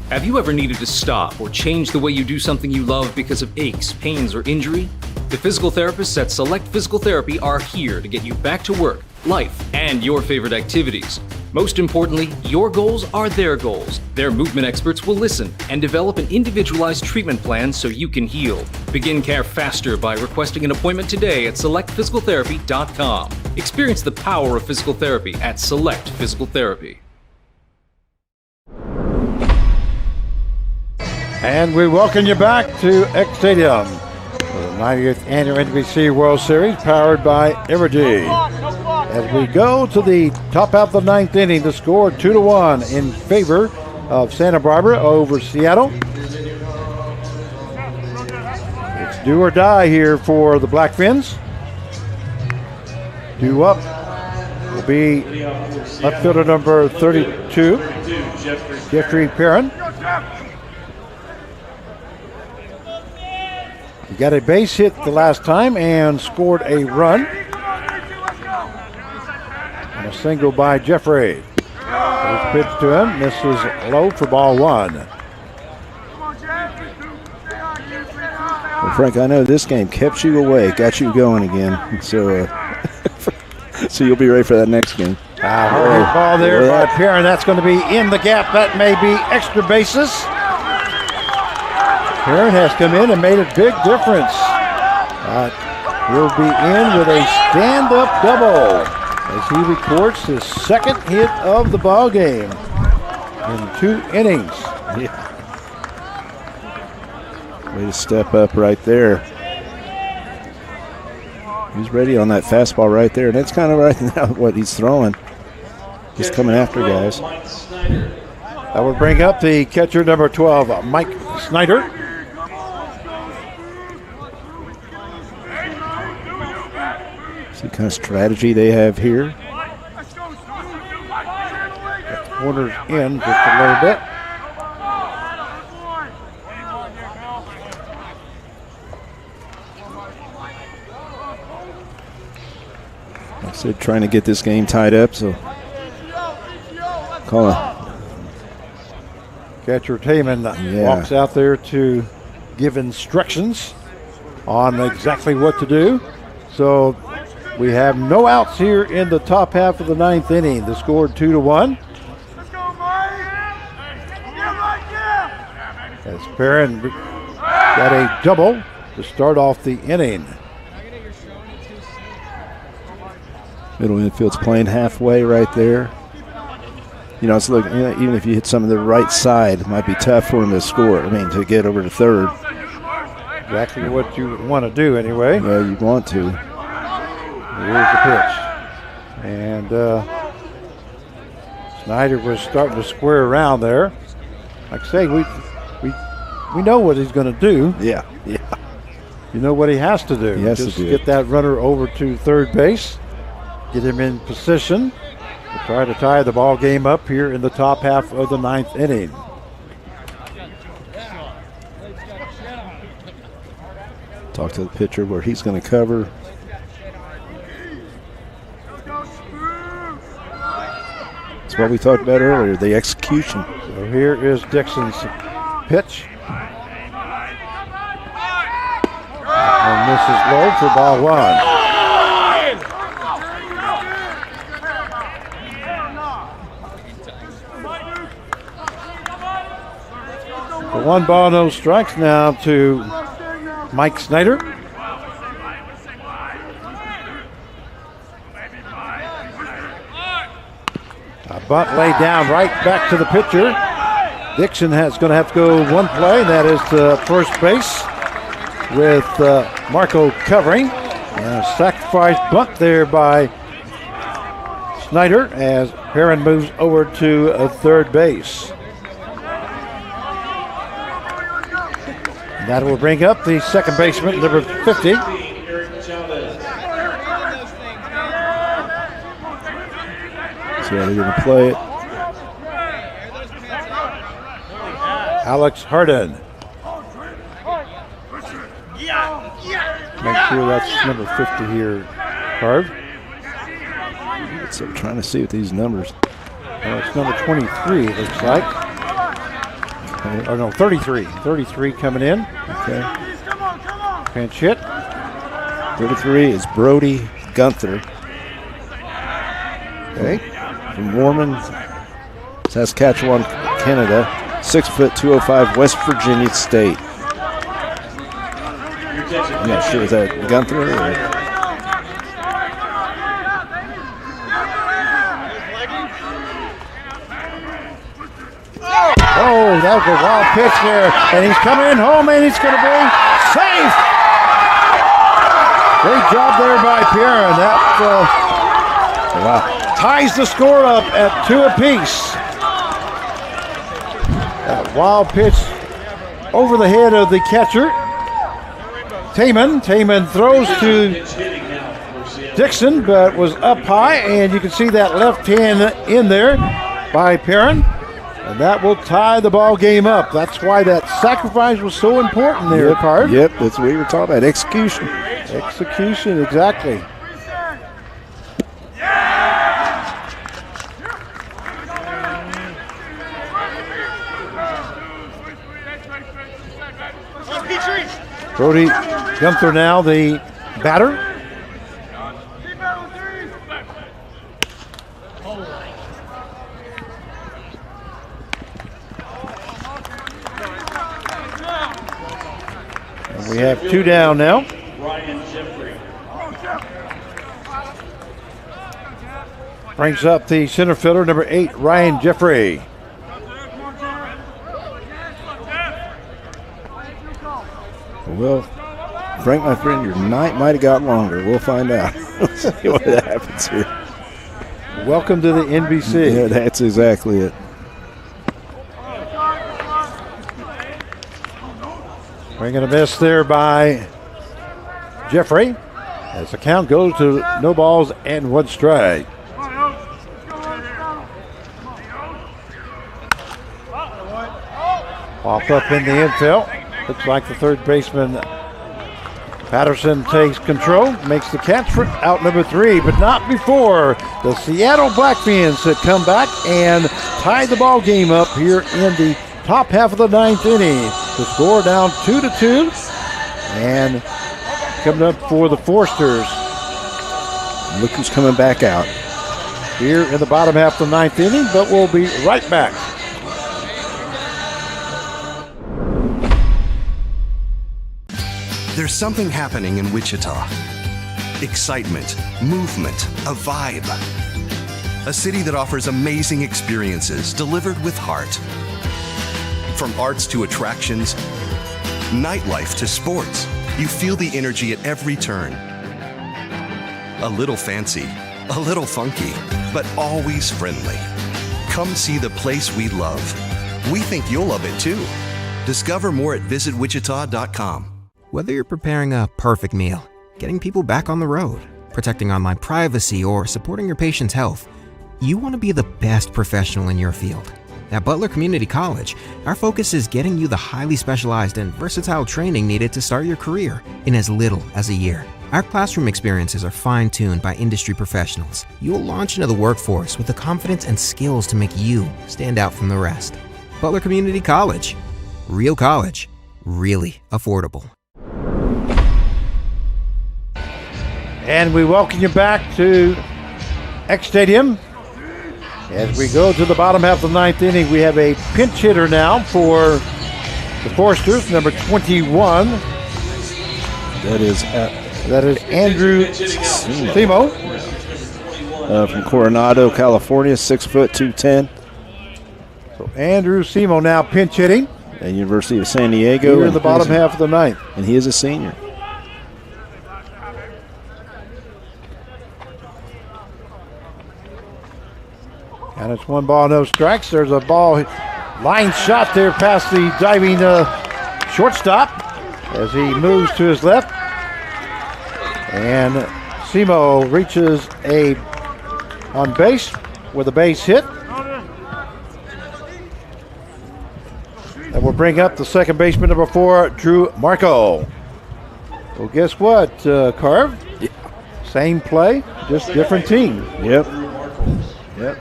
Have you ever needed to stop or change the way you do something you love because of aches, pains, or injury? The physical therapists at Select Physical Therapy are here to get you back to work, life, and your favorite activities. Most importantly, your goals are their goals. Their movement experts will listen and develop an individualized treatment plan so you can heal. Begin care faster by requesting an appointment today at selectphysicaltherapy.com. Experience the power of physical therapy at Select Physical Therapy. And we welcome you back to X Stadium for the 90th Annual NBC World Series, powered by Evergy. As we go to the top half of the ninth inning, the score 2-1 in favor of Santa Barbara over Seattle. It's do or die here for the Blackfins. Due up will be left fielder number 32, Jeffrey Perrin. He got a base hit the last time and scored a run. And a single by Jeffrey. First pitch to him, misses low for ball one. Well, Frank, I know this game kept you awake, got you going again. So, so you'll be ready for that next game. Hard ball there by Perrin. That's going to be in the gap. That may be extra bases. Perrin has come in and made a big difference. He'll be in with a stand-up double as he records his second hit of the ball game in 2 innings. Yeah. Way to step up right there. He's ready on that fastball right there, and that's kind of right now what he's throwing. Just coming after guys. That would bring up the catcher number 12, Mike Snyder. See the kind of strategy they have here. Corners in just a little bit. Like I said, trying to get this game tied up, so call it. Catcher Taman walks out there to give instructions on exactly what to do. So we have no outs here in the top half of the ninth inning. The score 2-1. As Perrin got a double to start off the inning. Middle infield's playing halfway right there. You know, it's looking, even if you hit some of the right side, it might be tough for him to score. I mean, to get over to third. Exactly what you want to do anyway. Yeah, you want to. Here's the pitch. And Snyder was starting to square around there. Like I say, we know what he's going to do. Yeah. You know what he has to do. He has Just to do get that runner over to third base, get him in position to try to tie the ball game up here in the top half of the ninth inning. Talk to the pitcher where he's going to cover. That's what we talked about earlier, the execution. So here is Dixon's pitch. And this is low for ball one. The 1 ball, no strikes now to Mike Snyder. A bunt laid down right back to the pitcher. Dixon is going to have to go one play, and that is to first base with Marco covering. And a sacrifice bunt there by Snyder as Perrin moves over to third base. And that will bring up the second baseman, number 50. So Yeah, they're going to play it. Alex Harden. Make sure that's number 50 here, Carv. So I'm trying to see what these numbers. It's number 23, it looks like. Oh, no, 33. 33 coming in. Okay. Pinch hit. 33 is Brody Gunther. Okay. From Warman, Saskatchewan, Canada. 6 foot, 205, West Virginia State. I'm not sure, is that Gunther or? Oh, that was a wild pitch there. And he's coming in home, and he's going to be safe. Great job there by Pierre. That ties the score up at 2 apiece. That wild pitch over the head of the catcher. Taman throws to Dixon, but was up high, and you can see that left hand in there by Perrin. And that will tie the ball game up. That's why that sacrifice was so important there, Card. Yep, that's what we were talking about. Execution. Execution, exactly. Brody Gunther now the batter. And we have 2 down now. Brings up the center fielder, number 8, Ryan Jeffrey. Well, Frank, my friend, your night might have got longer. We'll find out. We'll see what happens here. Welcome to the NBC. Yeah, that's exactly it. Bringing a miss there by Jeffrey as the count goes to no balls and 1 strike. Pop up in the infield. Looks like the third baseman Patterson takes control, makes the catch for out number 3, but not before the Seattle Blackfins had come back and tied the ball game up here in the top half of the 9th inning. The score down 2-2, and coming up for the Forsters. Look who's coming back out here in the bottom half of the 9th inning, but we'll be right back. There's something happening in Wichita. Excitement, movement, a vibe. A city that offers amazing experiences delivered with heart. From arts to attractions, nightlife to sports, you feel the energy at every turn. A little fancy, a little funky, but always friendly. Come see the place we love. We think you'll love it too. Discover more at visitwichita.com. Whether you're preparing a perfect meal, getting people back on the road, protecting online privacy, or supporting your patient's health, you want to be the best professional in your field. At Butler Community College, our focus is getting you the highly specialized and versatile training needed to start your career in as little as a year. Our classroom experiences are fine-tuned by industry professionals. You will launch into the workforce with the confidence and skills to make you stand out from the rest. Butler Community College. Real college. Really affordable. And we welcome you back to X Stadium. As we go to the bottom half of the 9th inning, we have a pinch hitter now for the Forsters, number 21. That is Andrew Simo. From Coronado, California, 6 foot, 210. So Andrew Simo now pinch hitting. At University of San Diego. Here in the bottom half of the 9th. And he is a senior. And it's 1 ball, no strikes. There's a ball line shot there past the diving shortstop as he moves to his left. And Simo reaches on base. with a base hit. That will bring up the second baseman, number 4, Drew Marco. Well, guess what, Carv? Yeah. Same play, just different team. Yep. Yep.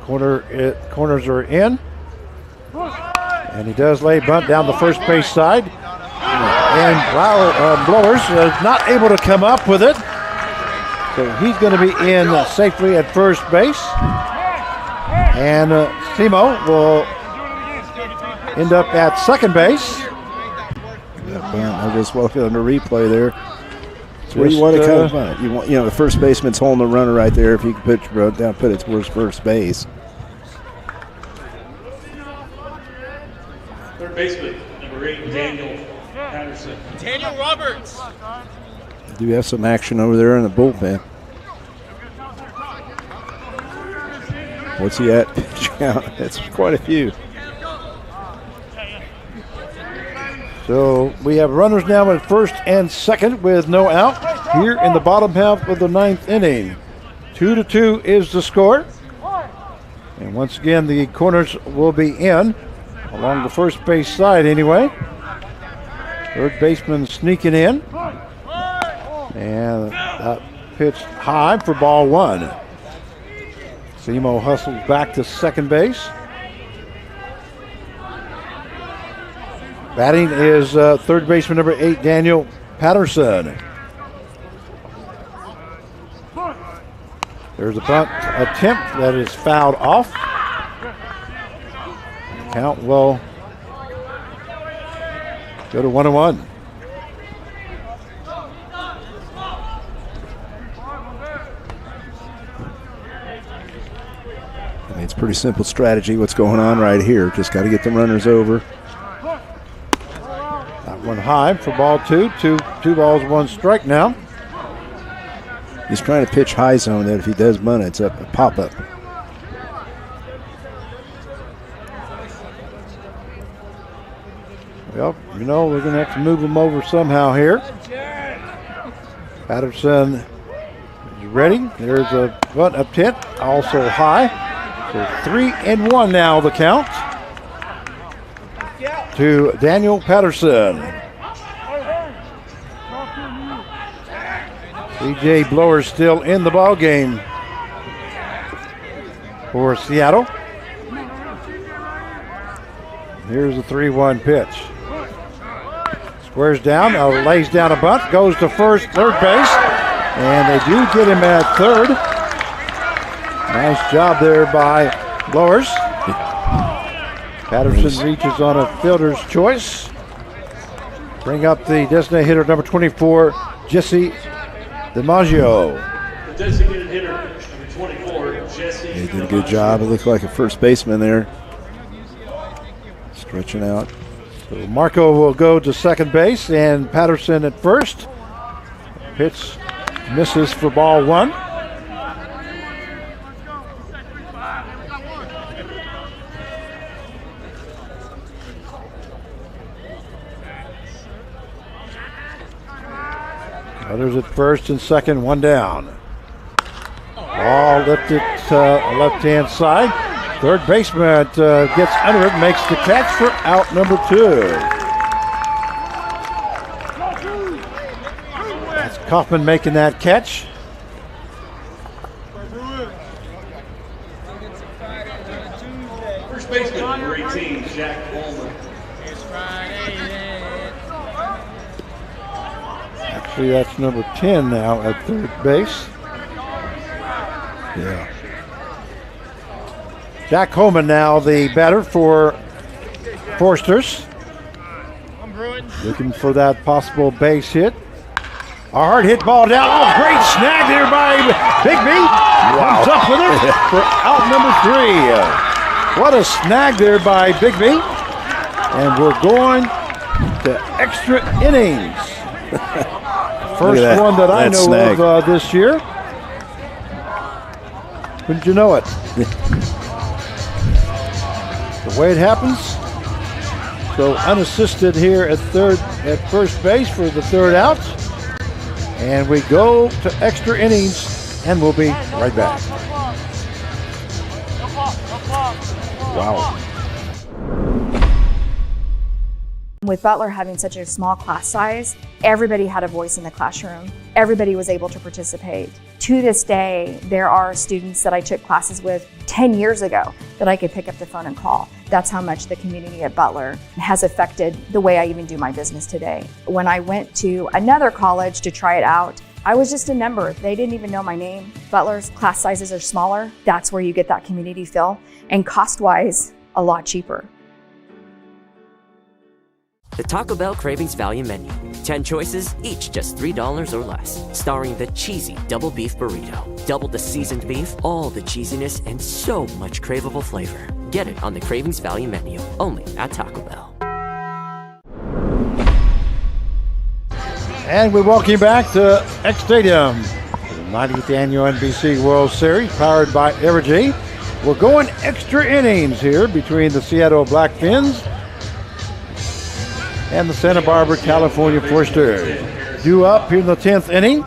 Corners are in. And he does lay bunt down the first base side. And Blowers not able to come up with it. So he's going to be in safely at first base. And Simo will end up at second base. I just walked on the replay there. That's where you want to kind of bunt. You want, the first baseman's holding the runner right there. If you can put it towards first base. Third baseman, number 8, Daniel Patterson. Daniel Roberts. Do have some action over there in the bullpen. What's he at? That's quite a few. So we have runners now at first and second with no out here in the bottom half of the 9th inning. 2-2 is the score. And once again, the corners will be in along the first base side anyway. Third baseman sneaking in. And that pitched high for ball 1. Simo hustles back to second base. Batting is third baseman number 8, Daniel Patterson. There's a bunt attempt that is fouled off. Count will go to 1-1. I mean, it's pretty simple strategy what's going on right here. Just got to get the runners over. One high for ball 2. Two balls, 1 strike now. He's trying to pitch high zone that if he does bunt, it's a pop-up. Well, we're going to have to move him over somehow here. Patterson is ready. There's a bunt attempt, also high. So 3-1 now the count to Daniel Patterson. C.J. Blowers still in the ball game for Seattle. Here's the 3-1 pitch. Squares down, lays down a bunt, goes to third base, and they do get him at third. Nice job there by Blowers. Patterson reaches on a fielder's choice. Bring up the designated hitter, number 24, Jesse DiMaggio. The designated hitter, number 24, Jesse. He did a good job. It looked like a first baseman there. Stretching out. So Marco will go to second base and Patterson at first. Pitch misses for ball 1. Others at first and second, 1 down. Ball lifted left-hand side. Third baseman gets under it, makes the catch for out number 2. That's Kaufman making that catch. First baseman, number 18, Jack Coleman. Actually, that's number 10 now at third base. Yeah. Jack Coleman now the batter for Forsters. Looking for that possible base hit. A hard hit ball down. Oh, great snag there by Big B. Comes up with it for out number 3. What a snag there by Big B. And we're going to extra innings. First one that I know of this year. Wouldn't you know it? The way it happens. So unassisted here at first base for the third out. And we go to extra innings, and we'll be right back. Wow. With Butler having such a small class size, everybody had a voice in the classroom. Everybody was able to participate. To this day, there are students that I took classes with 10 years ago that I could pick up the phone and call. That's how much the community at Butler has affected the way I even do my business today. When I went to another college to try it out, I was just a number. They didn't even know my name. Butler's class sizes are smaller. That's where you get that community feel. And cost-wise, a lot cheaper. The Taco Bell Cravings Value Menu. 10 choices, each just $3 or less. Starring the cheesy double beef burrito. Double the seasoned beef, all the cheesiness, and so much craveable flavor. Get it on the Cravings Value Menu, only at Taco Bell. And we welcome you back to X Stadium, the 90th Annual NBC World Series, powered by Evergy. We're going extra innings here between the Seattle Blackfins and the Santa Barbara, California Foresters. Due up here in the 10th inning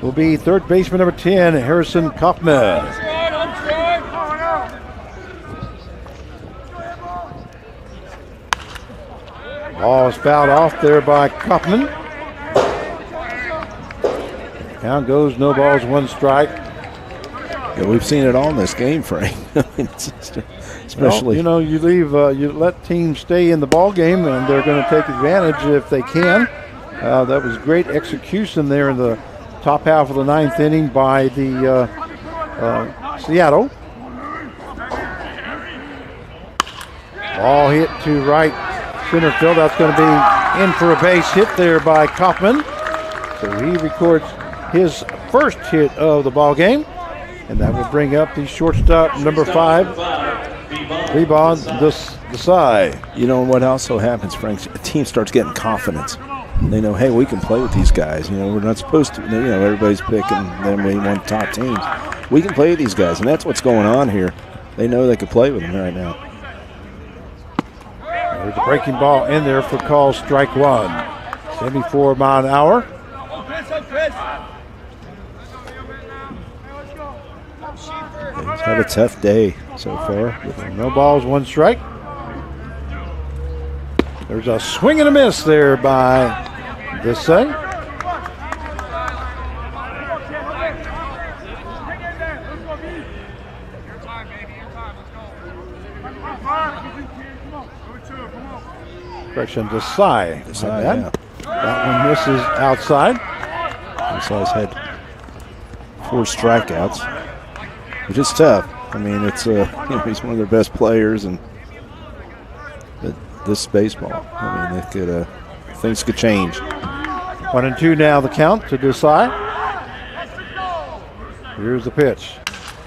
will be third baseman number 10, Harrison Kaufman. Ball is fouled off there by Kaufman. Count goes, no balls, one strike. Yeah, we've seen it all in this game, Frank. Especially, well, you leave, you let teams stay in the ball game, and they're going to take advantage if they can. That was great execution there in the top half of the 9th inning by the Seattle. Ball hit to right center field. That's going to be in for a base hit there by Kaufman. So he records his first hit of the ball game, and that will bring up the shortstop number 5, Vivon Desai. You know what also happens, Frank? A team starts getting confidence. They know, hey, we can play with these guys. You know, we're not supposed to. You know, everybody's picking them. We want top teams. We can play with these guys, and that's what's going on here. They know they can play with them right now. There's a breaking ball in there for call strike 1. 74 mile an hour. He's had a tough day so far. No balls, one strike. There's a swing and a miss there by Desai. Correction, Desai. Desai, yeah. That one misses outside. Desai's had 4 strikeouts. Which is tough. I mean, it's you know, he's one of their best players, and this baseball, I mean, it could things could change. 1-2 now the count to Desai. Here's the pitch.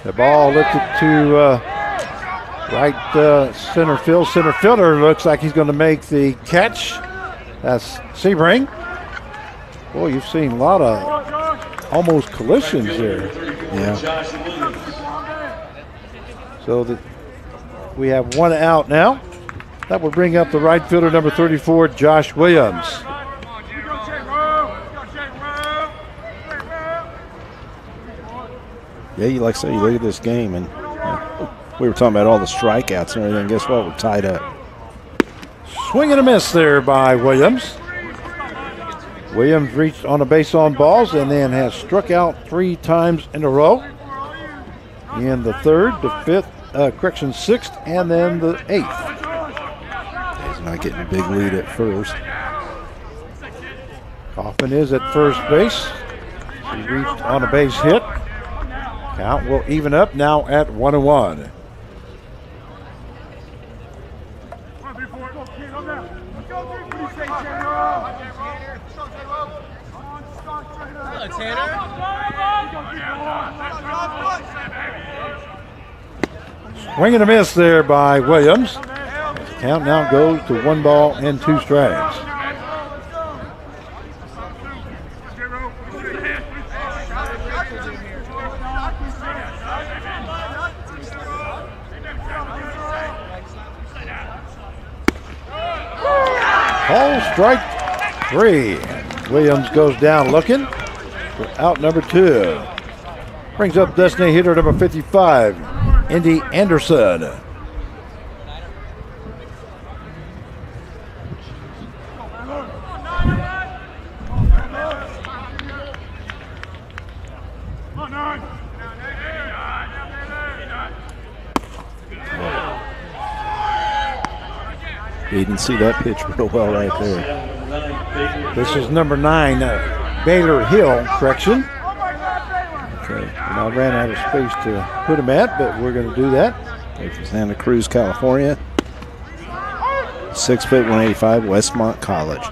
The ball lifted to right center field. Center fielder looks like he's going to make the catch. That's Sebring. Boy, you've seen a lot of almost collisions there. Yeah. So we have 1 out now. That will bring up the right fielder, number 34, Josh Williams. Yeah, you like I say, you look at this game, and we were talking about all the strikeouts and everything. Guess what? We're tied up. Swing and a miss there by Williams. Williams reached on a base on balls and then has struck out 3 times in a row. In the 3rd, the 5th, 6th, and then the 8th. He's not getting a big lead at first. Kaufman is at first base. He reached on a base hit. Count will even up now at 1-1. Swing and a miss there by Williams. The count now goes to 1 ball and 2 strikes. Call strike 3. Williams goes down looking. for out number 2. Brings up designated hitter number 55, Indy Anderson. You can see that pitch real well right there. This is number 9, Baylor Hill, correction. Okay. And I ran out of space to put him at, but we're going to do that. From Santa Cruz, California. 6 foot 185, Westmont College.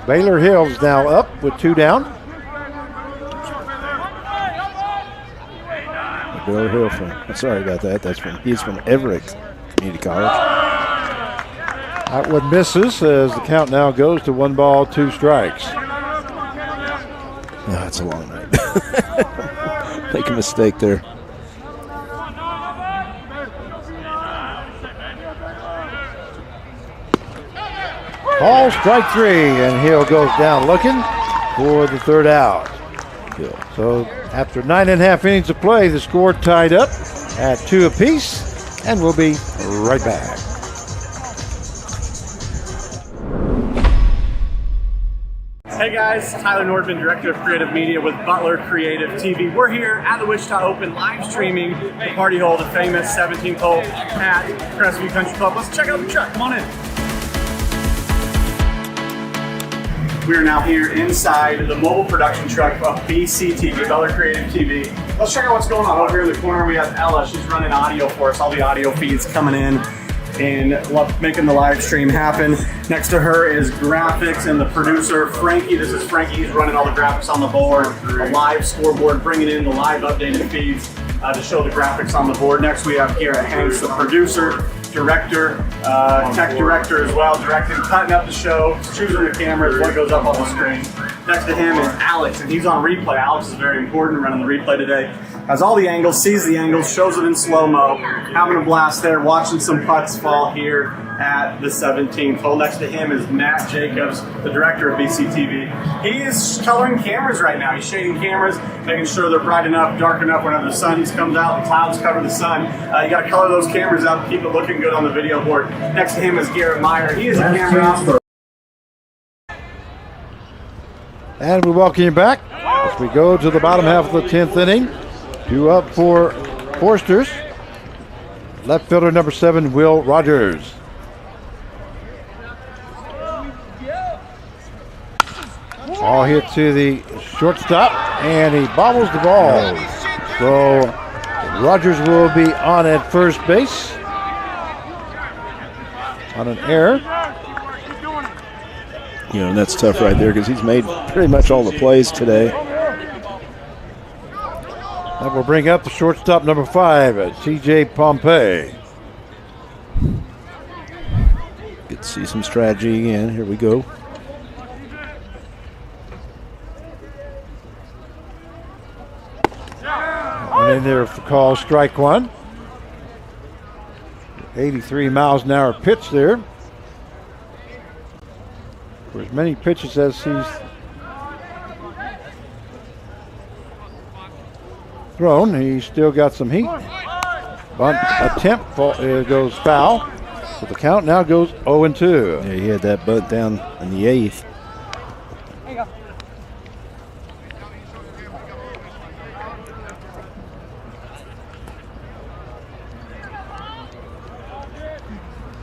Baylor Hill's now up with 2 down. Baylor Hill sorry about that. He's from Everett Community College. That one misses as the count now goes to 1 ball, 2 strikes. Oh, that's a long night. Make a mistake there. Ball, strike 3, and Hill goes down looking for the 3rd out. So after 9.5 innings of play, the score tied up at 2 apiece, and we'll be right back. Hey guys, Tyler Nordman, Director of Creative Media with Butler Creative TV. We're here at the Wichita Open live streaming the party hole, the famous 17th hole at Crestview Country Club. Let's check out the truck, come on in. We are now here inside the mobile production truck of BC TV, Butler Creative TV. Let's check out what's going on. Over here in the corner we have Ella, she's running audio for us, all the audio feeds coming in and making the live stream happen. Next to her is graphics and the producer, Frankie. This is Frankie, he's running all the graphics on the board, a live scoreboard, bringing in the live updated feeds to show the graphics on the board. Next we have here Hanks, the producer, director, tech director as well, directing, cutting up the show, choosing the cameras, what goes up on the screen. Next to him is Alex, and he's on replay. Alex is very important, running the replay today. Has all the angles, sees the angles, shows it in slow-mo, having a blast there, watching some putts fall here at the 17th hole. Next to him is Matt Jacobs, the director of BCTV. He is coloring cameras right now. He's shading cameras, making sure they're bright enough, dark enough whenever the sun comes out, the clouds cover the sun. You got to color those cameras out to keep it looking good on the video board. Next to him is Garrett Meyer. He is a camera operator. And we welcome you back as we go to the bottom half of the 10th inning. 2 up for Forsters. Left fielder number 7, Will Rogers. Ball hit to the shortstop, and he bobbles the ball. So Rogers will be on at first base on an error. You know, and that's tough right there because he's made pretty much all the plays today. That will bring up the shortstop number 5, T.J. Pompey. Get to see some strategy again. Here we go. Went in there for call strike 1. 83 miles an hour pitch there. For as many pitches as he's thrown, he's still got some heat. Bunt attempt goes foul. So the count now goes 0-2. Yeah, he had that bunt down in the 8th. There you go.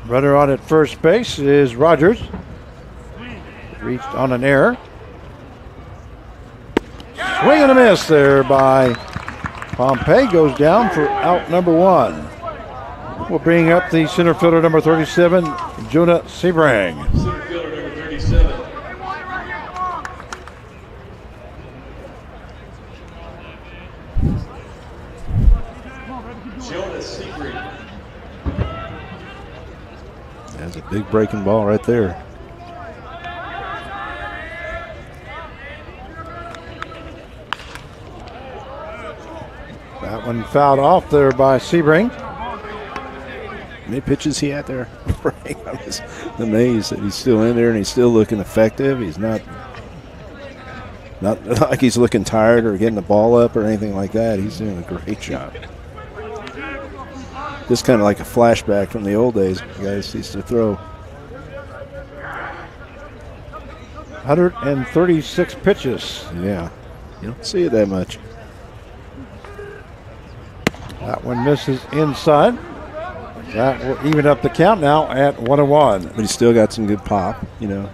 Runner on at first base is Rogers. Reached on an error. Swing and a miss there by Pompey. Goes down for out number 1. We'll bring up the center fielder number 37, Jonah Sebrang. Center fielder number 37. Jonah Sebrang. That's a big breaking ball right there. That one fouled off there by Sebring. many pitches he had there? I'm just amazed that he's still in there and he's still looking effective. He's not like he's looking tired or getting the ball up or anything like that. He's doing a great job. Just kind of like a flashback from the old days. Guys used to throw. 136 pitches. Yeah, you don't see it that much. That one misses inside. That will even up the count now at 1-1. But he's still got some good pop, you know.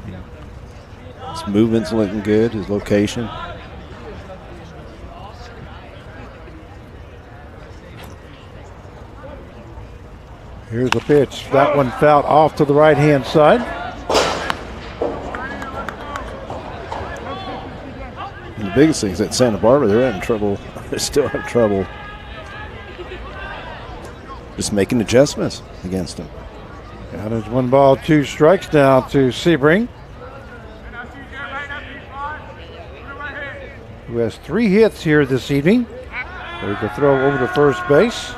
His movement's looking good, his location. Here's the pitch. That one fouled off to the right-hand side. And the biggest thing is that Santa Barbara, they're having trouble. They still have trouble just making adjustments against him. Now there's 1 ball, 2 strikes now to Sebring, who has 3 hits here this evening. There's a throw over to first base.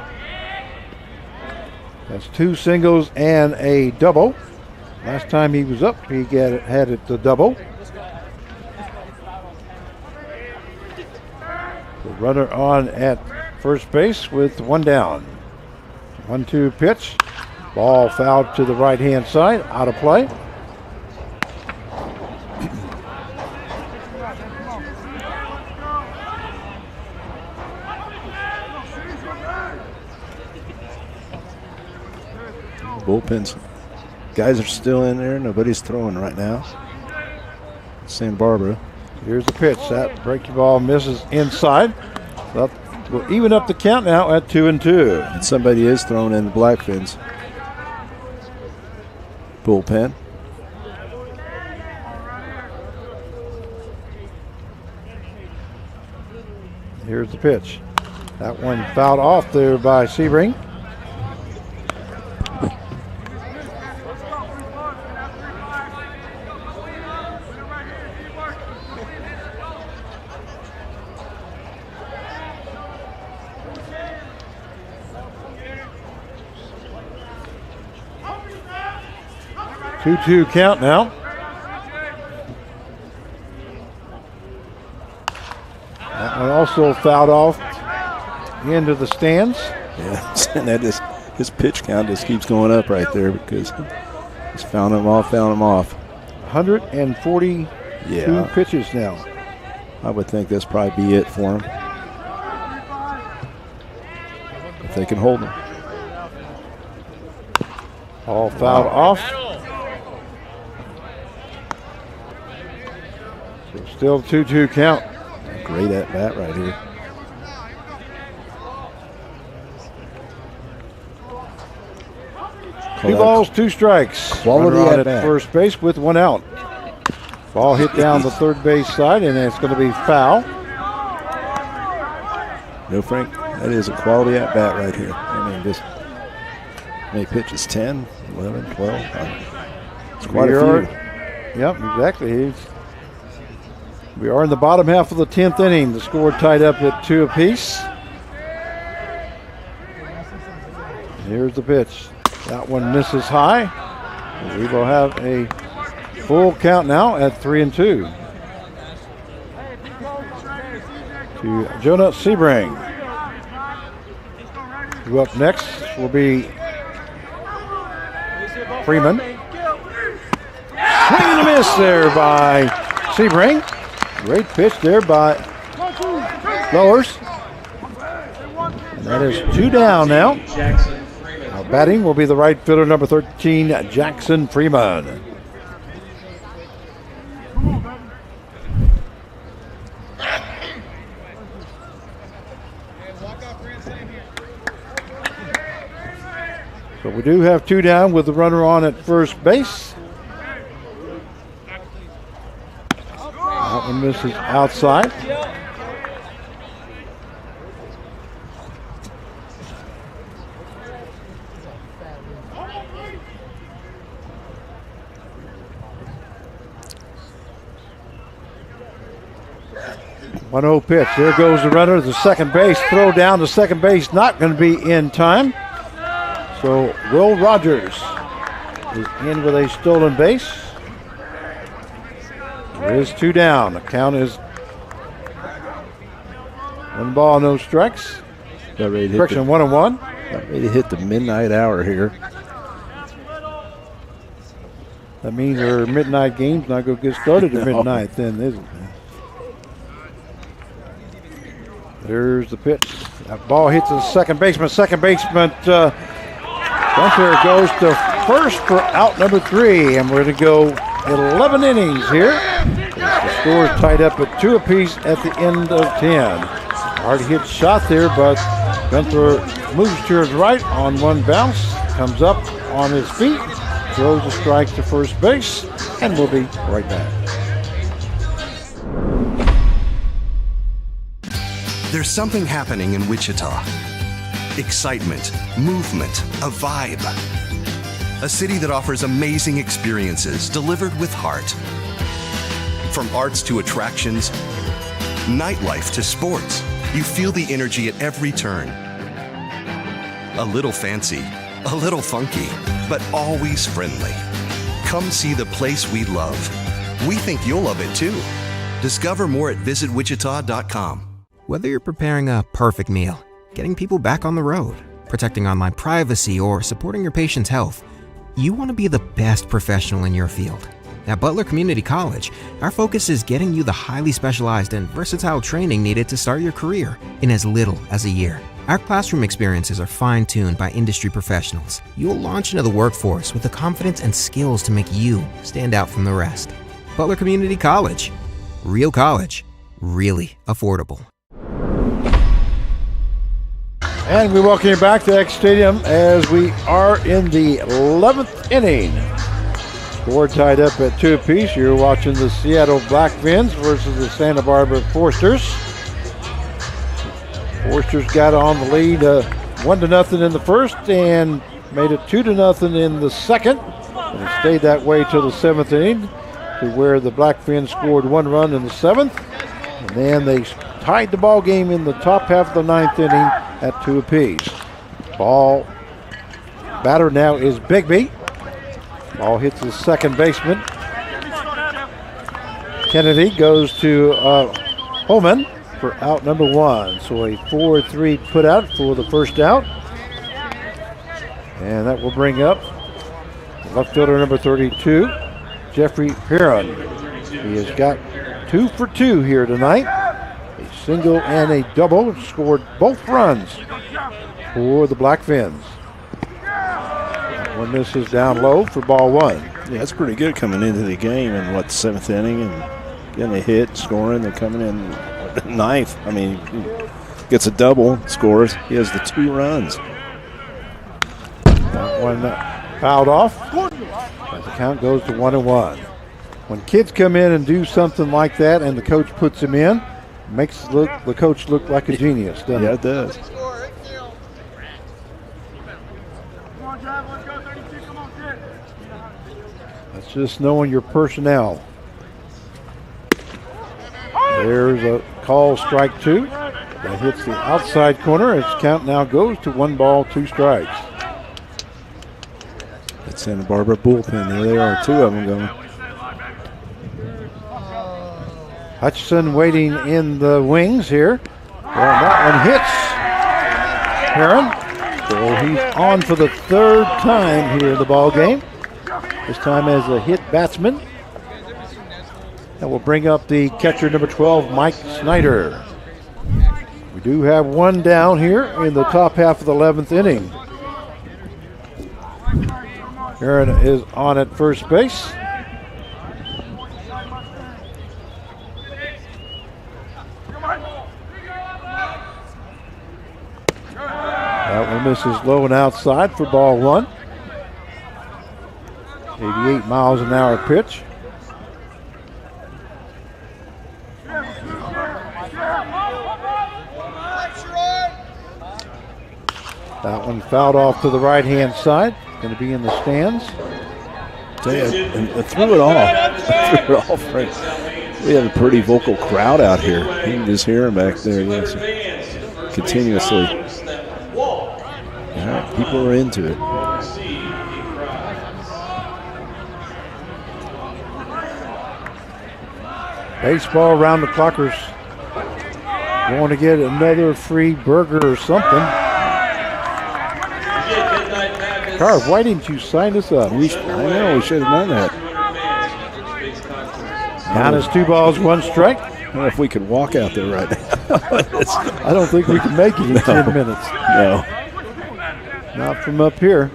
That's 2 singles and a double. Last time he was up, he had it the double. The runner on at first base with 1 down. 1-2 pitch. Ball fouled to the right-hand side, out of play. Bullpens. Guys are still in there. Nobody's throwing right now. Santa Barbara. Here's the pitch. That breaking ball misses inside. That will even up the count now at 2-2. And somebody is throwing in the Blackfins bullpen. Here's the pitch. That one fouled off there by Sebring. Two count now. That one also fouled off into the stands. Yeah, and that is, his pitch count just keeps going up right there because he's fouling them off. 142 pitches now. I would think that's probably be it for him. If they can hold him. All fouled off. So still 2-2 count. Great at bat right here. Two balls, 2 strikes. Quality Runner on at bat. First base with 1 out. Ball hit down the third base side, and it's going to be foul. No, Frank, that is a quality at bat right here. I mean, just many pitches? 10, 11, 12. It's quite a few. Yep, exactly. We are in the bottom half of the 10th inning. The score tied up at 2 apiece. Here's the pitch. That one misses high. We will have a full count now at 3-2. To Jonah Sebring. Who up next will be Freeman. Swing and a miss there by Sebring. Great pitch there by Lowers. And that is 2 down now. Our batting will be the right fielder, number 13, Jackson Freeman. So we do have 2 down with the runner on at first base. That one misses outside. One-0 pitch. There goes the runner to second base. Throw down to second base. Not going to be in time. So Will Rogers is in with a stolen base. There is 2 down. The count is 1 ball, no strikes. Correction, 1-1. About ready to hit the midnight hour here. That means our midnight game's not going to get started at midnight then, isn't it? There's the pitch. That ball hits the second baseman. Second baseman Gunther goes to first for out number 3. And we're going to go 11 innings here. The score is tied up at 2 apiece at the end of 10. Hard hit shot there, but Gunther moves to his right on 1 bounce. Comes up on his feet. Throws a strike to first base. And we'll be right back. There's something happening in Wichita. Excitement, movement, a vibe. A city that offers amazing experiences delivered with heart. From arts to attractions, nightlife to sports, you feel the energy at every turn. A little fancy, a little funky, but always friendly. Come see the place we love. We think you'll love it too. Discover more at visitwichita.com. Whether you're preparing a perfect meal, getting people back on the road, protecting online privacy, or supporting your patient's health, you want to be the best professional in your field. At Butler Community College, our focus is getting you the highly specialized and versatile training needed to start your career in as little as a year. Our classroom experiences are fine-tuned by industry professionals. You'll launch into the workforce with the confidence and skills to make you stand out from the rest. Butler Community College. Real college. Really affordable. And we welcome you back to X Stadium as we are in the 11th inning. Score tied up at 2 apiece. You're watching the Seattle Blackfins versus the Santa Barbara Forsters. Forsters got on the lead 1-0 in the first and made it 2-0 in the second. And it stayed that way till the 7th inning, to where the Blackfins scored 1 run in the 7th. And then they tied the ball game in the top half of the 9th inning at 2 apiece. Batter now is Bigby. Ball hits the second baseman. Kennedy goes to Holman for out number 1. So a 4-3 put out for the first out. And that will bring up left fielder number 32, Jeffrey Perrin. He has got 2 for 2 here tonight. A single and a double, scored both runs for the Blackfins. One misses down low for ball 1. Yeah, that's pretty good coming into the game in the 7th inning and getting a hit, scoring, then coming in 9th. I mean, he gets a double, scores. He has the 2 runs. That one fouled off as the count goes to 1-1. When kids come in and do something like that and the coach puts him in, makes the coach look like a genius, doesn't it? Yeah, it does. That's just knowing your personnel. There's a call, strike 2. That hits the outside corner. Its count now goes to 1 ball, 2 strikes. That Santa Barbara bullpen, there they are, 2 of them going. Hutchison waiting in the wings here. Well, that one hits Perrin. So he's on for the 3rd time here in the ball game. This time as a hit batsman. That will bring up the catcher number 12, Mike Snyder. We do have 1 down here in the top half of the 11th inning. Perrin is on at first base. That one misses low and outside for ball 1. 88 miles an hour pitch. That one fouled off to the right-hand side. Going to be in the stands. And threw it off. Right. We have a pretty vocal crowd out here. You can just hear them back there, yes, continuously. right, people are into it. Baseball around the clockers. Want to get another free burger or something. Carr, why didn't you sign us up? I know, we should have done that. Down is 2 balls, 1 strike. I don't know if we could walk out there right now. I don't think we can make it in 10 minutes. No. Not from up here.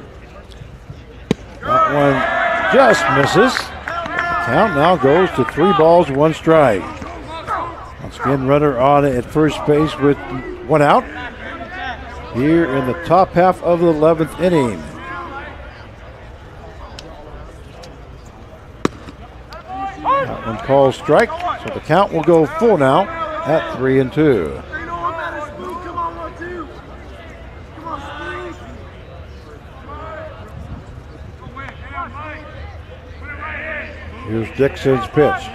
That one just misses. Count now goes to 3 balls, 1 strike. Once again, runner on at first base with 1 out. Here in the top half of the 11th inning. That one called strike, so the count will go full now at 3-2. Here's Dixon's pitch.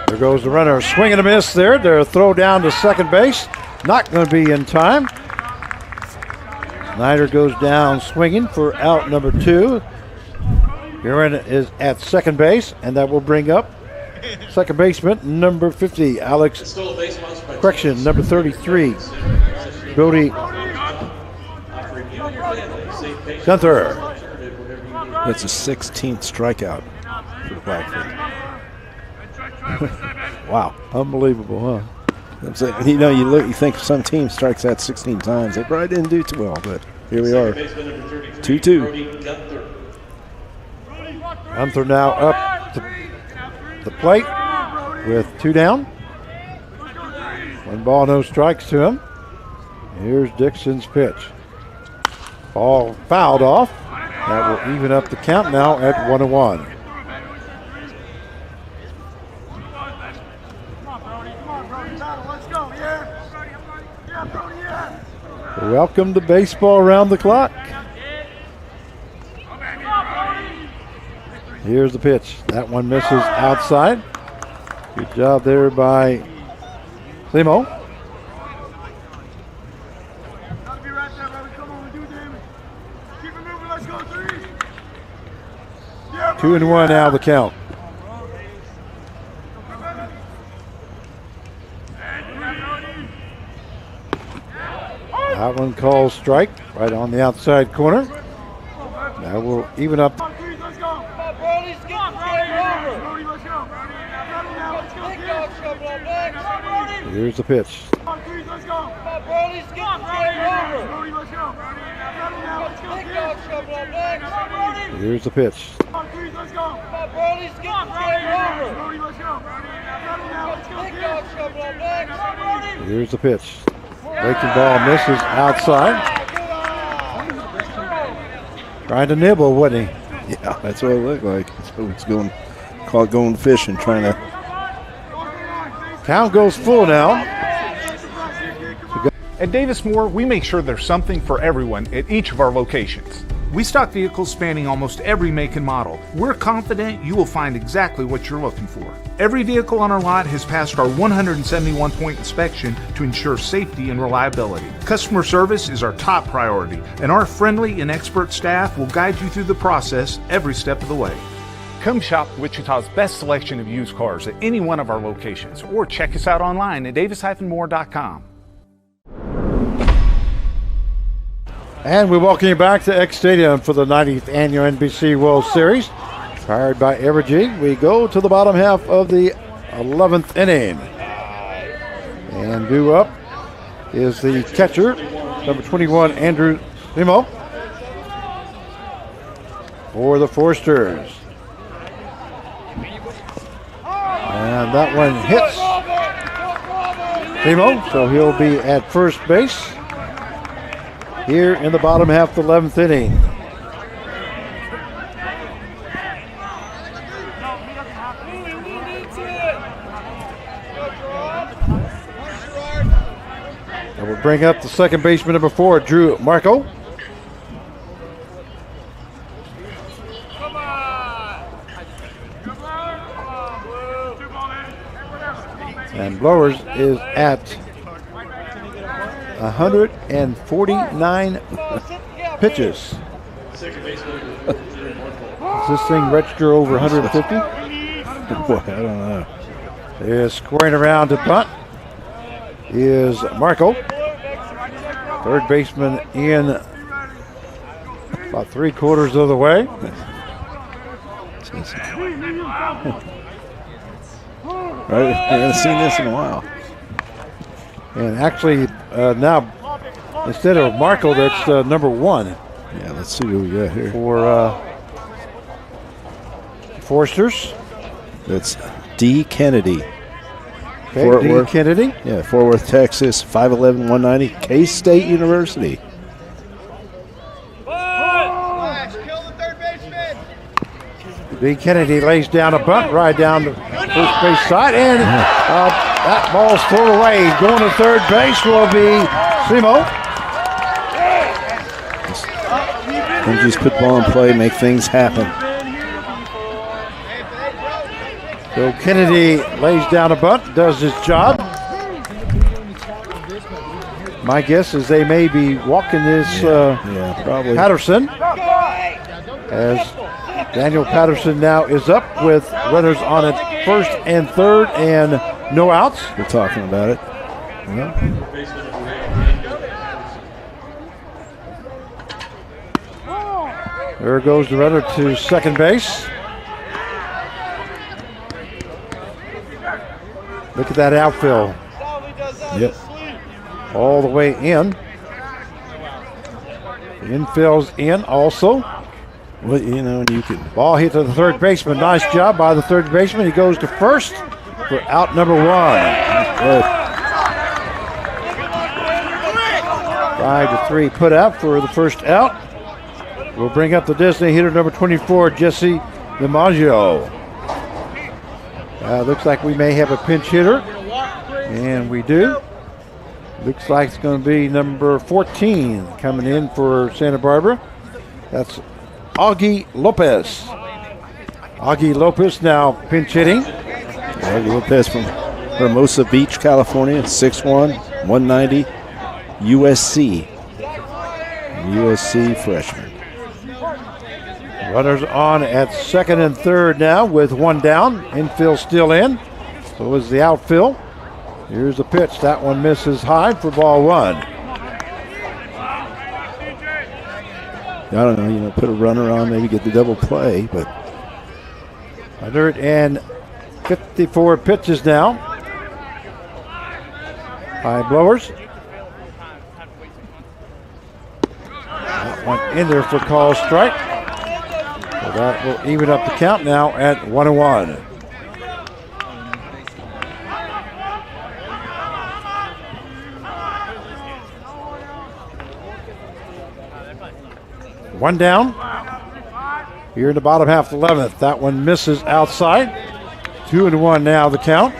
There goes the runner. Swing and a miss there. Their throw down to second base. Not going to be in time. Snyder goes down swinging for out number 2. Buren is at second base, and that will bring up second baseman number 50, Alex. Correction, number 33, Brody Gunther. That's a 16th strikeout for the Blackfins. Wow, unbelievable, huh? I'm saying, you think some team strikes out 16 times. They probably didn't do too well, but here we are. 2-2. Gunther now up to the plate with 2 down. 1 ball, no strikes to him. Here's Dixon's pitch. Ball fouled off. That will even up the count now at 1-1. Welcome to baseball around the clock. Here's the pitch. That one misses outside. Good job there by Limo. Two and one now the count. That one called strike right on the outside corner. That will even up. Here's the pitch. Here's the pitch. Here's the pitch. Breaking ball misses outside. Trying to nibble, wasn't he? Yeah, that's what it looked like. So it's going fishing, trying to. Count goes full now. At Davis Moore, we make sure there's something for everyone at each of our locations. We stock vehicles spanning almost every make and model. We're confident you will find exactly what you're looking for. Every vehicle on our lot has passed our 171-point inspection to ensure safety and reliability. Customer service is our top priority, and our friendly and expert staff will guide you through the process every step of the way. Come shop Wichita's best selection of used cars at any one of our locations, or check us out online at davis-moore.com. And we welcome you back to X Stadium for the 90th Annual NBC World Series. Powered by Evergy, we go to the bottom half of the 11th inning. And due up is the catcher, number 21, Andrew Limo, for the Forsters. And that one hits Limo, so he'll be at first base here in the bottom half of the 11th inning. And we'll bring up the second baseman, number 4, Drew Marco. And Blowers is at 149 pitches. Second baseman. Does this thing register over 150? Boy, I don't know. Is squaring around to bunt is Marco. Third baseman in about 3/4 of the way. Right, I haven't seen this in a while. And actually, now instead of Marco, that's number 1. Yeah, let's see who we got here. For Forsters. That's D. Kennedy. Okay, D. Kennedy. Yeah, Fort Worth, Texas, 5'11", 190, K-State University. D. Kennedy lays down a bunt right down the first base side, and that ball's thrown away. Going to third base will be Simo. And just put ball in play, make things happen. So Kennedy lays down a bunt, does his job. My guess is they may be walking this probably. Patterson, as Daniel Patterson now is up with runners on at first and third and no outs. We're talking about it. Yeah. There goes the runner to second base. Look at that outfield. Yep. All the way in. The infield's in also. Well, you know, and you can. Ball hit to the third baseman. Nice job by the third baseman. He goes to first for out number 1. Good. 5-3 put out for the first out. We'll bring up the designated hitter number 24, Jesse DiMaggio. Looks like we may have a pinch hitter, and we do. Looks like it's going to be number 14 coming in for Santa Barbara. That's Augie Lopez. Augie Lopez now pinch hitting. Augie Lopez from Hermosa Beach, California, 6'1", 190, USC. USC freshman. Runners on at second and third now with 1 down. Infield still in. So is the outfield. Here's the pitch. That one misses high for ball 1. I don't know, put a runner on, maybe get the double play, but 154 pitches now. High blowers. That one in there for call strike. So that will even up the count now at 1-1. One down. Here in the bottom half of the 11th. That one misses outside. 2-1 now the count.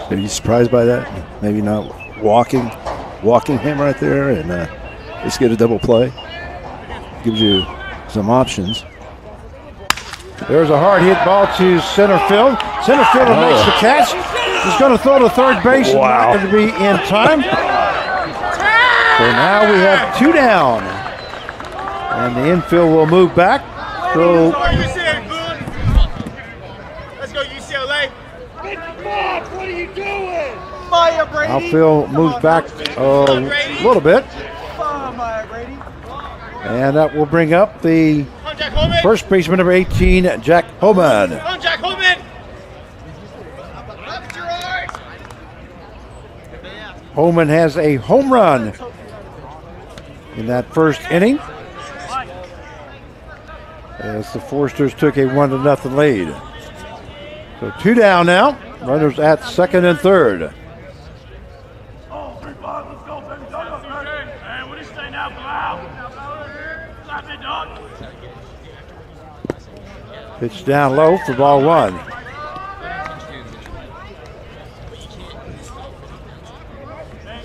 Are you surprised by that? Maybe not walking him right there and just get a double play. Gives you some options. There's a hard hit ball to center field. Center fielder makes the catch. He's going to throw to third base. Wow. Not going to be in time. So now we have 2 down. And the infield will move back. So Let's go UCLA. What are you doing? Fire, Brady. outfield moves back a little bit. And that will bring up the first baseman number 18, Jack Homan. Come on, Jack Holman. Homan has a home run in that first inning, as the Forsters took a 1-0 lead. So 2 down now. Runners at second and third. Pitch down low for ball 1.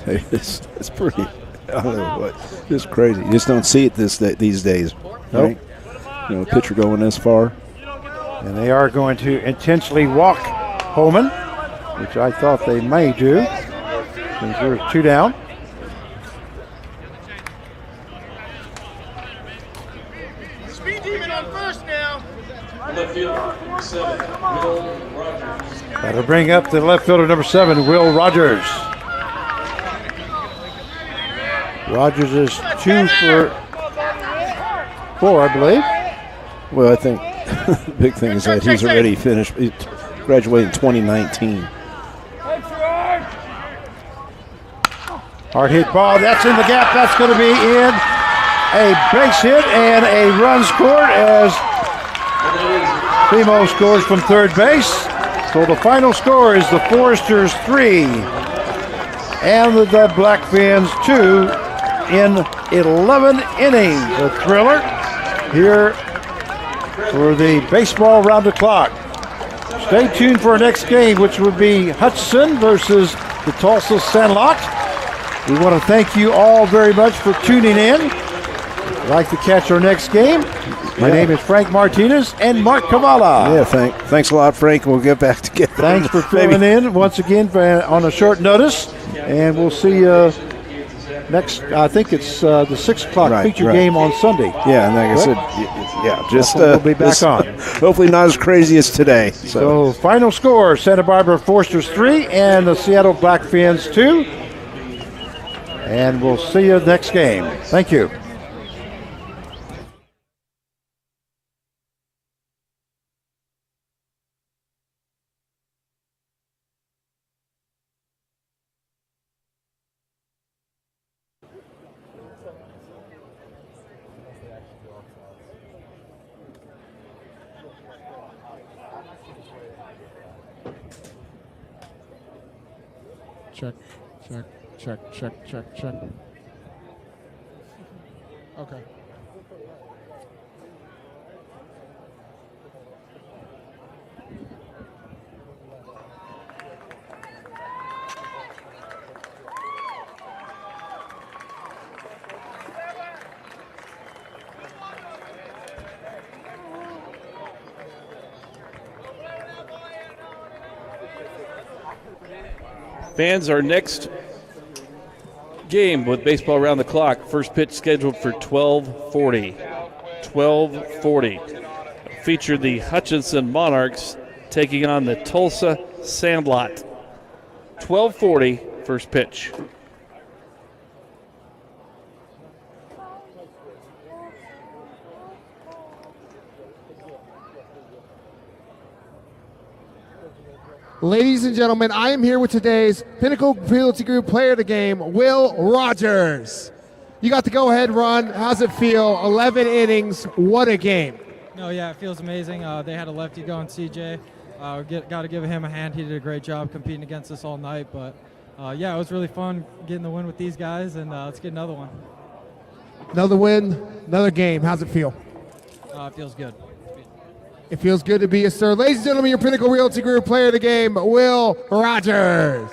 It's pretty. I don't know what. It's crazy. You just don't see it these days. Right? Nope. A pitcher going this far. And they are going to intentionally walk Holman, which I thought they may do, since there's 2 down. Speed demon on first now. Left fielder, 7, Will Rogers. That'll bring up the left fielder, number 7, Will Rogers. Rogers is 2 for 4, I believe. Well, I think the big thing is that he's already finished. He graduated in 2019. Hard hit ball. That's in the gap. That's going to be in. A base hit and a run scored as Primo scores from third base. So the final score is the Foresters 3 and the Blackfins 2 in 11 innings. A thriller here for the baseball round the clock. Stay tuned for our next game, which would be Hutchinson versus the Tulsa Sandlot. We want to thank you all very much for tuning in. If you'd like to catch our next game, my name is Frank Martinez and Mark Cavala. Yeah, thanks a lot, Frank. We'll get back together. Thanks for filling in once again on a short notice, and we'll see you next. I think it's the 6 o'clock feature game on Sunday. Yeah, and like I said, yeah, just we'll be back on. Hopefully not as crazy as today. So final score: Santa Barbara Foresters 3 and the Seattle Blackfins 2. And we'll see you next game. Thank you. Check. Okay. Fans, our next game with baseball around the clock. First pitch scheduled for 12:40. 12:40. Feature the Hutchinson Monarchs taking on the Tulsa Sandlot. 12:40, first pitch. Ladies and gentlemen, I am here with today's Pinnacle Realty Group player of the game, Will Rogers. You got the go-ahead run. How's it feel? 11 innings. What a game. No, yeah, it feels amazing. They had a lefty going, CJ. Got to give him a hand. He did a great job competing against us all night. But, yeah, it was really fun getting the win with these guys, and let's get another one. Another win, another game. How's it feel? It feels good. It feels good to be a sir. Ladies and gentlemen, your Pinnacle Realty Group player of the game, Will Rogers.